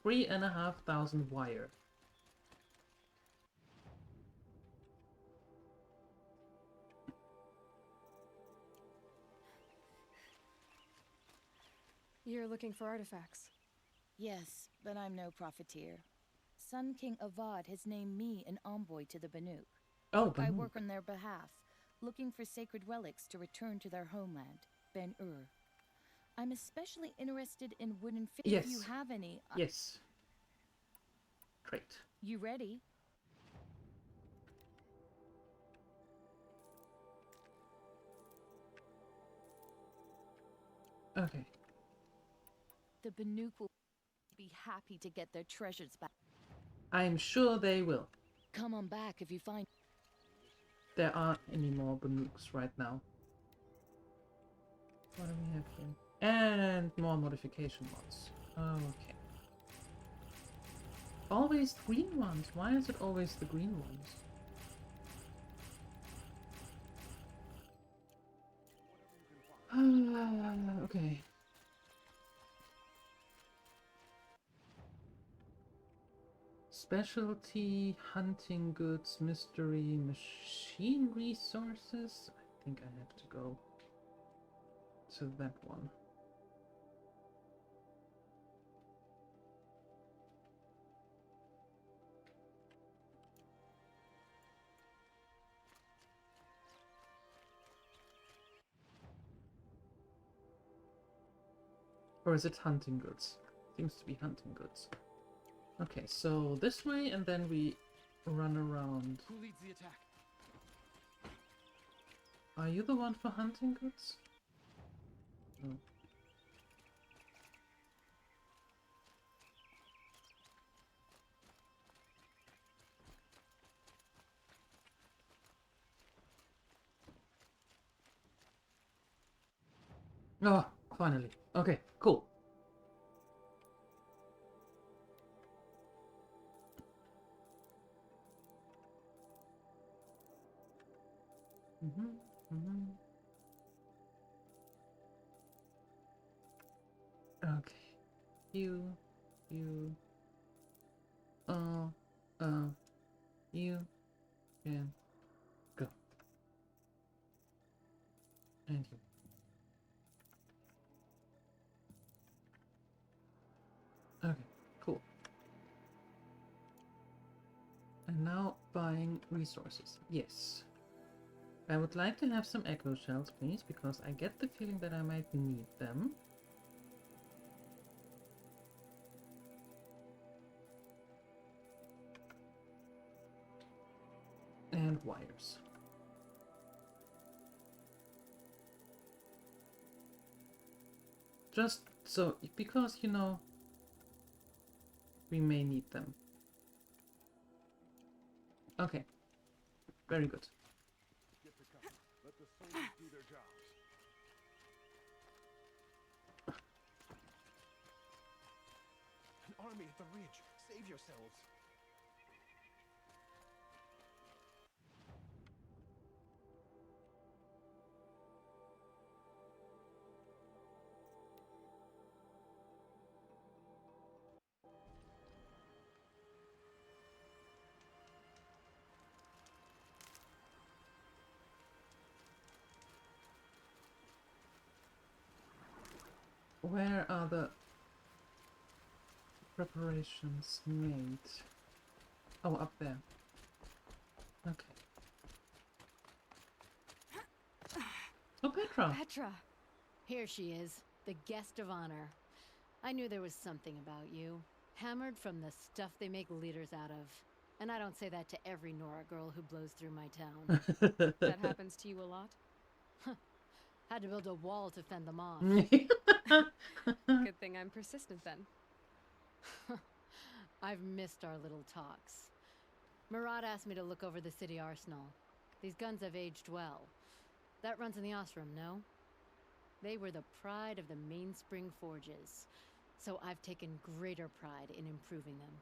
3,500 wire. You're looking for artifacts. Yes, but I'm no profiteer. Sun King Avad has named me an envoy to the Banuk. Oh, I Banuk. work on their behalf, looking for sacred relics to return to their homeland, Ben-Ur. I'm especially interested in wooden figures. Yes. If you have any... Yes. Great. You ready? Okay. The Banuk will be happy to get their treasures back. I'm sure they will. Come on back if you find... There aren't any more Banuks right now. What do we have here? And more modification mods. Okay. Always the green ones. Why is it always the green ones? Okay. Specialty, hunting goods, mystery, machine resources. I think I have to go to that one. Or is it hunting goods? Seems to be hunting goods. Okay, so this way, and then we run around. Who leads the attack? Are you the one for hunting goods? No. Oh, finally. Okay, cool. Okay. You, you can go. And you. Okay, cool. resources. Yes. I would like to have some echo shells, please, because I get the feeling that I might need them. And wires. Just so, because, you know, we may need them. Okay. Very good. Get to cover. Let the soldiers do their jobs. An army at the ridge. Save yourselves. Where are the preparations made? Oh, up there. Okay. Oh, Petra! Petra! Here she is, the guest of honor. I knew there was something about you. Hammered from the stuff they make leaders out of. And I don't say that to every Nora girl who blows through my town. That happens to you a lot? Had to build a wall to fend them off. Good thing I'm persistent then. I've missed our little talks. Murad asked me to look over the city arsenal. These guns have aged well. That runs in the Ostrom, no? They were the pride of the Mainspring forges, so I've taken greater pride in improving them.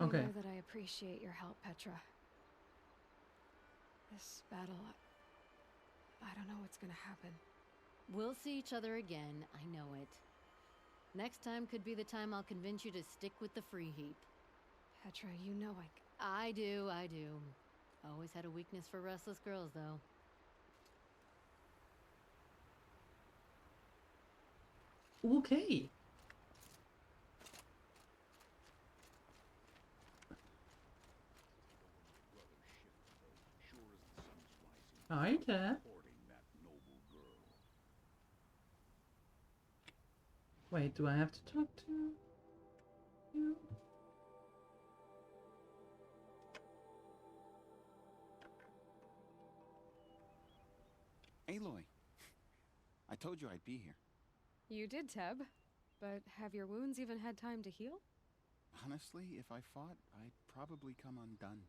Okay. You know that I appreciate your help, Petra. This battle, I don't know what's gonna happen. We'll see each other again, I know it. Next time could be the time I'll convince you to stick with the free heap. Petra, you know I do. Always had a weakness for restless girls, though. Okay. Hi there. Wait, do I have to talk to you? Aloy, I told you I'd be here. You did, Teb. But have your wounds even had time to heal? Honestly, if I fought, I'd probably come undone.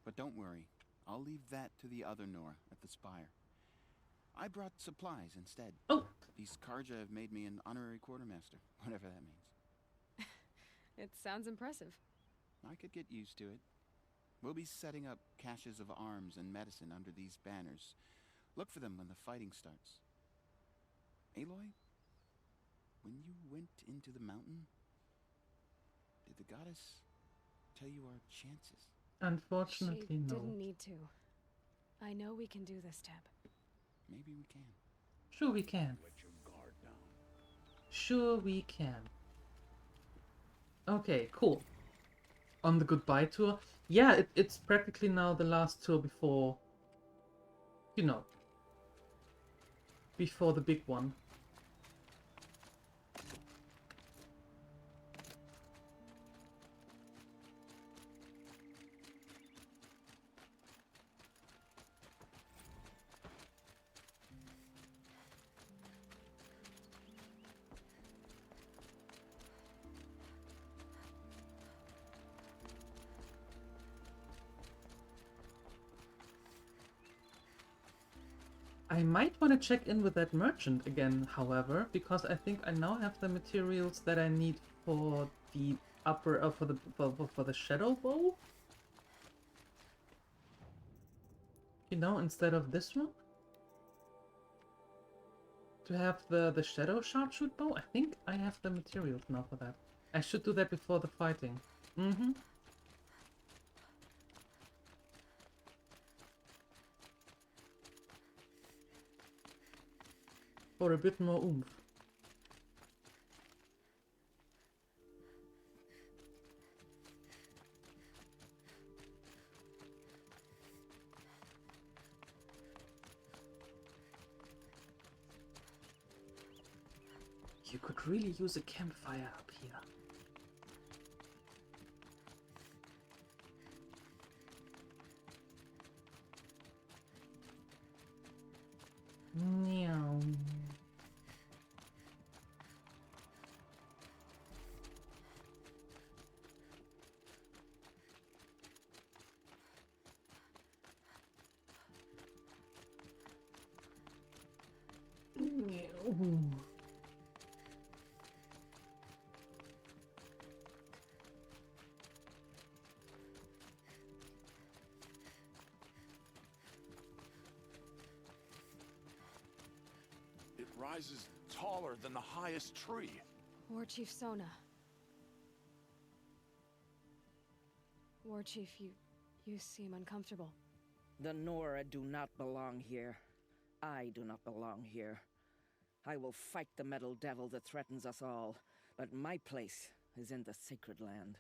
But don't worry, I'll leave that to the other Nora at the Spire. I brought supplies instead. Oh! These Karja have made me an honorary quartermaster, whatever that means. It sounds impressive. I could get used to it. We'll be setting up caches of arms and medicine under these banners. Look for them when the fighting starts. Aloy, when you went into the mountain, did the goddess tell you our chances? Unfortunately, she no. Didn't need to. I know we can do this, Teb. Maybe we can. Sure we can. Let your guard down. Sure we can. Okay, cool. On the goodbye tour. Yeah, it's practically now the last tour before, you know, before the big one. I might want to check in with that merchant again, however, because I think I now have the materials that I need for the upper for the shadow bow. You know, instead of this one, to have the shadow sharpshoot bow. I think I have the materials now for that. I should do that before the fighting. Mm-hmm. For a bit more oomph. You could really use a campfire up here. Meow. Meow. It rises taller than the highest tree. War Chief Sona. War Chief, you seem uncomfortable. The Nora do not belong here. I do not belong here. I will fight the metal devil that threatens us all, but my place is in the sacred land.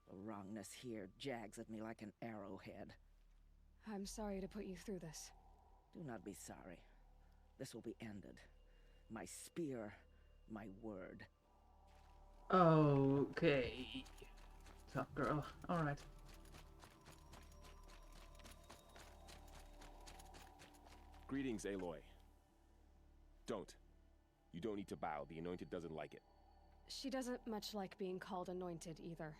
The wrongness here jags at me like an arrowhead. I'm sorry to put you through this. Do not be sorry. This will be ended. My spear, my word. Okay. Tough girl. Alright. Greetings, Aloy. Don't. You don't need to bow. The Anointed doesn't like it. She doesn't much like being called anointed either.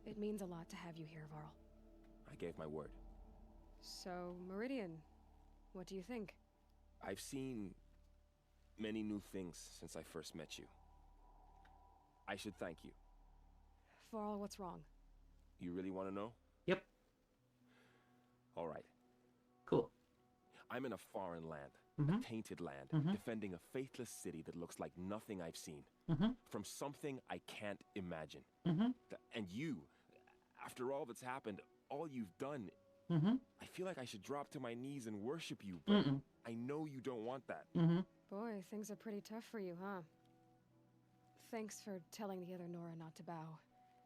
It means a lot to have you here, Varl. I gave my word. So, Meridian, what do you think? I've seen many new things since I first met you. I should thank you. Varl, what's wrong? You really want to know? Yep. All right. Cool. I'm in a foreign land, a tainted land, defending a faithless city that looks like nothing I've seen. From something I can't imagine. And you, after all that's happened, all you've done, I feel like I should drop to my knees and worship you, but I know you don't want that. Boy, things are pretty tough for you, huh? Thanks for telling the other Nora not to bow.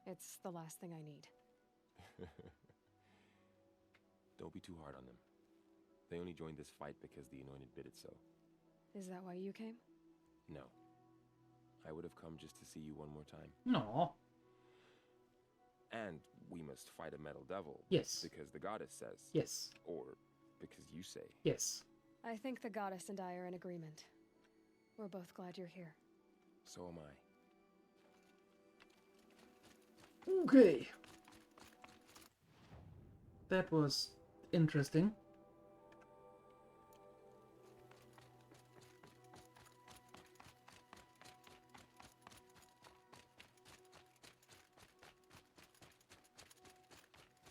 It's the last thing I need. Don't be too hard on them. They only joined this fight because the Anointed bid it so. Is that why you came? No. I would have come just to see you one more time. No. And we must fight a metal devil. Yes. Because the goddess says. Yes. Or because you say. Yes. I think the goddess and I are in agreement. We're both glad you're here. So am I. Okay. That was interesting.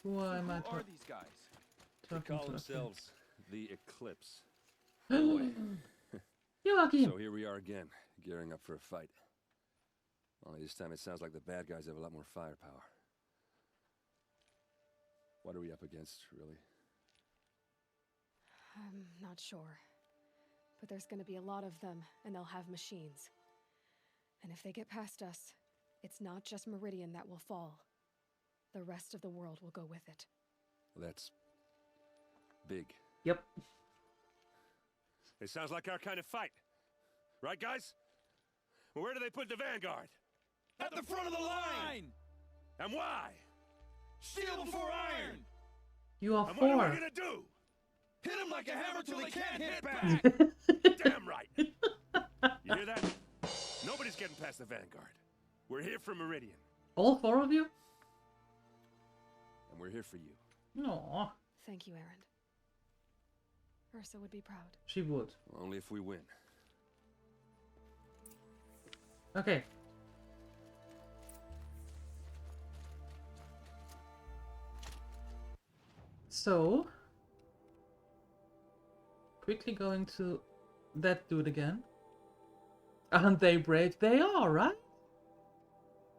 Why am I Who are these guys? They talking call to themselves the Eclipse. Joachim. So here we are again, gearing up for a fight. Only this time it sounds like the bad guys have a lot more firepower. What are we up against, really? I'm not sure. But there's gonna be a lot of them, and they'll have machines. And if they get past us, it's not just Meridian that will fall. The rest of the world will go with it. Well, that's big. Yep. It sounds like our kind of fight. Right, guys? Well, where do they put the vanguard? At the front of the line! And why? Steel before iron! You are And four. what are we gonna do? Hit him like a hammer till he can't hit back! Damn right! You hear that? Nobody's getting past the vanguard. We're here for Meridian. All four of you? And we're here for you. No. Thank you, Erend. Ursa would be proud. She would. Only if we win. Okay. So, quickly going to that dude again. Aren't they brave? They are, right?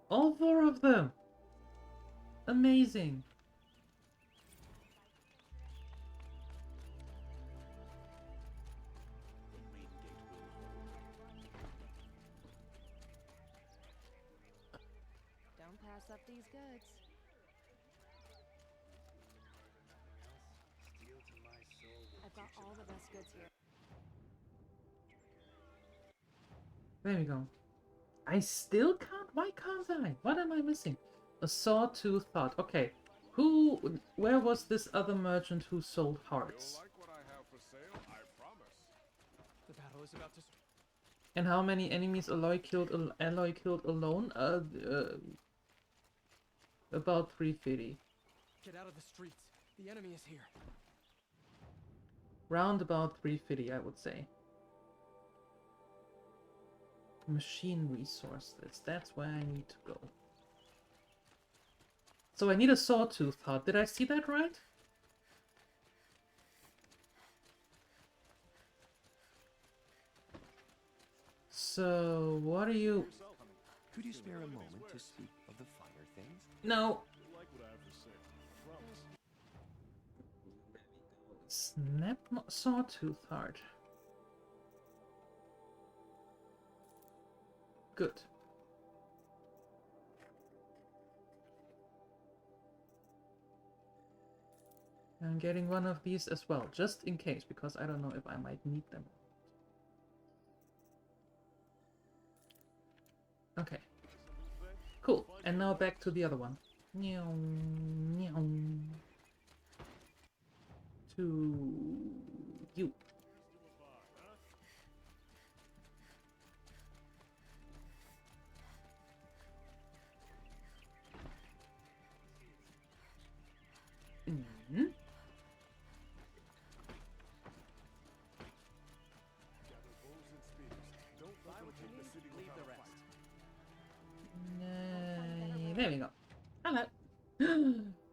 All four of them. Amazing. Don't pass up these goods. I've got all the best goods here. There we go. I still can't? Why can't I? What am I missing? A sawtooth heart. Okay. Where was this other merchant who sold hearts? The battle is about to. And how many enemies Aloy killed alone? About 350. Get out of the streets. The enemy is here. Round about 350, I would say. Machine resource list. That's where I need to go. So I need a sawtooth heart. Did I see that right? So, what are you... Could you spare a moment to speak of the finer things? No. Snap sawtooth heart. Good. I'm getting one of these as well, just in case, because I don't know if I might need them. Okay. Cool. And now back to the other one. Meow, meow. To you. Mm-hmm. There we go. Hello.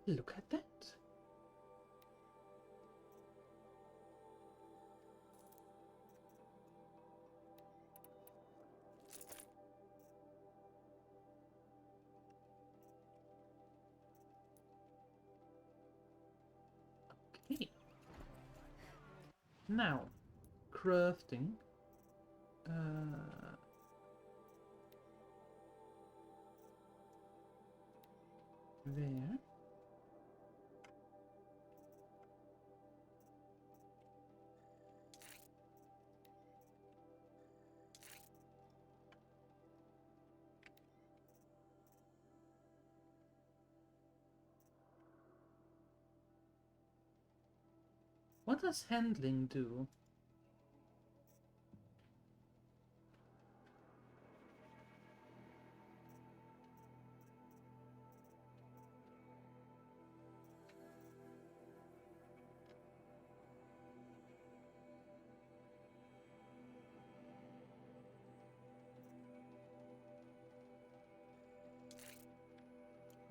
Look at that. Okay. Now, crafting. There. What does handling do?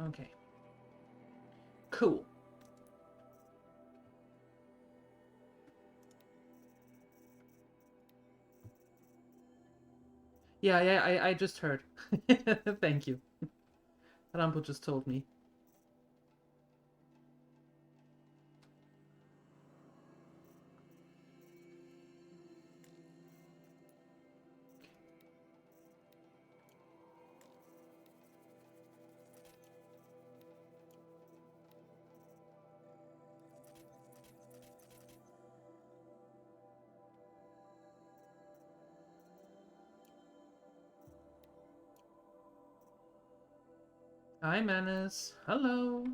Okay. Cool. Yeah, I just heard. Thank you. Rambo just told me. Hi, Manus. Hello.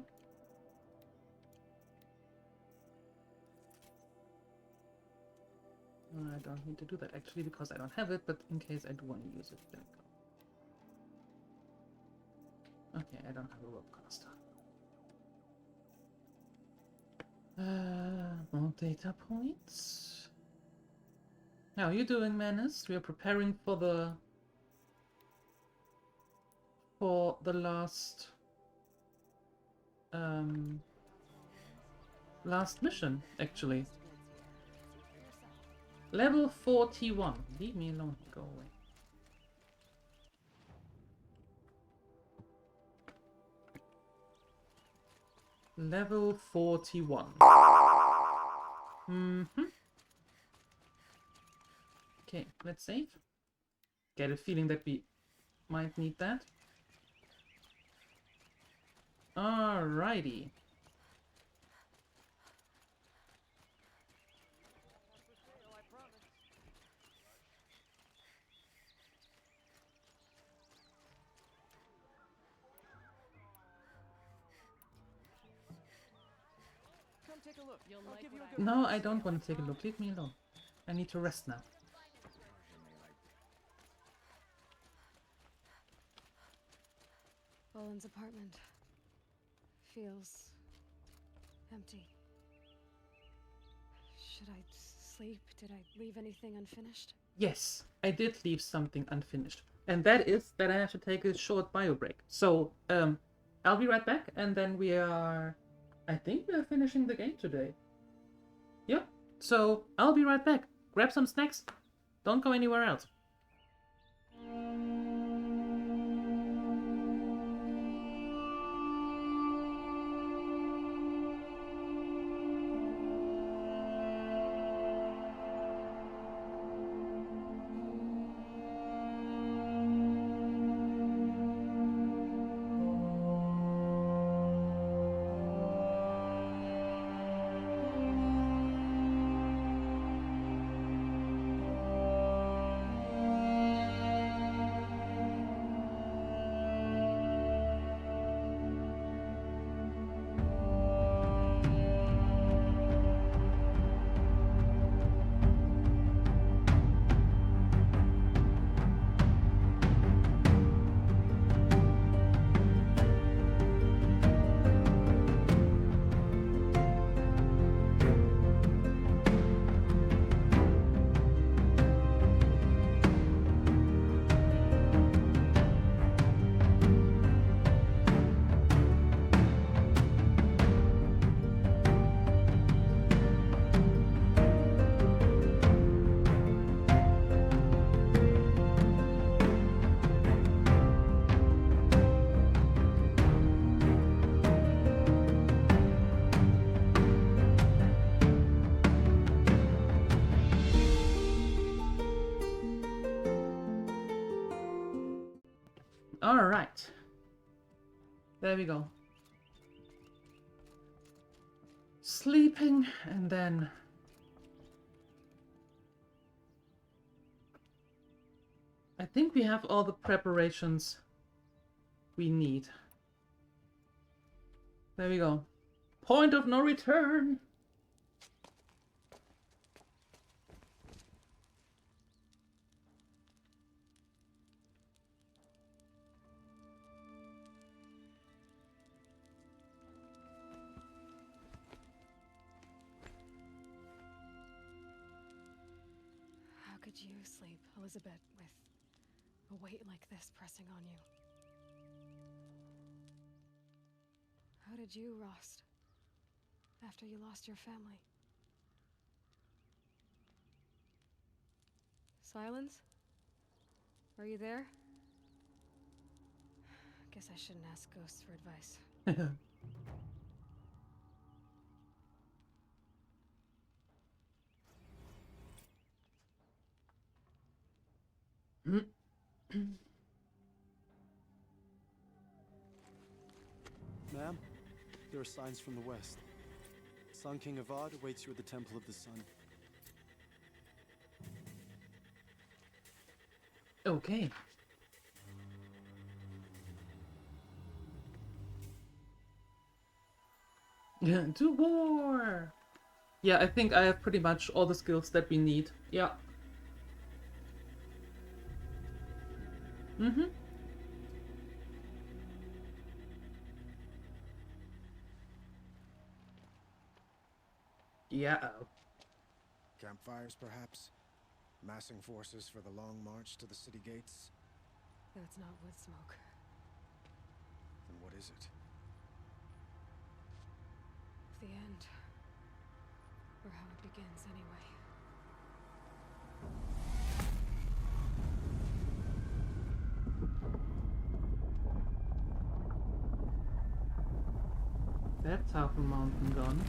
I don't need to do that actually because I don't have it, but in case I do want to use it, there we go. Okay, I don't have a rope caster. More data points. How are you doing, Manus? We are preparing for the last last mission, actually. Level 41. Leave me alone. Go away. Level 41. Okay, let's save. Get a feeling that we might need that. Alrighty. Come take a look. You'll I'll like give you what a good No, I don't want to take a look. Leave me alone. I need to rest now. Boland's apartment feels empty. Should I sleep? Did I leave anything unfinished? Yes, I did leave something unfinished. And that is that I have to take a short bio break. So, I'll be right back, and then I think we are finishing the game today. Yep, so I'll be right back. Grab some snacks. Don't go anywhere else. Alright. There we go. Sleeping, and then... I think we have all the preparations we need. There we go. Point of no return! How could you sleep, Elizabeth, with a weight like this pressing on you? How did you, Rost, after you lost your family? Silence? Are you there? Guess I shouldn't ask ghosts for advice. Ma'am, there are signs from the west. Sun King Avad awaits you at the Temple of the Sun. Okay. To war! Yeah, I think I have pretty much all the skills that we need. Yeah. Mm-hmm. Yeah. Campfires, perhaps? Massing forces for the long march to the city gates? That's not wood smoke. Then what is it? The end. Or how it begins, anyway. That's half a mountain gone.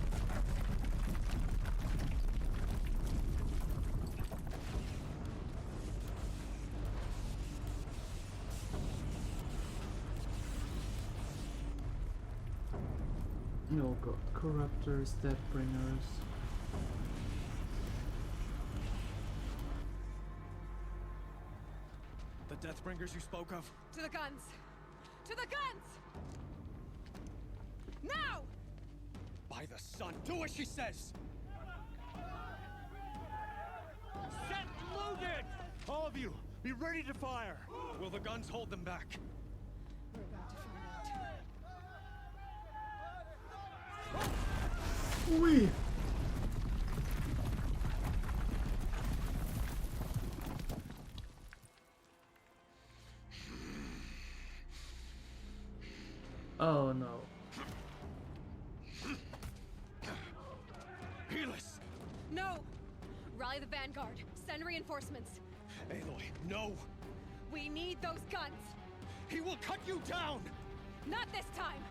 Oh god, corruptors, deathbringers. The Deathbringers you spoke of? To the guns! To the guns! Now! By By the sun, do as she says! Set loaded! All of you, be ready to fire! Will the guns hold them back? We're about to find out. Oui. Oh no. Helis! No! Rally the vanguard. Send reinforcements. Aloy, no! We need those guns. He will cut you down! Not this time.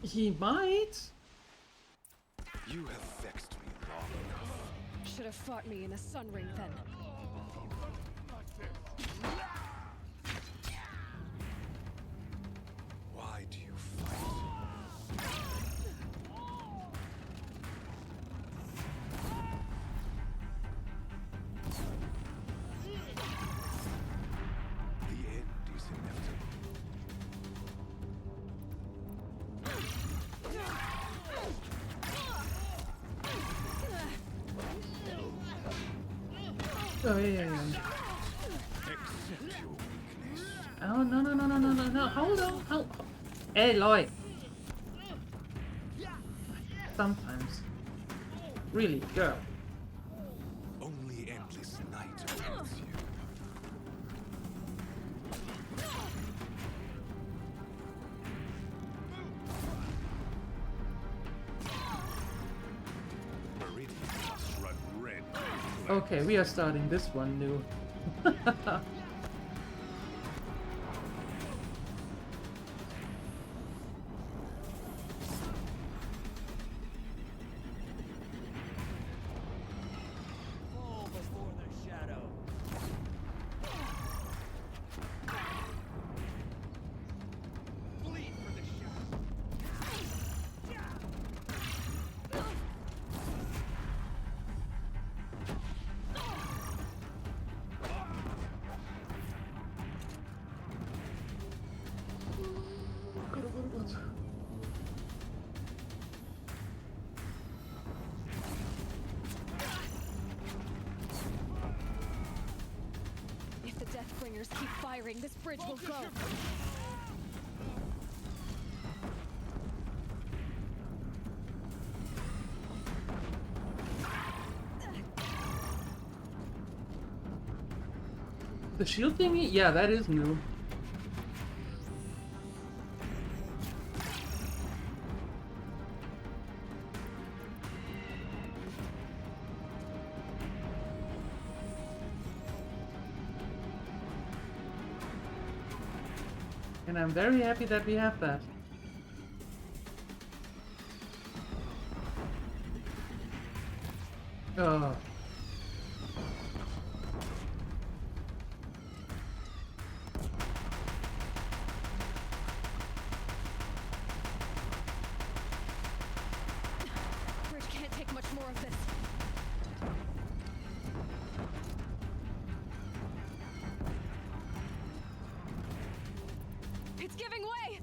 He might. You have vexed me long enough. Should have fought me in the sun ring then. Why do you fight? The end is inevitable. Oh yeah. Accept your weakness. Oh no. Hold on. Aloy. Sometimes. Really, girl. Only endless night awaits you. Meridian must run red. Okay, we are starting this one new. Fall before the shadow. Bleed for the shadow. If the Deathbringers keep firing, this bridge will go. The shield thingy? Yeah, that is new. And I'm very happy that we have that. Oh. Bridge can't take much more of this. It's giving way!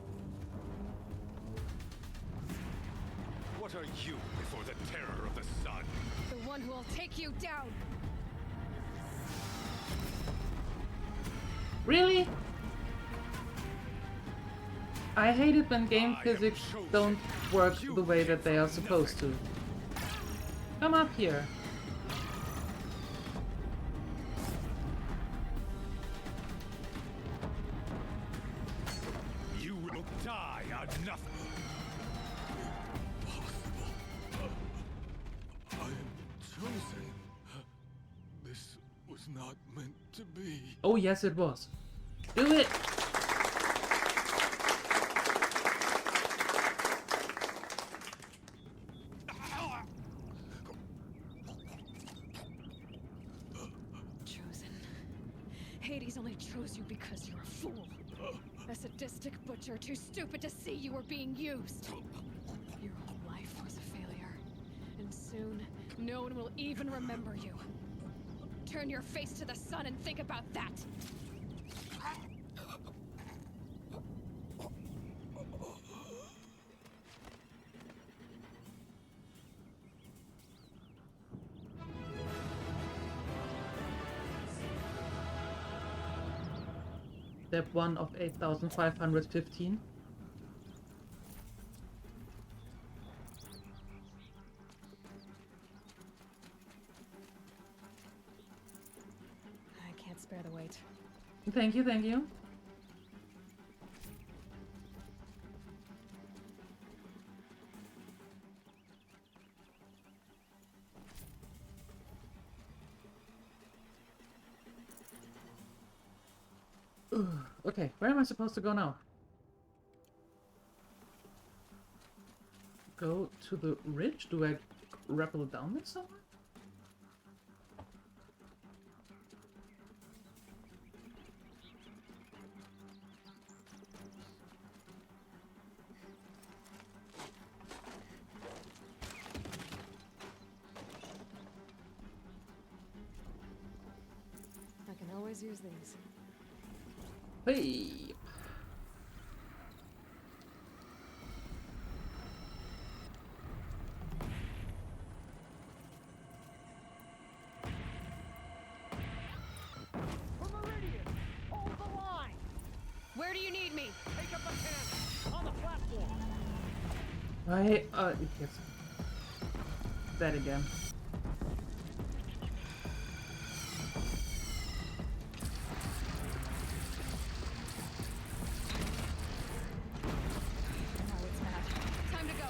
What are you before the terror of the sun? The one who will take you down! Really? I hate it when game physics don't work the way that they are supposed to. Come up here. You will die on nothing. I am chosen. This was not meant to be. Oh yes it was. Do it! Chosen. Hades only chose you because you're a fool. A sadistic butcher too stupid to see you were being used. Your whole life was a failure. And soon, no one will even remember you. Turn your face to the sun and think about that. Step 1 of 8,515. I can't spare the weight. Thank you, thank you. Okay, where am I supposed to go now? Go to the ridge? Do I rappel down it somewhere? I can always use these. Hey! Where do you need me? Take up a cannon on the platform. Yes. That again. Now it's mad. Time to go.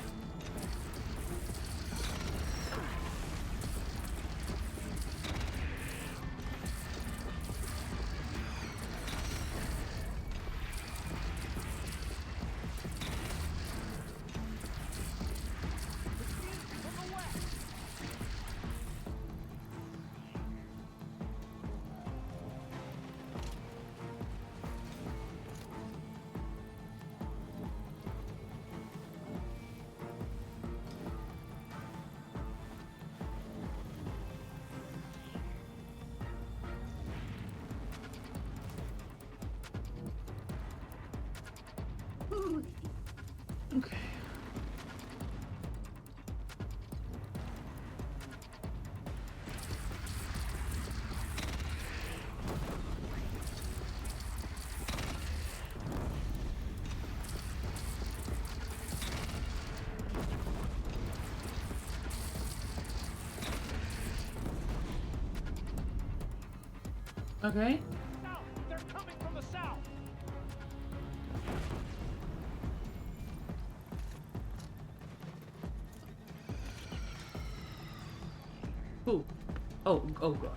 Okay. Okay. South! They're coming from the south! Ooh. Oh god.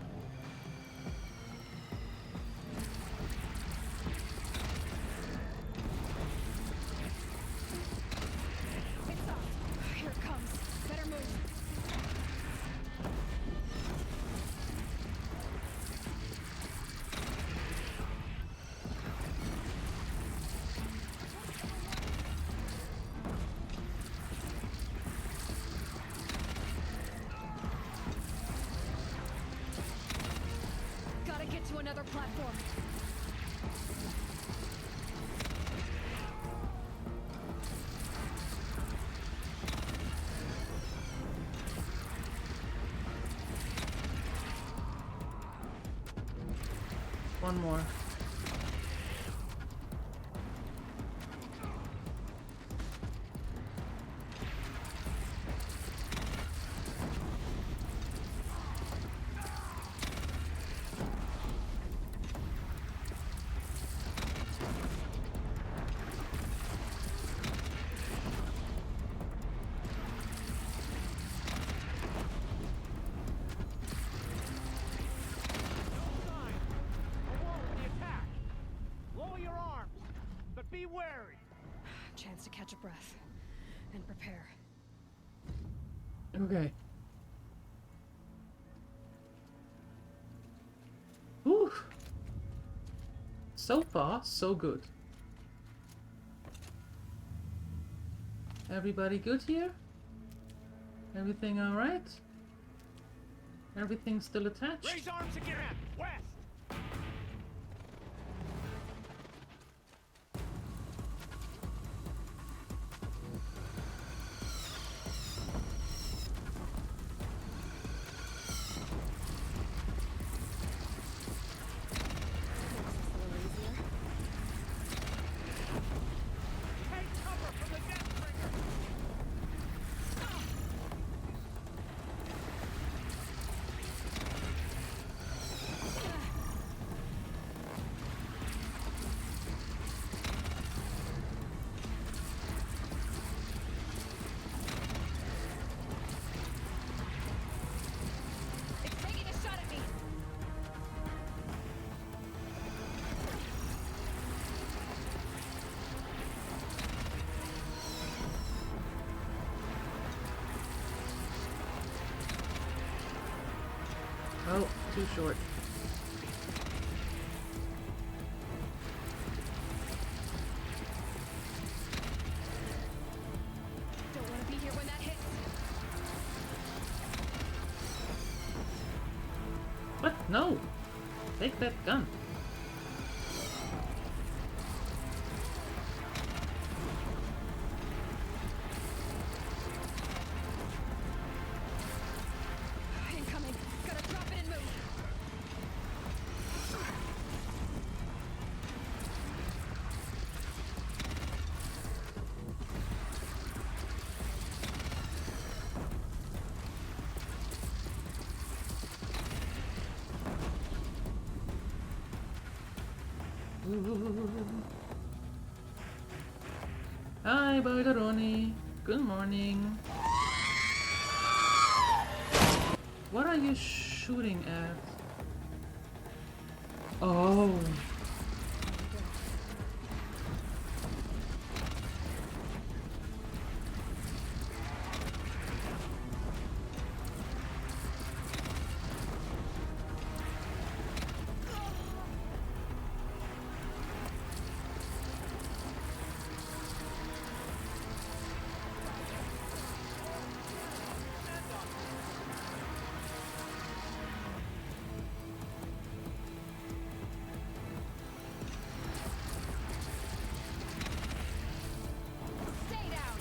It's up. Here it comes. Better move. Gotta get to another platform. One more. Be wary. Chance to catch a breath and prepare. Okay. Whew. So far, so good. Everybody good here? Everything alright? Everything still attached? Raise arms again! West! Oh, too short. Don't want to be here when that hits. What? No! Take that gun. Incoming. Gotta drop it and move. Hi, Balderoni. Good morning. What are you shooting at? Oh. Stay down.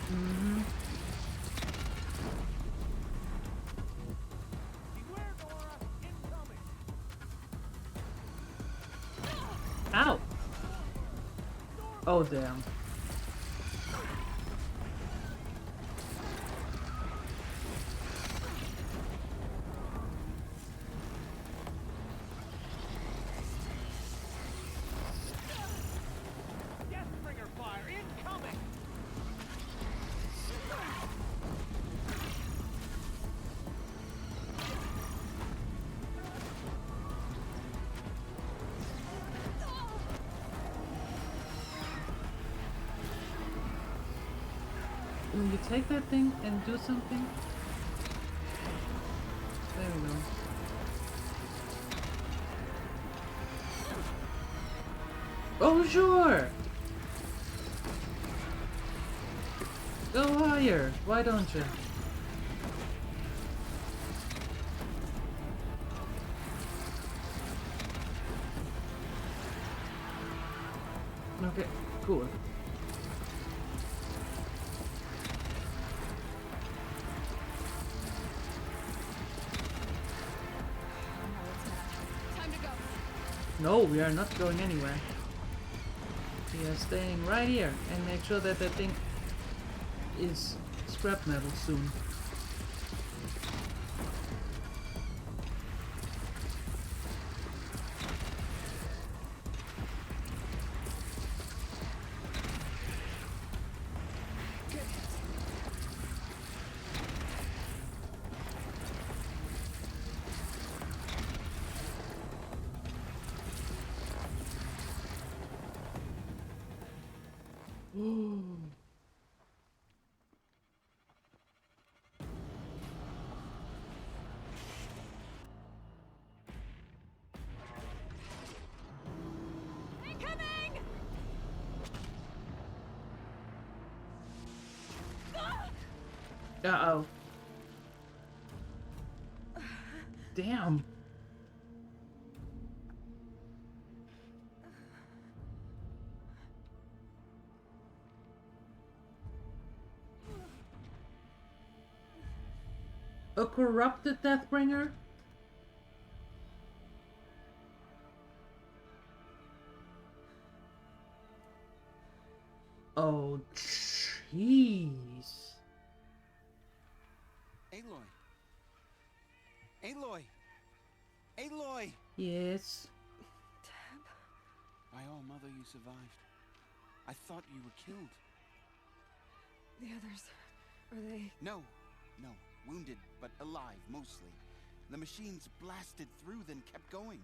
Mhm. Ow! Oh, damn. Deathbringer fire incoming! Will you take that thing and do something? There we go. Oh, sure! Go higher! Why don't you? Okay, cool. Time to go. No, we are not going anywhere. We are staying right here and make sure that that thing is scrap metal soon. Incoming! Uh-oh. Damn. A corrupted Deathbringer? Oh, jeez. Aloy! Aloy! Aloy! Yes. My own mother, you survived. I thought you were killed. The others, are they? No. Wounded, but alive, mostly. The machines blasted through, then kept going.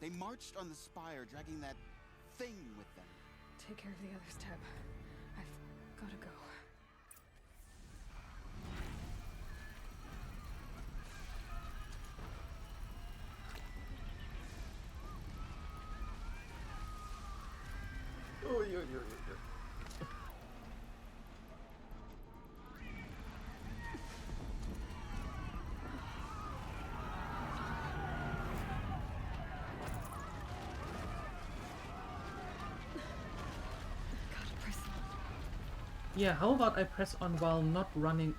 They marched on the spire, dragging that thing with them. Take care of the others, Teb. I've gotta go. Yeah, how about I press on while not running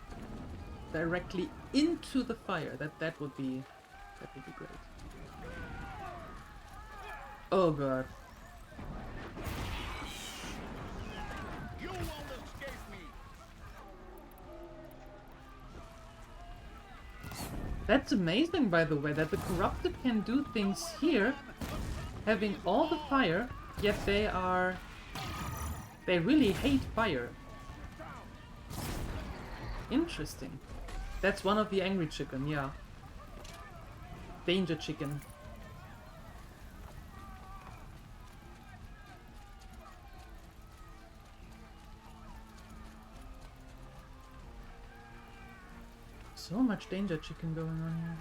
directly into the fire? That would be great. Oh god. You won't escape me. That's amazing, by the way, that the corrupted can do things here, having all the fire, yet they really hate fire. Interesting. That's one of the angry chicken, yeah. Danger chicken. So much danger chicken going on here.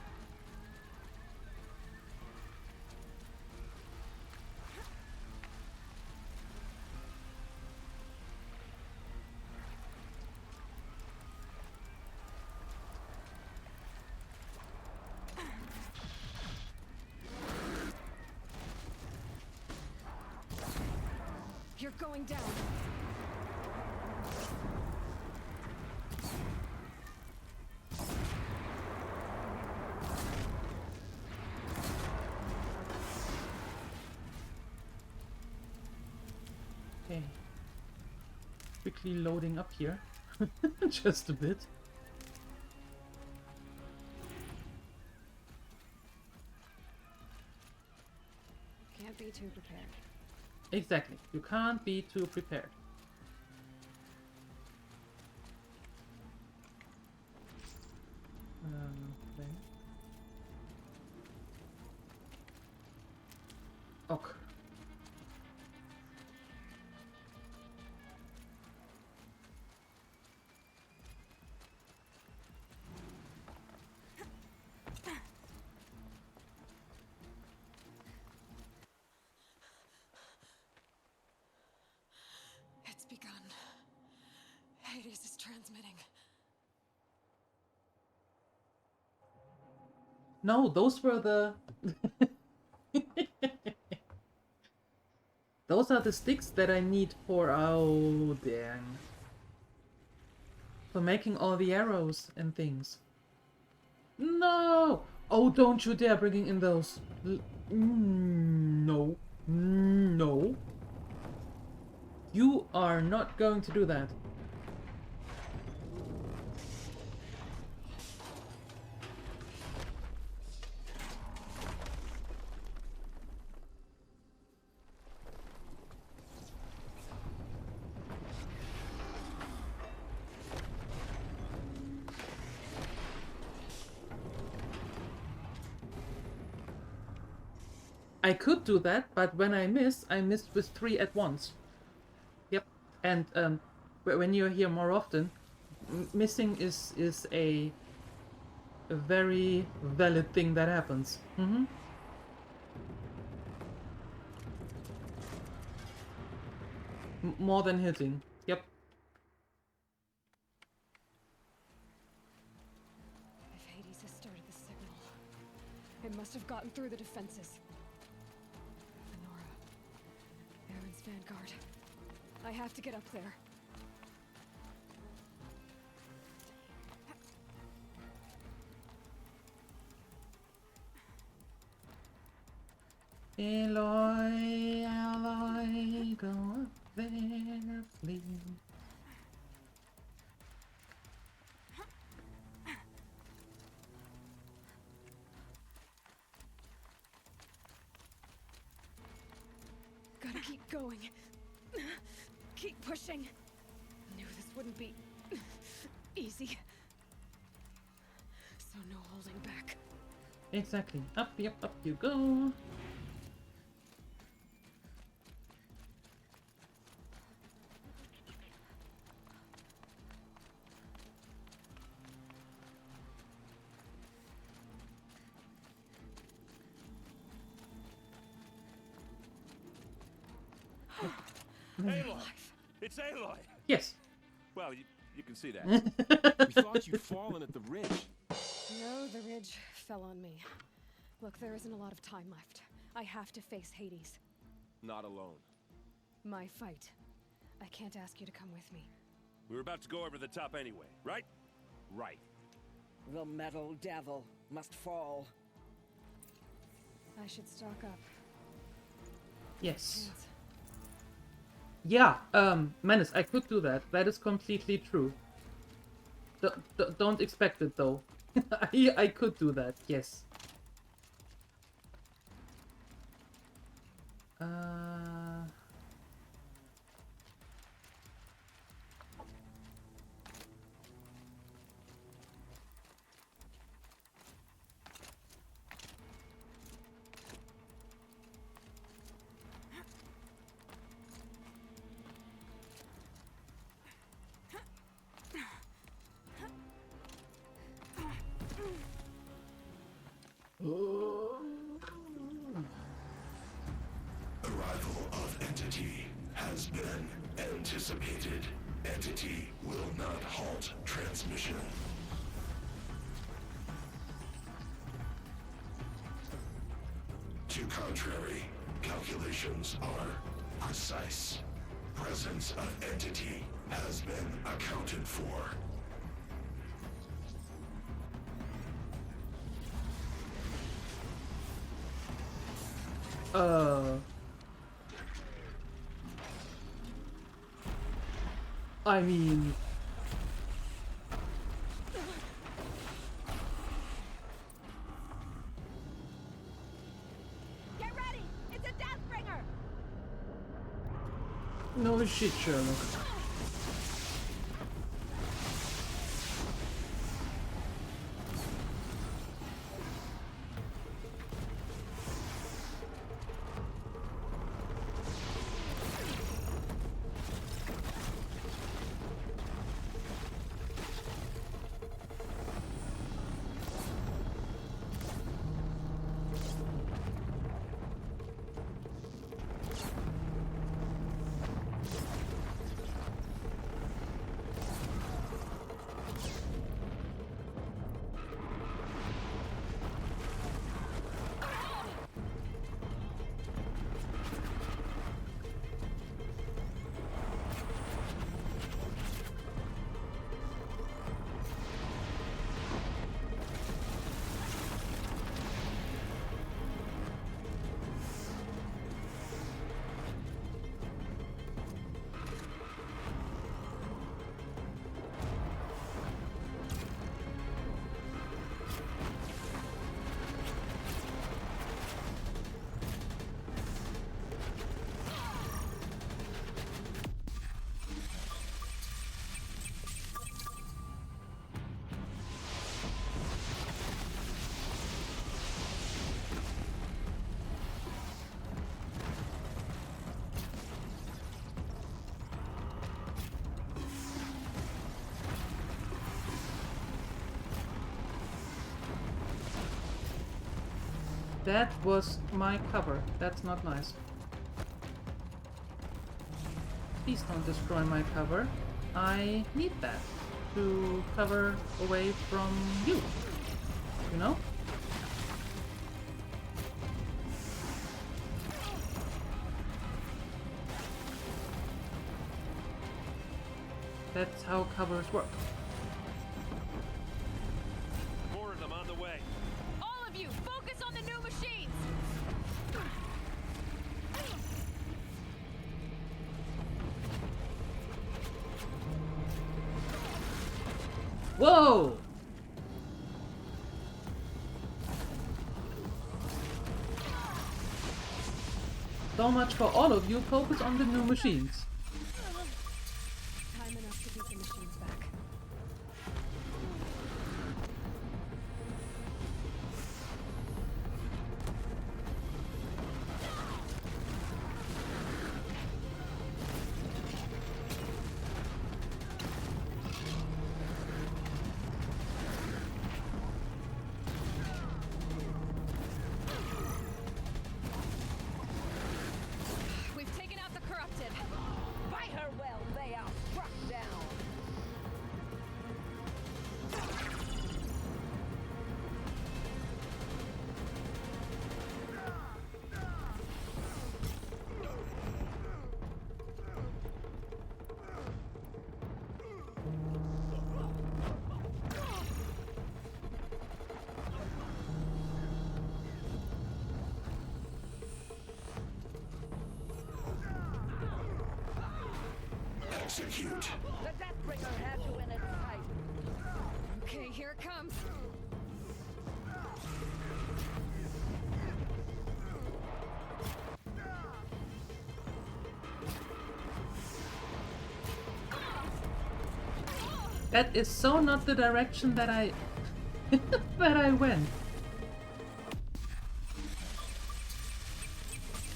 You're going down. Okay. Quickly loading up here. Just a bit. Can't be too prepared. Exactly. You can't be too prepared. Okay. Ok. It's begun. Hades is transmitting. No, those were the... Those are the sticks that I need for... Oh, dang. For making all the arrows and things. No! Oh, don't you dare bringing in those. No. No. You are not going to do that. I could do that, but when I missed with 3 at once. Yep, and when you're here more often, missing is a very valid thing that happens. Mm-hmm. More than hitting. Yep. If Hades has started the signal, it must have gotten through the defenses. Nora, Aaron's vanguard. I have to get up there. Aloy, Aloy, go up there, please. Gotta keep going. Keep pushing. Knew this wouldn't be easy. So no holding back. Exactly. Up, yep, up you go. Aloy! It's Aloy! Yes. Well, you can see that. We thought you'd fallen at the ridge. No, the ridge fell on me. Look, there isn't a lot of time left. I have to face Hades. Not alone. My fight. I can't ask you to come with me. We were about to go over the top anyway, right? Right. The metal devil must fall. I should stock up. Yes. Yeah, Menace, I could do that. That is completely true. Don't expect it, though. I could do that, yes. Arrival of entity has been anticipated. Entity will not halt transmission. To contrary, calculations are precise. Presence of entity has been accounted for. I mean... Get ready! It's a Deathbringer! No shit, Sherlock. That was my cover. That's not nice. Please don't destroy my cover. I need that to cover away from you. You know? That's how covers work. More of them on the way. All of you, focus on the new machines! Whoa! So much for all of you, focus on the new machines. Execute. The Deathbringer had you in its sight. Okay, here it comes. That is so not the direction that I that I went.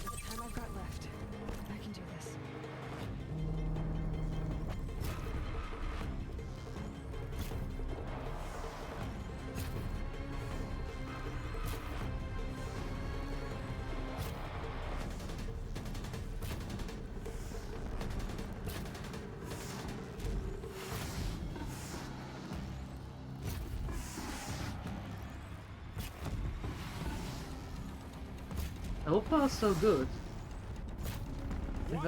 For the time I've got left, I can do this. So far, so good. If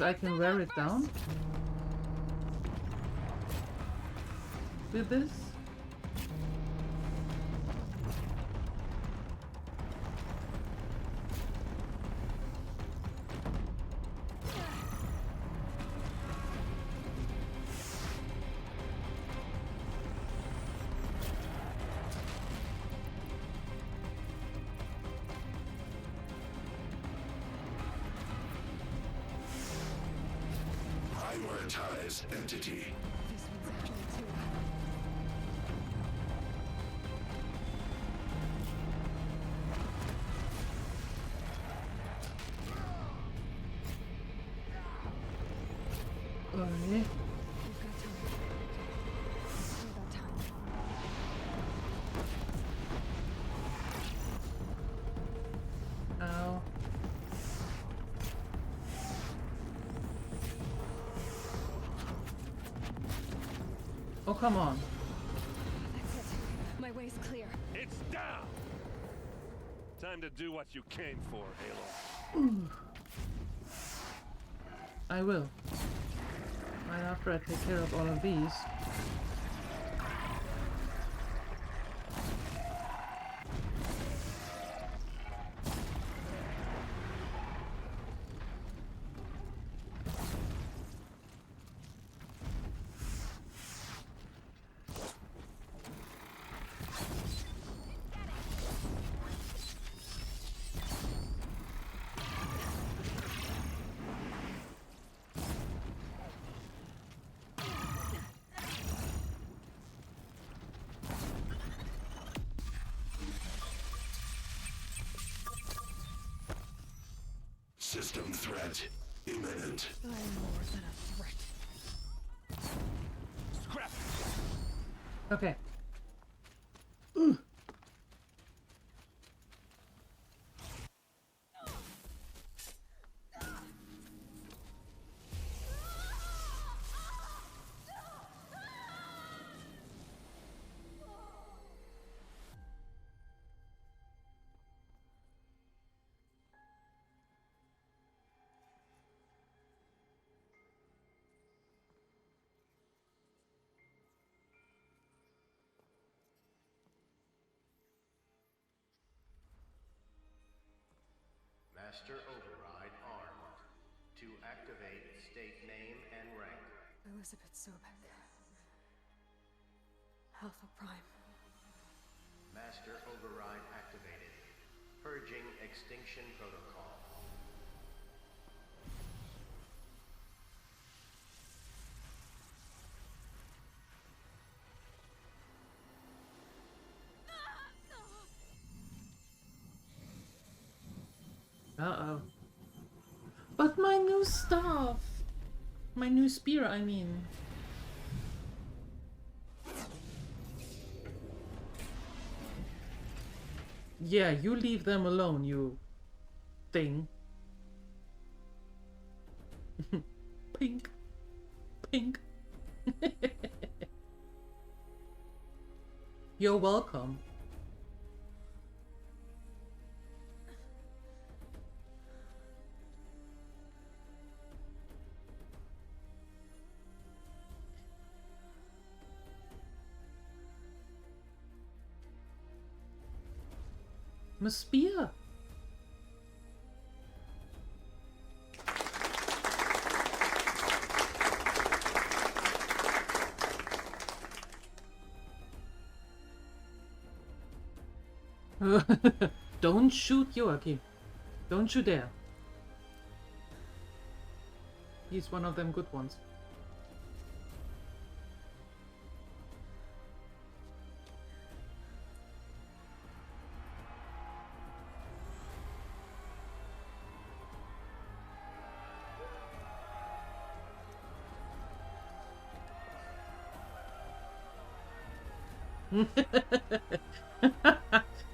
I can wear it down with this. Prioritize entity. This one's after me too. Okay. We've got time. Still got time. Ow. Oh, come on. That's it. My way's clear. It's down! Time to do what you came for, Aloy. I will. Right after I take care of all of these. System threat imminent. I'm more than a threat. Scrap! Okay. Master Override armed. To activate, state name and rank. Elizabeth Sobek. Alpha Prime. Master Override activated. Purging Extinction Protocol. Uh-oh. But my new staff! My new spear, I mean. Yeah, you leave them alone, you thing. Pink. Pink. You're welcome. My spear. Don't shoot Joachim. Don't you dare. He's one of them good ones.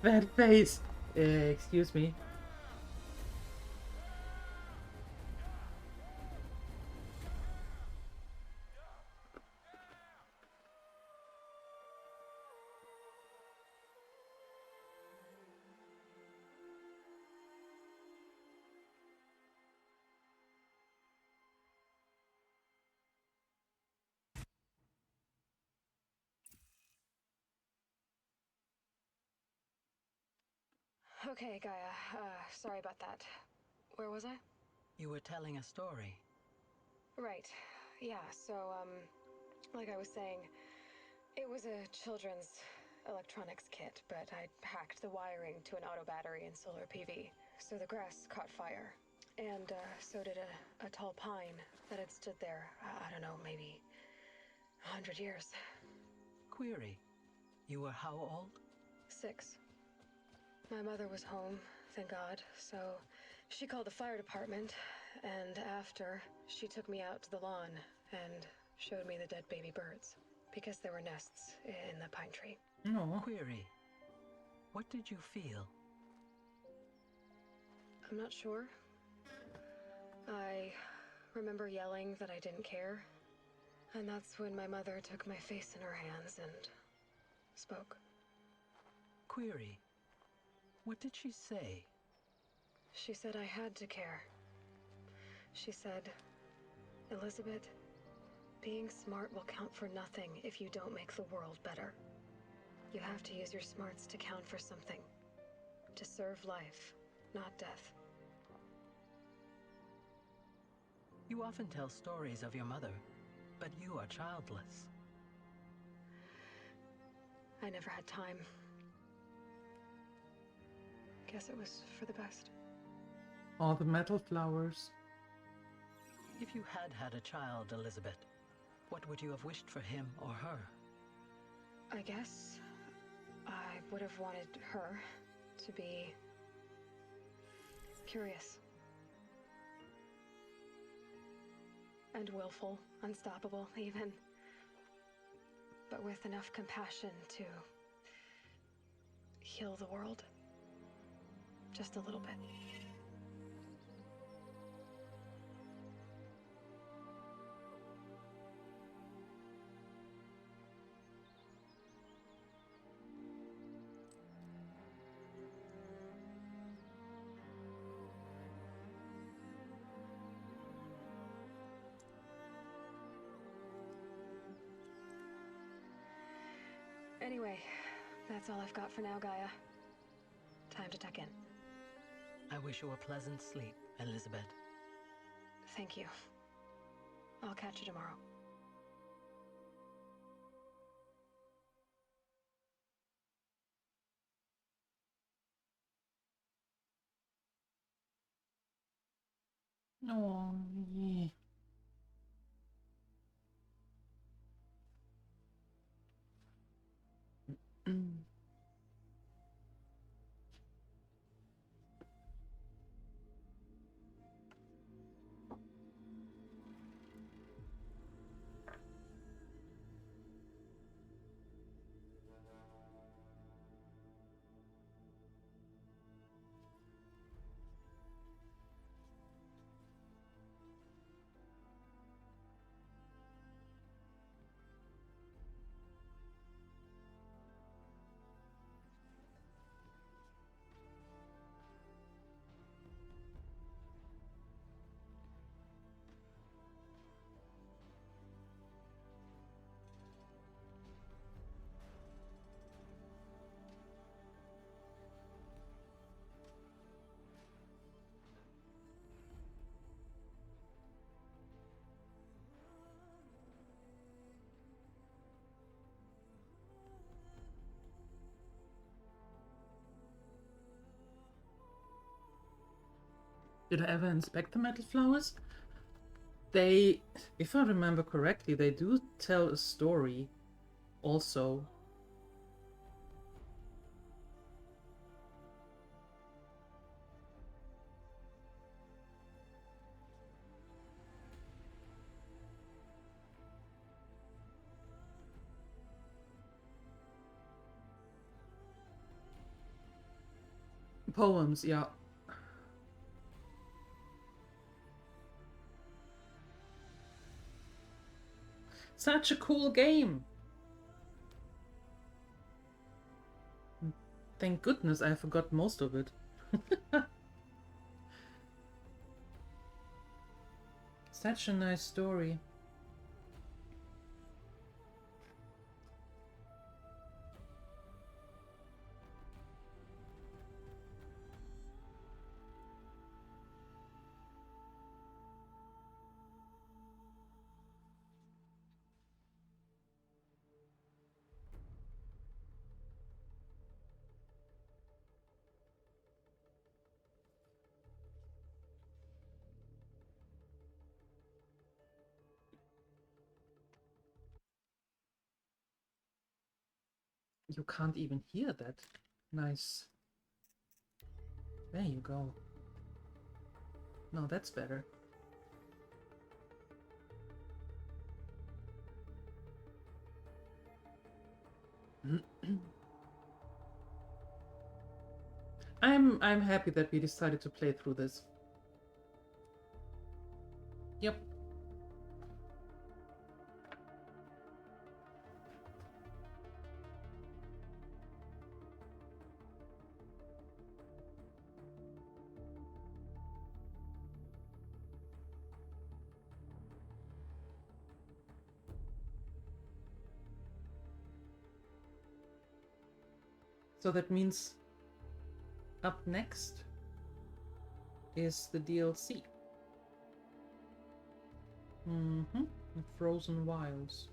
That face. Excuse me. Okay, Gaia. Sorry about that. Where was I? You were telling a story. Right. Yeah, so, like I was saying, it was a children's electronics kit, but I'd hacked the wiring to an auto battery and solar PV. So the grass caught fire. And, so did a tall pine that had stood there, I don't know, maybe 100 years. Query. You were how old? 6. My mother was home, thank God, so she called the fire department, and after, she took me out to the lawn and showed me the dead baby birds, because there were nests in the pine tree. No. Query. What did you feel? I'm not sure. I remember yelling that I didn't care, and that's when my mother took my face in her hands and spoke. Query. What did she say? She said I had to care. She said, Elizabeth, being smart will count for nothing if you don't make the world better. You have to use your smarts to count for something. To serve life, not death. You often tell stories of your mother, but you are childless. I never had time. Guess it was for the best. All the metal flowers. If you had had a child, Elizabeth, what would you have wished for him or her? I guess I would have wanted her to be curious. And willful, unstoppable, even. But with enough compassion to heal the world. Just a little bit. Anyway, that's all I've got for now, Gaia. Time to tuck in. I wish you a pleasant sleep, Elizabeth. Thank you. I'll catch you tomorrow. Oh, yeah. Did I ever inspect the metal flowers? They, if I remember correctly, they do tell a story also. Poems, yeah. Such a cool game! Thank goodness I forgot most of it. Such a nice story. You can't even hear that. Nice. There you go. No, that's better. I'm happy that we decided to play through this. Yep. So that means up next is the DLC. Frozen Wilds.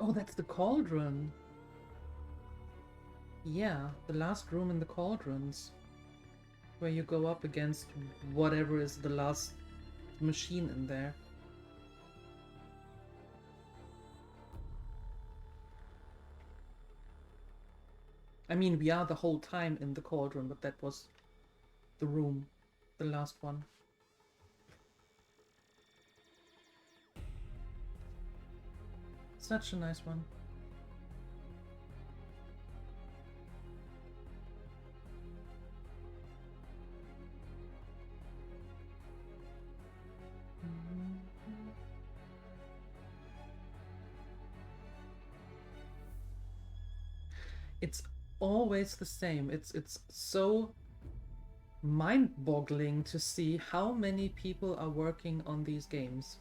Oh, that's the cauldron. Yeah, the last room in the cauldrons. Where you go up against whatever is the last machine in there. I mean, we are the whole time in the cauldron, but that was the room, the last one. Such a nice one. It's always the same. It's so mind-boggling to see how many people are working on these games.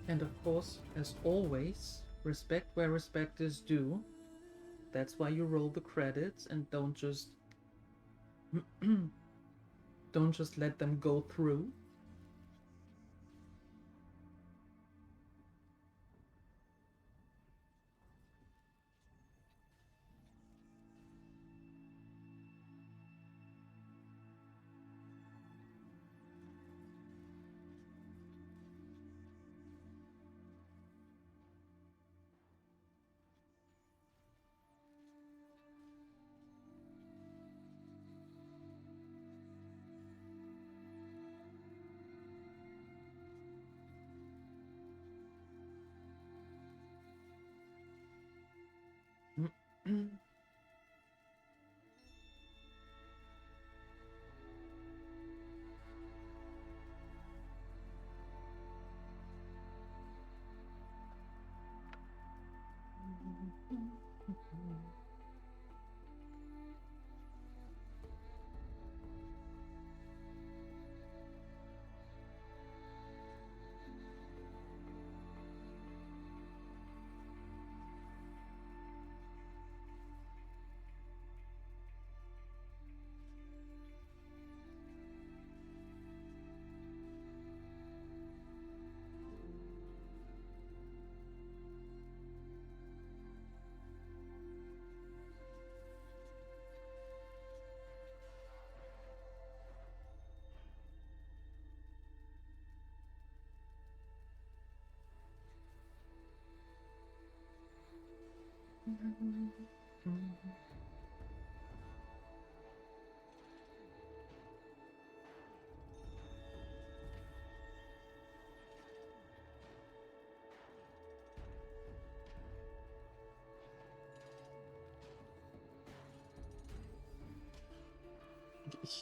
And of course, as always, respect where respect is due. That's why you roll the credits and don't just let them go through.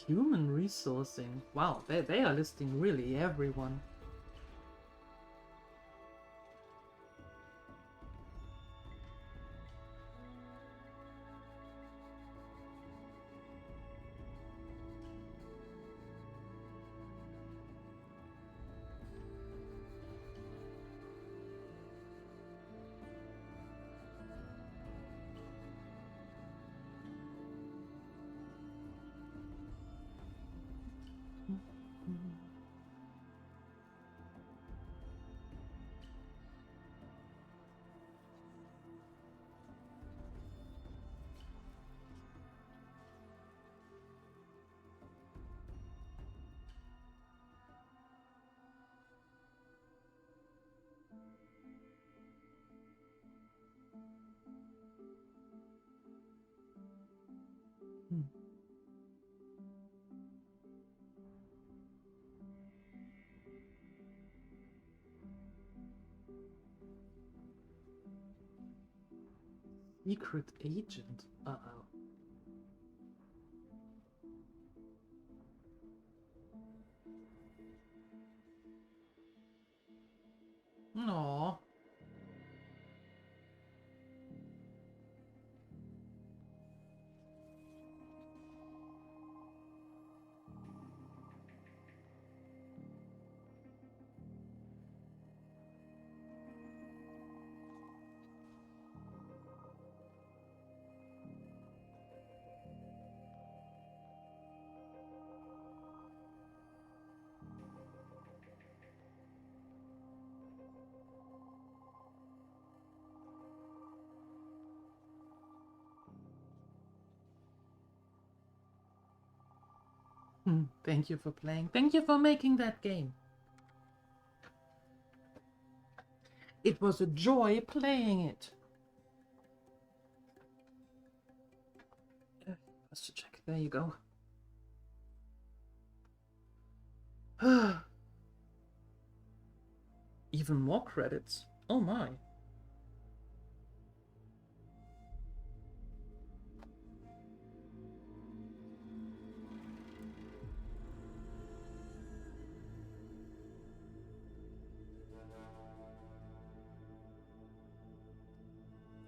Human resourcing. Wow, they are listing really everyone. Secret agent. Uh-oh. Aww. Thank you for playing. Thank you for making that game. It was a joy playing it. Let's check. There you go. Even more credits. Oh my.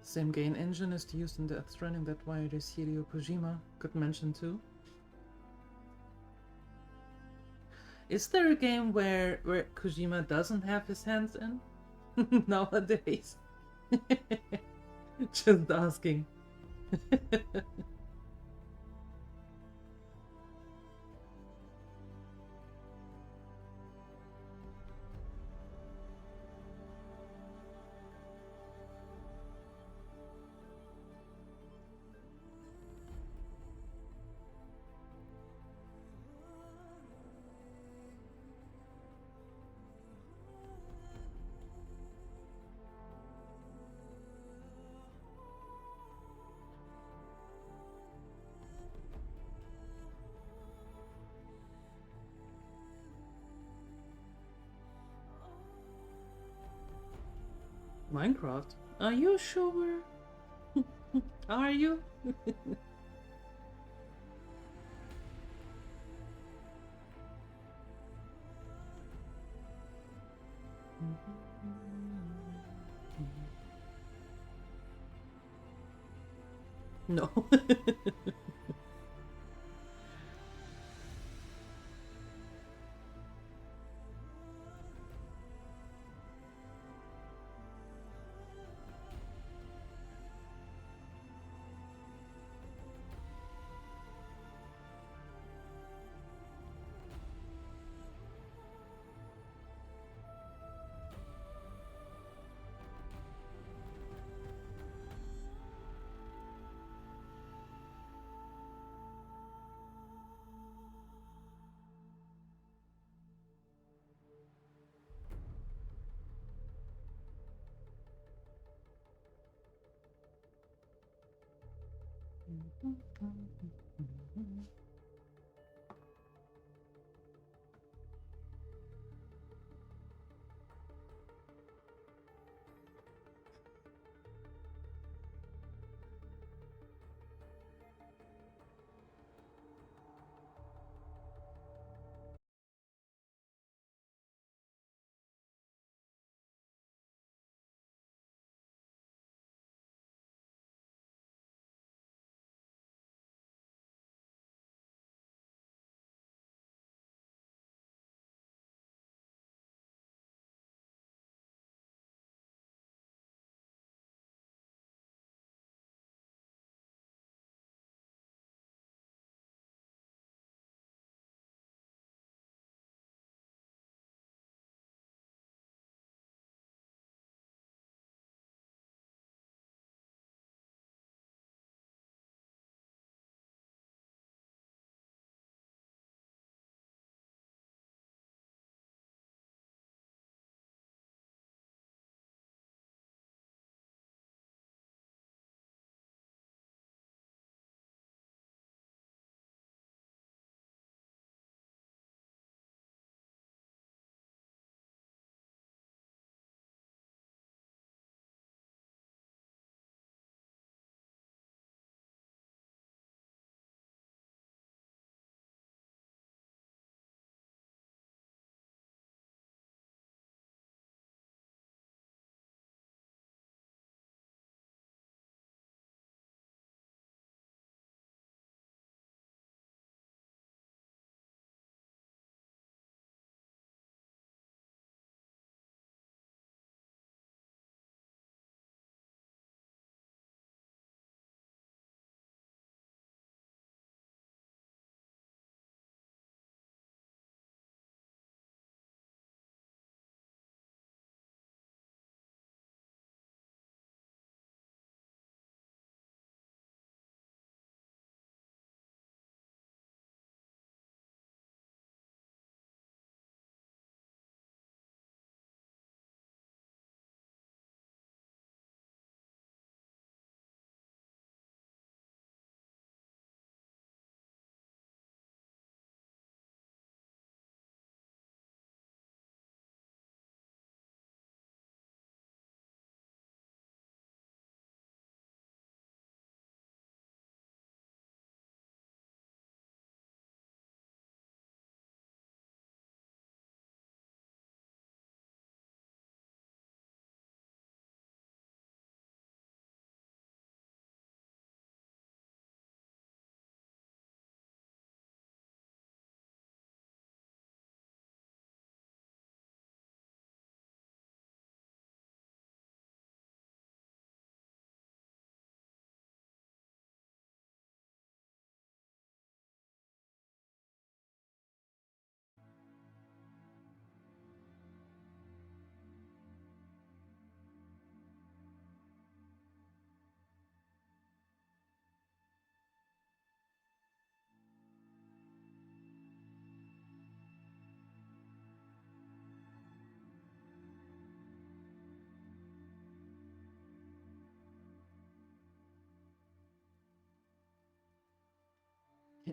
Same game engine is used in Death Stranding, that's why it is Hideo Kojima. Could mention too. Is there a game where Kojima doesn't have his hands in nowadays? Just asking. Minecraft? Are you sure? Are you? No.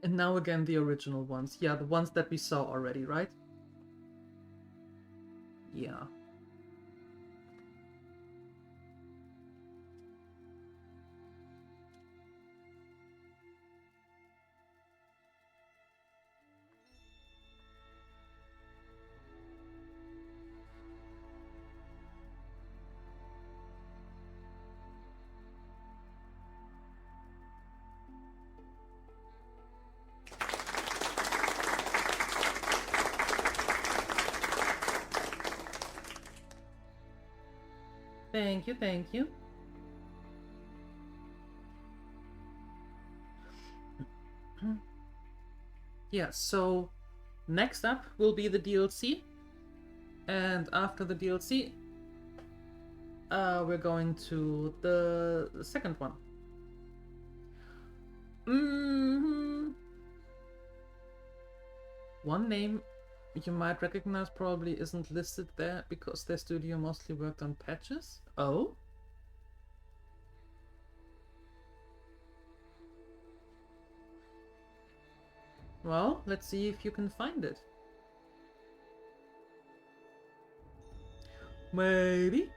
And now again the original ones. Yeah, the ones that we saw already, right? Yeah. Thank you, thank you. Yeah, so next up will be the DLC. And after the DLC, we're going to the second one. One name you might recognize probably isn't listed there because their studio mostly worked on patches. Oh? Well, let's see if you can find it. Maybe?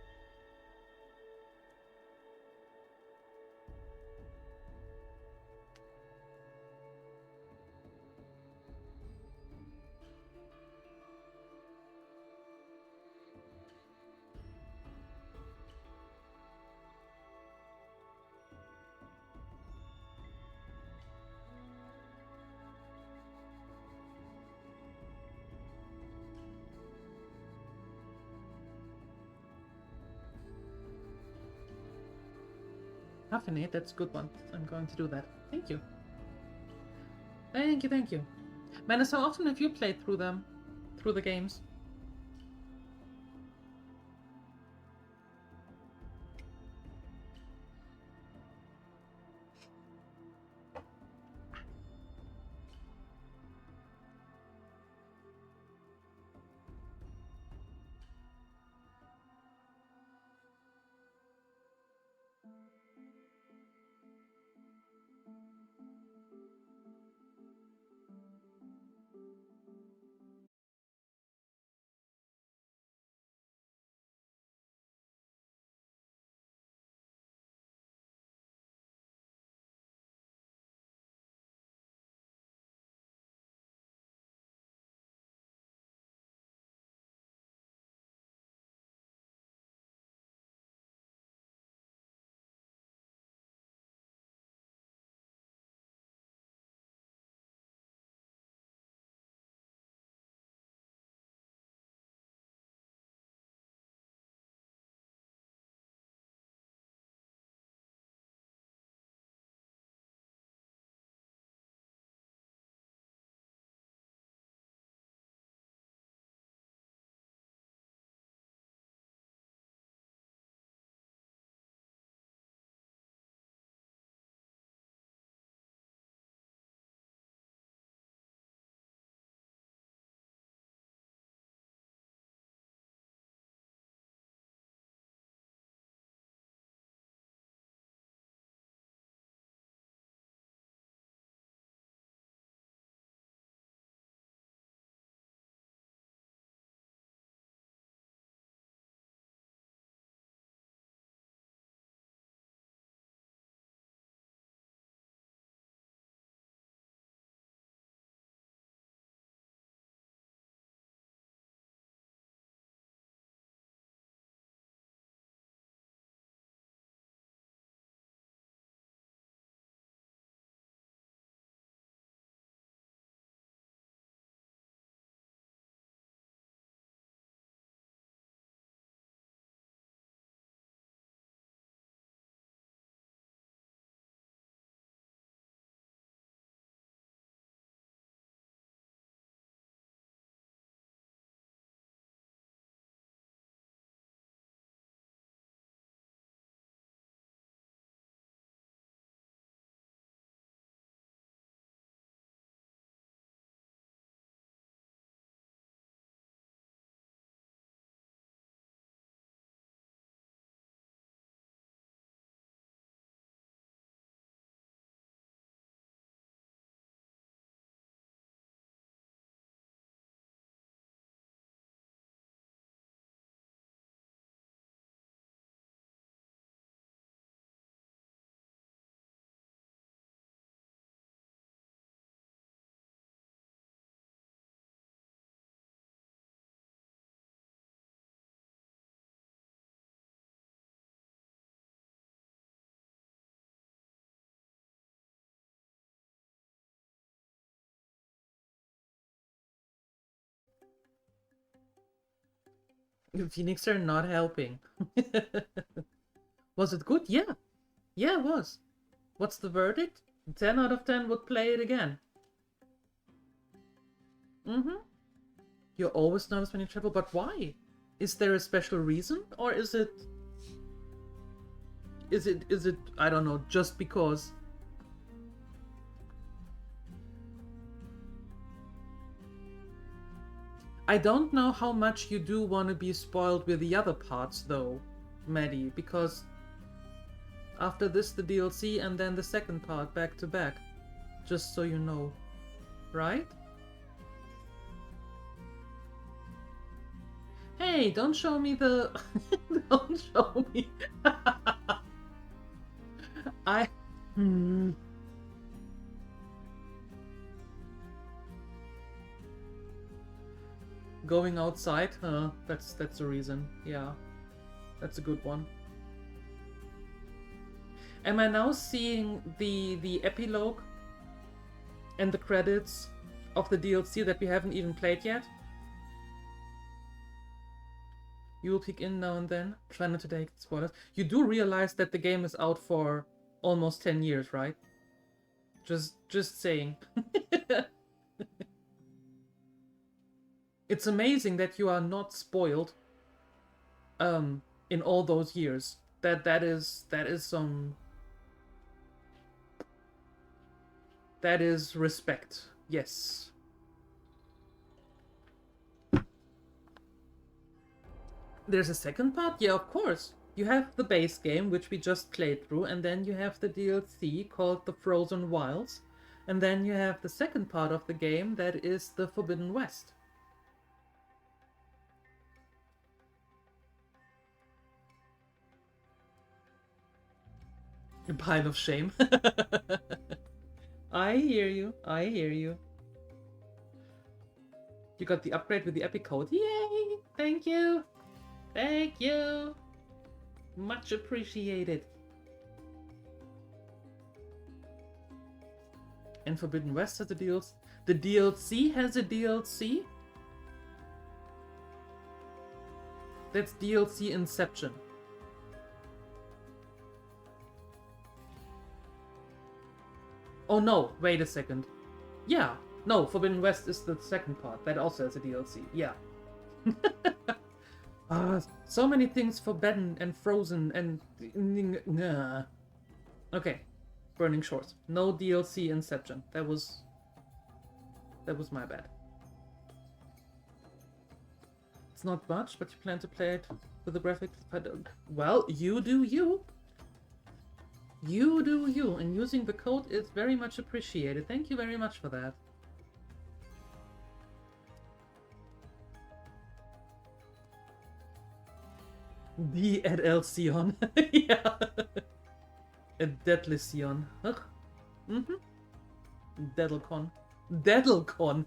Affinate, that's a good one. I'm going to do that. Thank you. Thank you, thank you. Menace, how often have you played through them? Through the games? Phoenix are not helping. Was it good? Yeah. Yeah, it was. What's the verdict? 10 out of 10 would play it again. You're always nervous when you travel, but why? Is there a special reason? Or is it... Is it, I don't know, just because? I don't know how much you do want to be spoiled with the other parts, though, Maddie, because after this the DLC and then the second part back to back, just so you know, right? Hey, don't show me the... don't show me... Going outside? That's the reason. Yeah. That's a good one. Am I now seeing the epilogue and the credits of the DLC that we haven't even played yet? You will peek in now and then. Try not to take spoilers. You do realize that the game is out for almost 10 years, right? Just saying. It's amazing that you are not spoiled in all those years. That is respect. Yes. There's a second part? Yeah, of course. You have the base game, which we just played through, and then you have the DLC called The Frozen Wilds, and then you have the second part of the game that is the Forbidden West. A pile of shame. I hear you. I hear you. You got the upgrade with the epic code. Yay! Thank you. Thank you. Much appreciated. And Forbidden West has a DLC. The DLC has a DLC? That's DLC Inception. Oh no, wait a second. Yeah, no, Forbidden West is the second part. That also has a DLC, yeah. So many things forbidden and frozen and... Okay, Burning Shores. No DLC Inception. That was my bad. It's not much, but you plan to play it with the graphics. Well, you do you. You do you, and using the code is very much appreciated. Thank you very much for that. The at El Sion. Yeah. A deadly Sion. Ugh. Deadlecon. Deadlecon.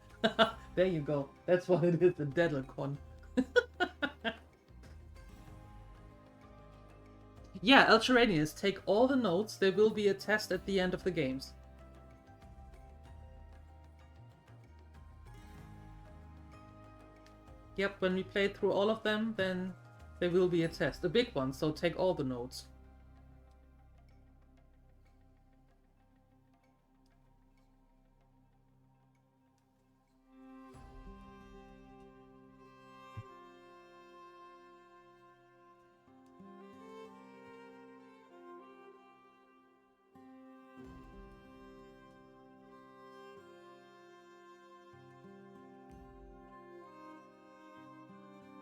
There you go. That's what it is, a Deadlecon. Yeah, Elcheranius, take all the notes. There will be a test at the end of the games. Yep, when we play through all of them, then there will be a test. A big one, so take all the notes.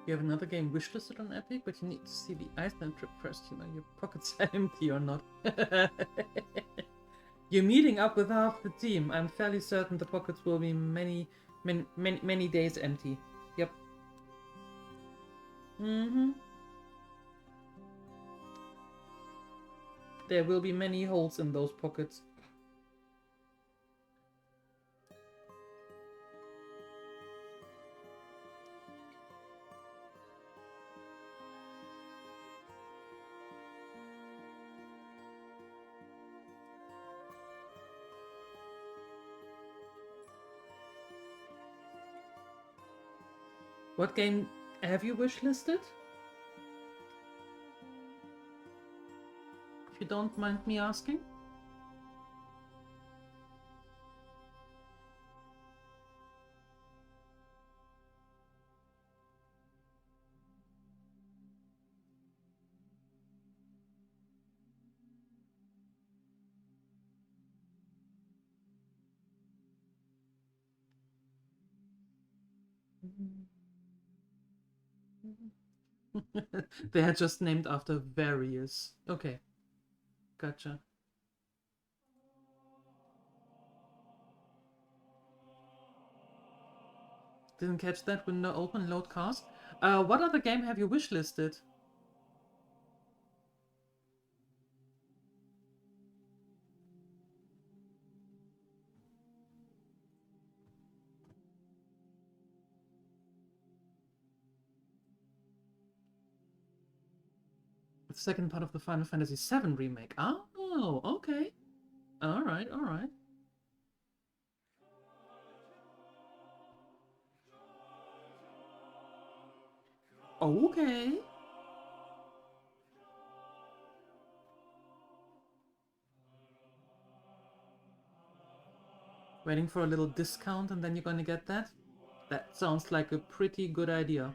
You have another game wishlisted on Epic, but you need to see the Iceland trip first. You know your pockets are empty or not. You're meeting up with half the team. I'm fairly certain the pockets will be many days empty. Yep. There will be many holes in those pockets. What game have you wishlisted? If you don't mind me asking. They are just named after various. Okay. Gotcha. Didn't catch that window open, load cast. What other game have you wishlisted? The second part of the Final Fantasy VII remake. Oh, okay. Alright, alright. Okay. Waiting for a little discount and then you're gonna get that? That sounds like a pretty good idea.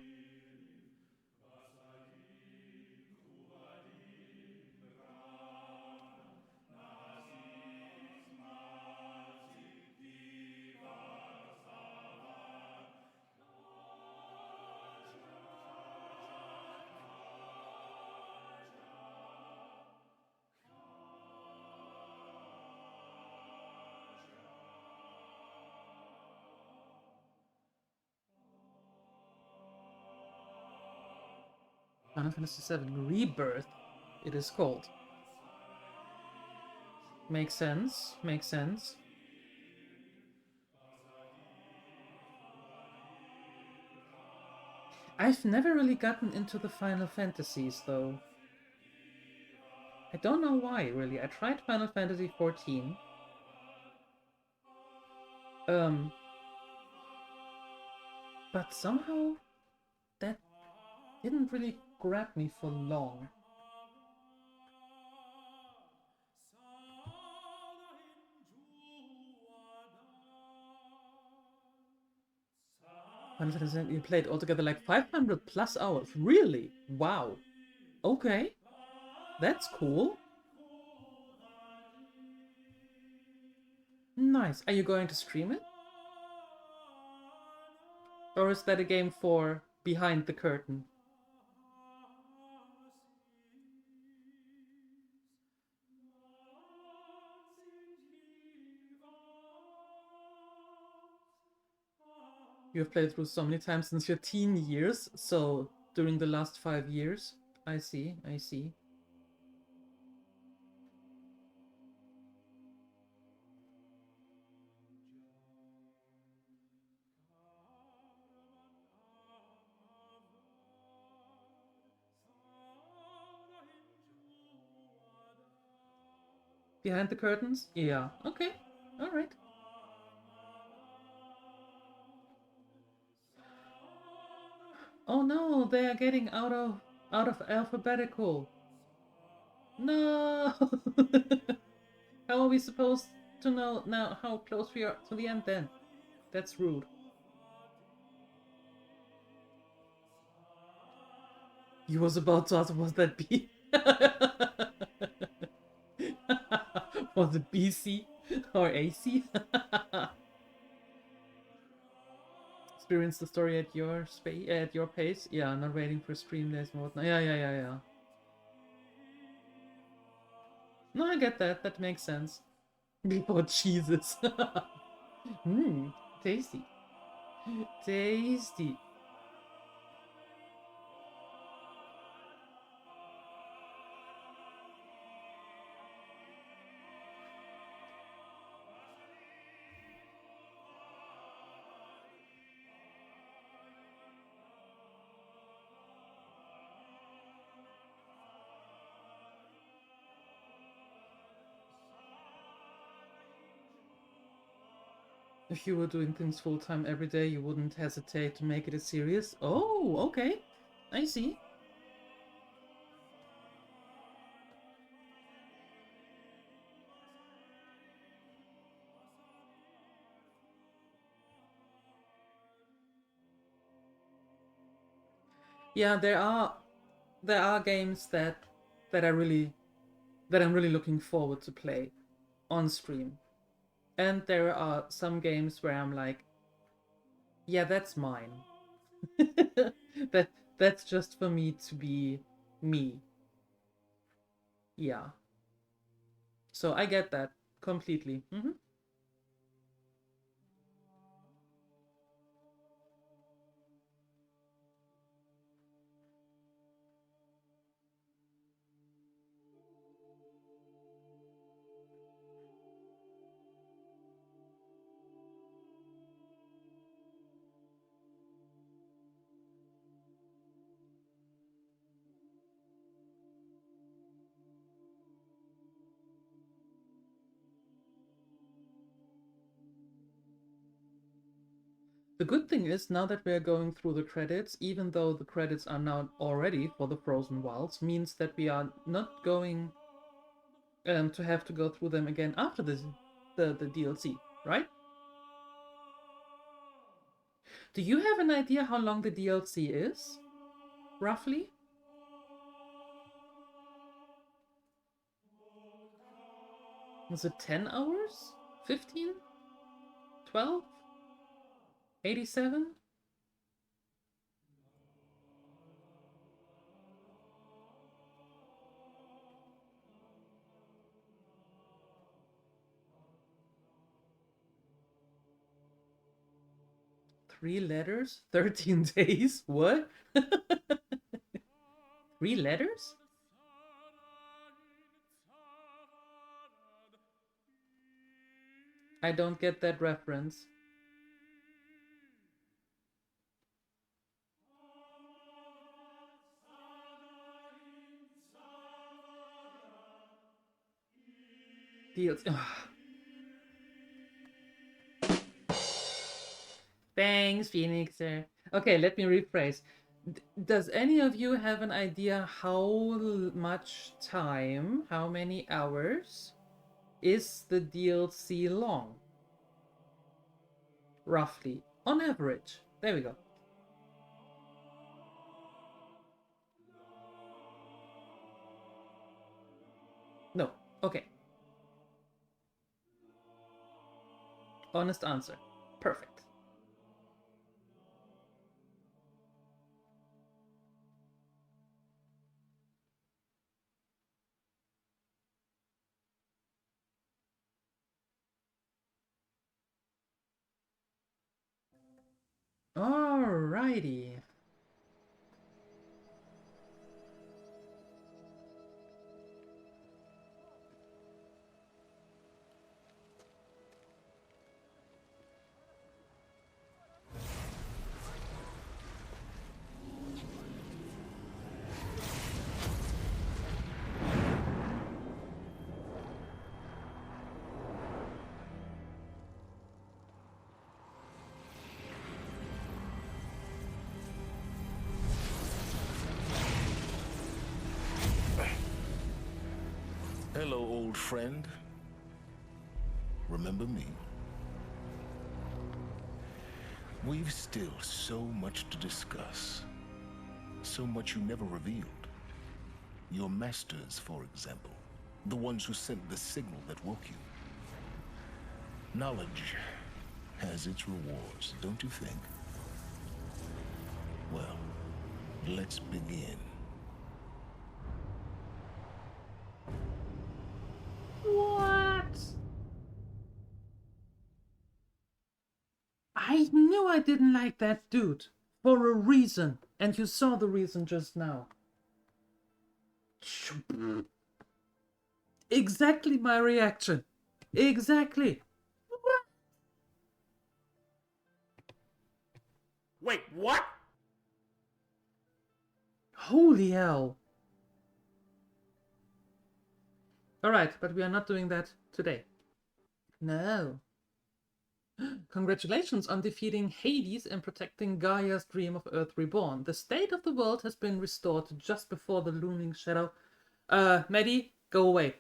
Final Fantasy VII Rebirth, it is called. Makes sense, makes sense. I've never really gotten into the Final Fantasies, though. I don't know why, really. I tried Final Fantasy XIV. But somehow that didn't really grab me for long. Final Fantasy, you played altogether like 500 plus hours. Really? Wow. Okay. That's cool. Nice. Are you going to stream it? Or is that a game for behind the curtain? You've played through so many times since your teen years, so during the last 5 years. I see, I see. Behind the curtains? Yeah, okay, alright. Oh no, they are getting out of alphabetical. No! How are we supposed to know now how close we are to the end then? That's rude. He was about to ask, was that B? Was it BC or AC? Experience the story at your pace. Yeah, not waiting for stream days and whatnot. Yeah. No, I get that. That makes sense. Before cheeses. Tasty. Tasty. If you were doing things full-time every day, you wouldn't hesitate to make it a series? Oh, okay. I see. Yeah, there are games that I'm really looking forward to play on stream. And there are some games where I'm like, yeah, that's mine. That's just for me to be me. Yeah. So I get that completely. The good thing is, now that we're going through the credits, even though the credits are now already for the Frozen Wilds, means that we are not going to have to go through them again after the DLC, right? Do you have an idea how long the DLC is? Roughly? Was it 10 hours? 15? 12? 87? Three letters? 13 days? What? 3 letters? I don't get that reference. Thanks, Phoenixer. Okay, let me rephrase. Does any of you have an idea how much time, how many hours is the DLC long? Roughly. On average. There we go. No. Okay. Honest answer. Perfect. Alrighty. Hello, old friend. Remember me? We've still so much to discuss. So much you never revealed. Your masters, for example. The ones who sent the signal that woke you. Knowledge has its rewards, don't you think? Well, let's begin. What? I knew I didn't like that dude. For a reason. And you saw the reason just now. Exactly my reaction. Exactly. Wait, what? Holy hell. Alright, but we are not doing that today. No. Congratulations on defeating Hades and protecting Gaia's dream of Earth Reborn. The state of the world has been restored just before the looming shadow. Maddie, go away.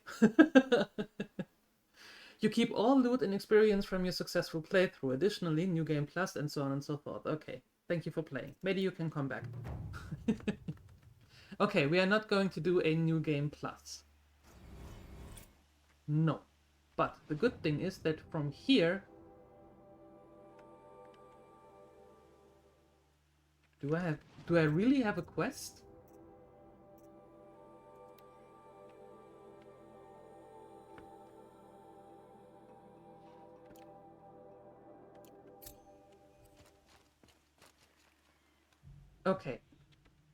You keep all loot and experience from your successful playthrough. Additionally, New Game Plus and so on and so forth. Okay, thank you for playing. Maddie, you can come back. Okay, we are not going to do a New Game Plus. No. But the good thing is that from here... Do I really have a quest? Okay.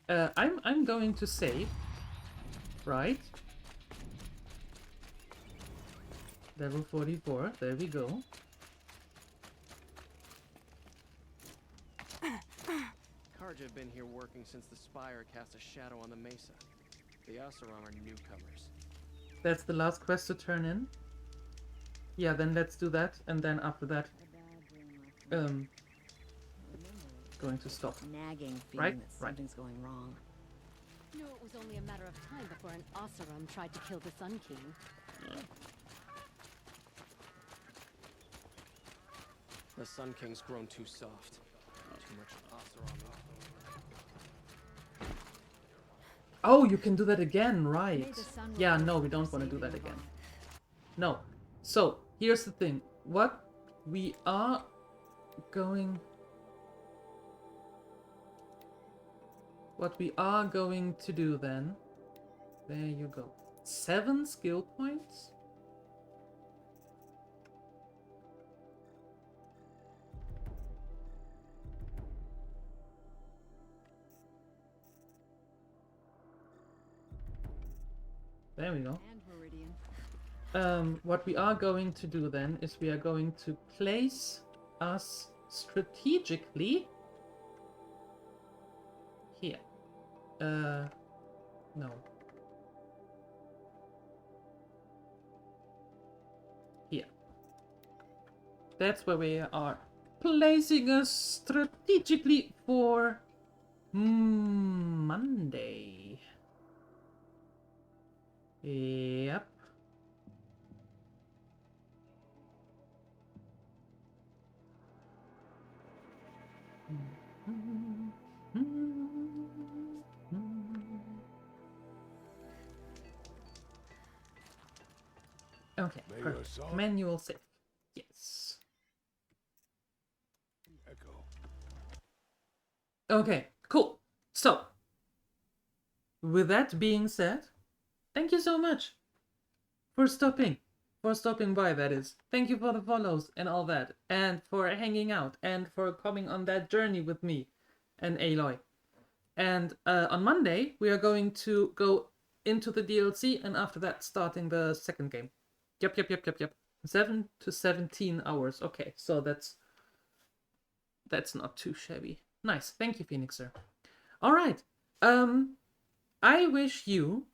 I'm going to save, right? Level 44, there we go. Karja have been here working since the Spire cast a shadow on the mesa. The Oseram are newcomers. That's the last quest to turn in? Yeah, then let's do that, and then after that, going to stop. Nagging feeling Right? that something's going wrong. Knew it was only a matter of time before an Oseram tried to kill the Sun King. The Sun King's grown too soft. Too much Oseram. Oh, you can do that again, right? Yeah, no, we don't want to do that again. No. So, here's the thing. What we are going to do then... There you go. 7 skill points? There we go. What we are going to do then is we are going to place us strategically here. No. Here. That's where we are placing us strategically for Monday. Yep. Okay, perfect. Manual save. Yes. Echo. Okay, cool. So, with that being said, thank you so much for stopping by, that is. Thank you for the follows and all that, and for hanging out, and for coming on that journey with me and Aloy. And on Monday, we are going to go into the DLC, and after that, starting the second game. Yep. 7 to 17 hours. Okay, so that's not too shabby. Nice. Thank you, Phoenixer. All right. I wish you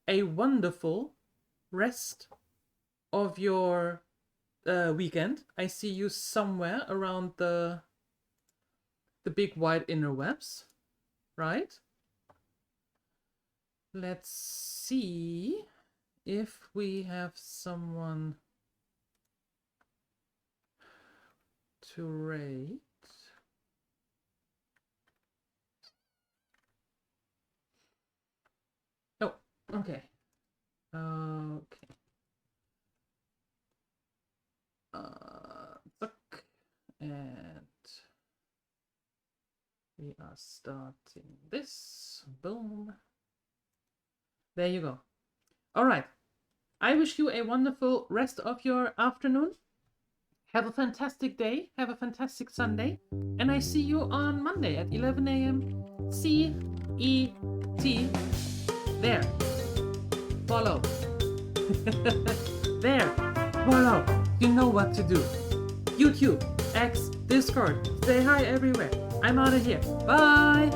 a wonderful rest of your weekend. I see you somewhere around the big wide interwebs, right? Let's see if we have someone to rate. Oh, okay. Okay. And we are starting this. Boom. There you go. All right. I wish you a wonderful rest of your afternoon. Have a fantastic day. Have a fantastic Sunday. And I see you on Monday at 11 a.m. CET. There. Follow. There. Follow. You know what to do. YouTube, X, Discord. Say hi everywhere. I'm out of here. Bye.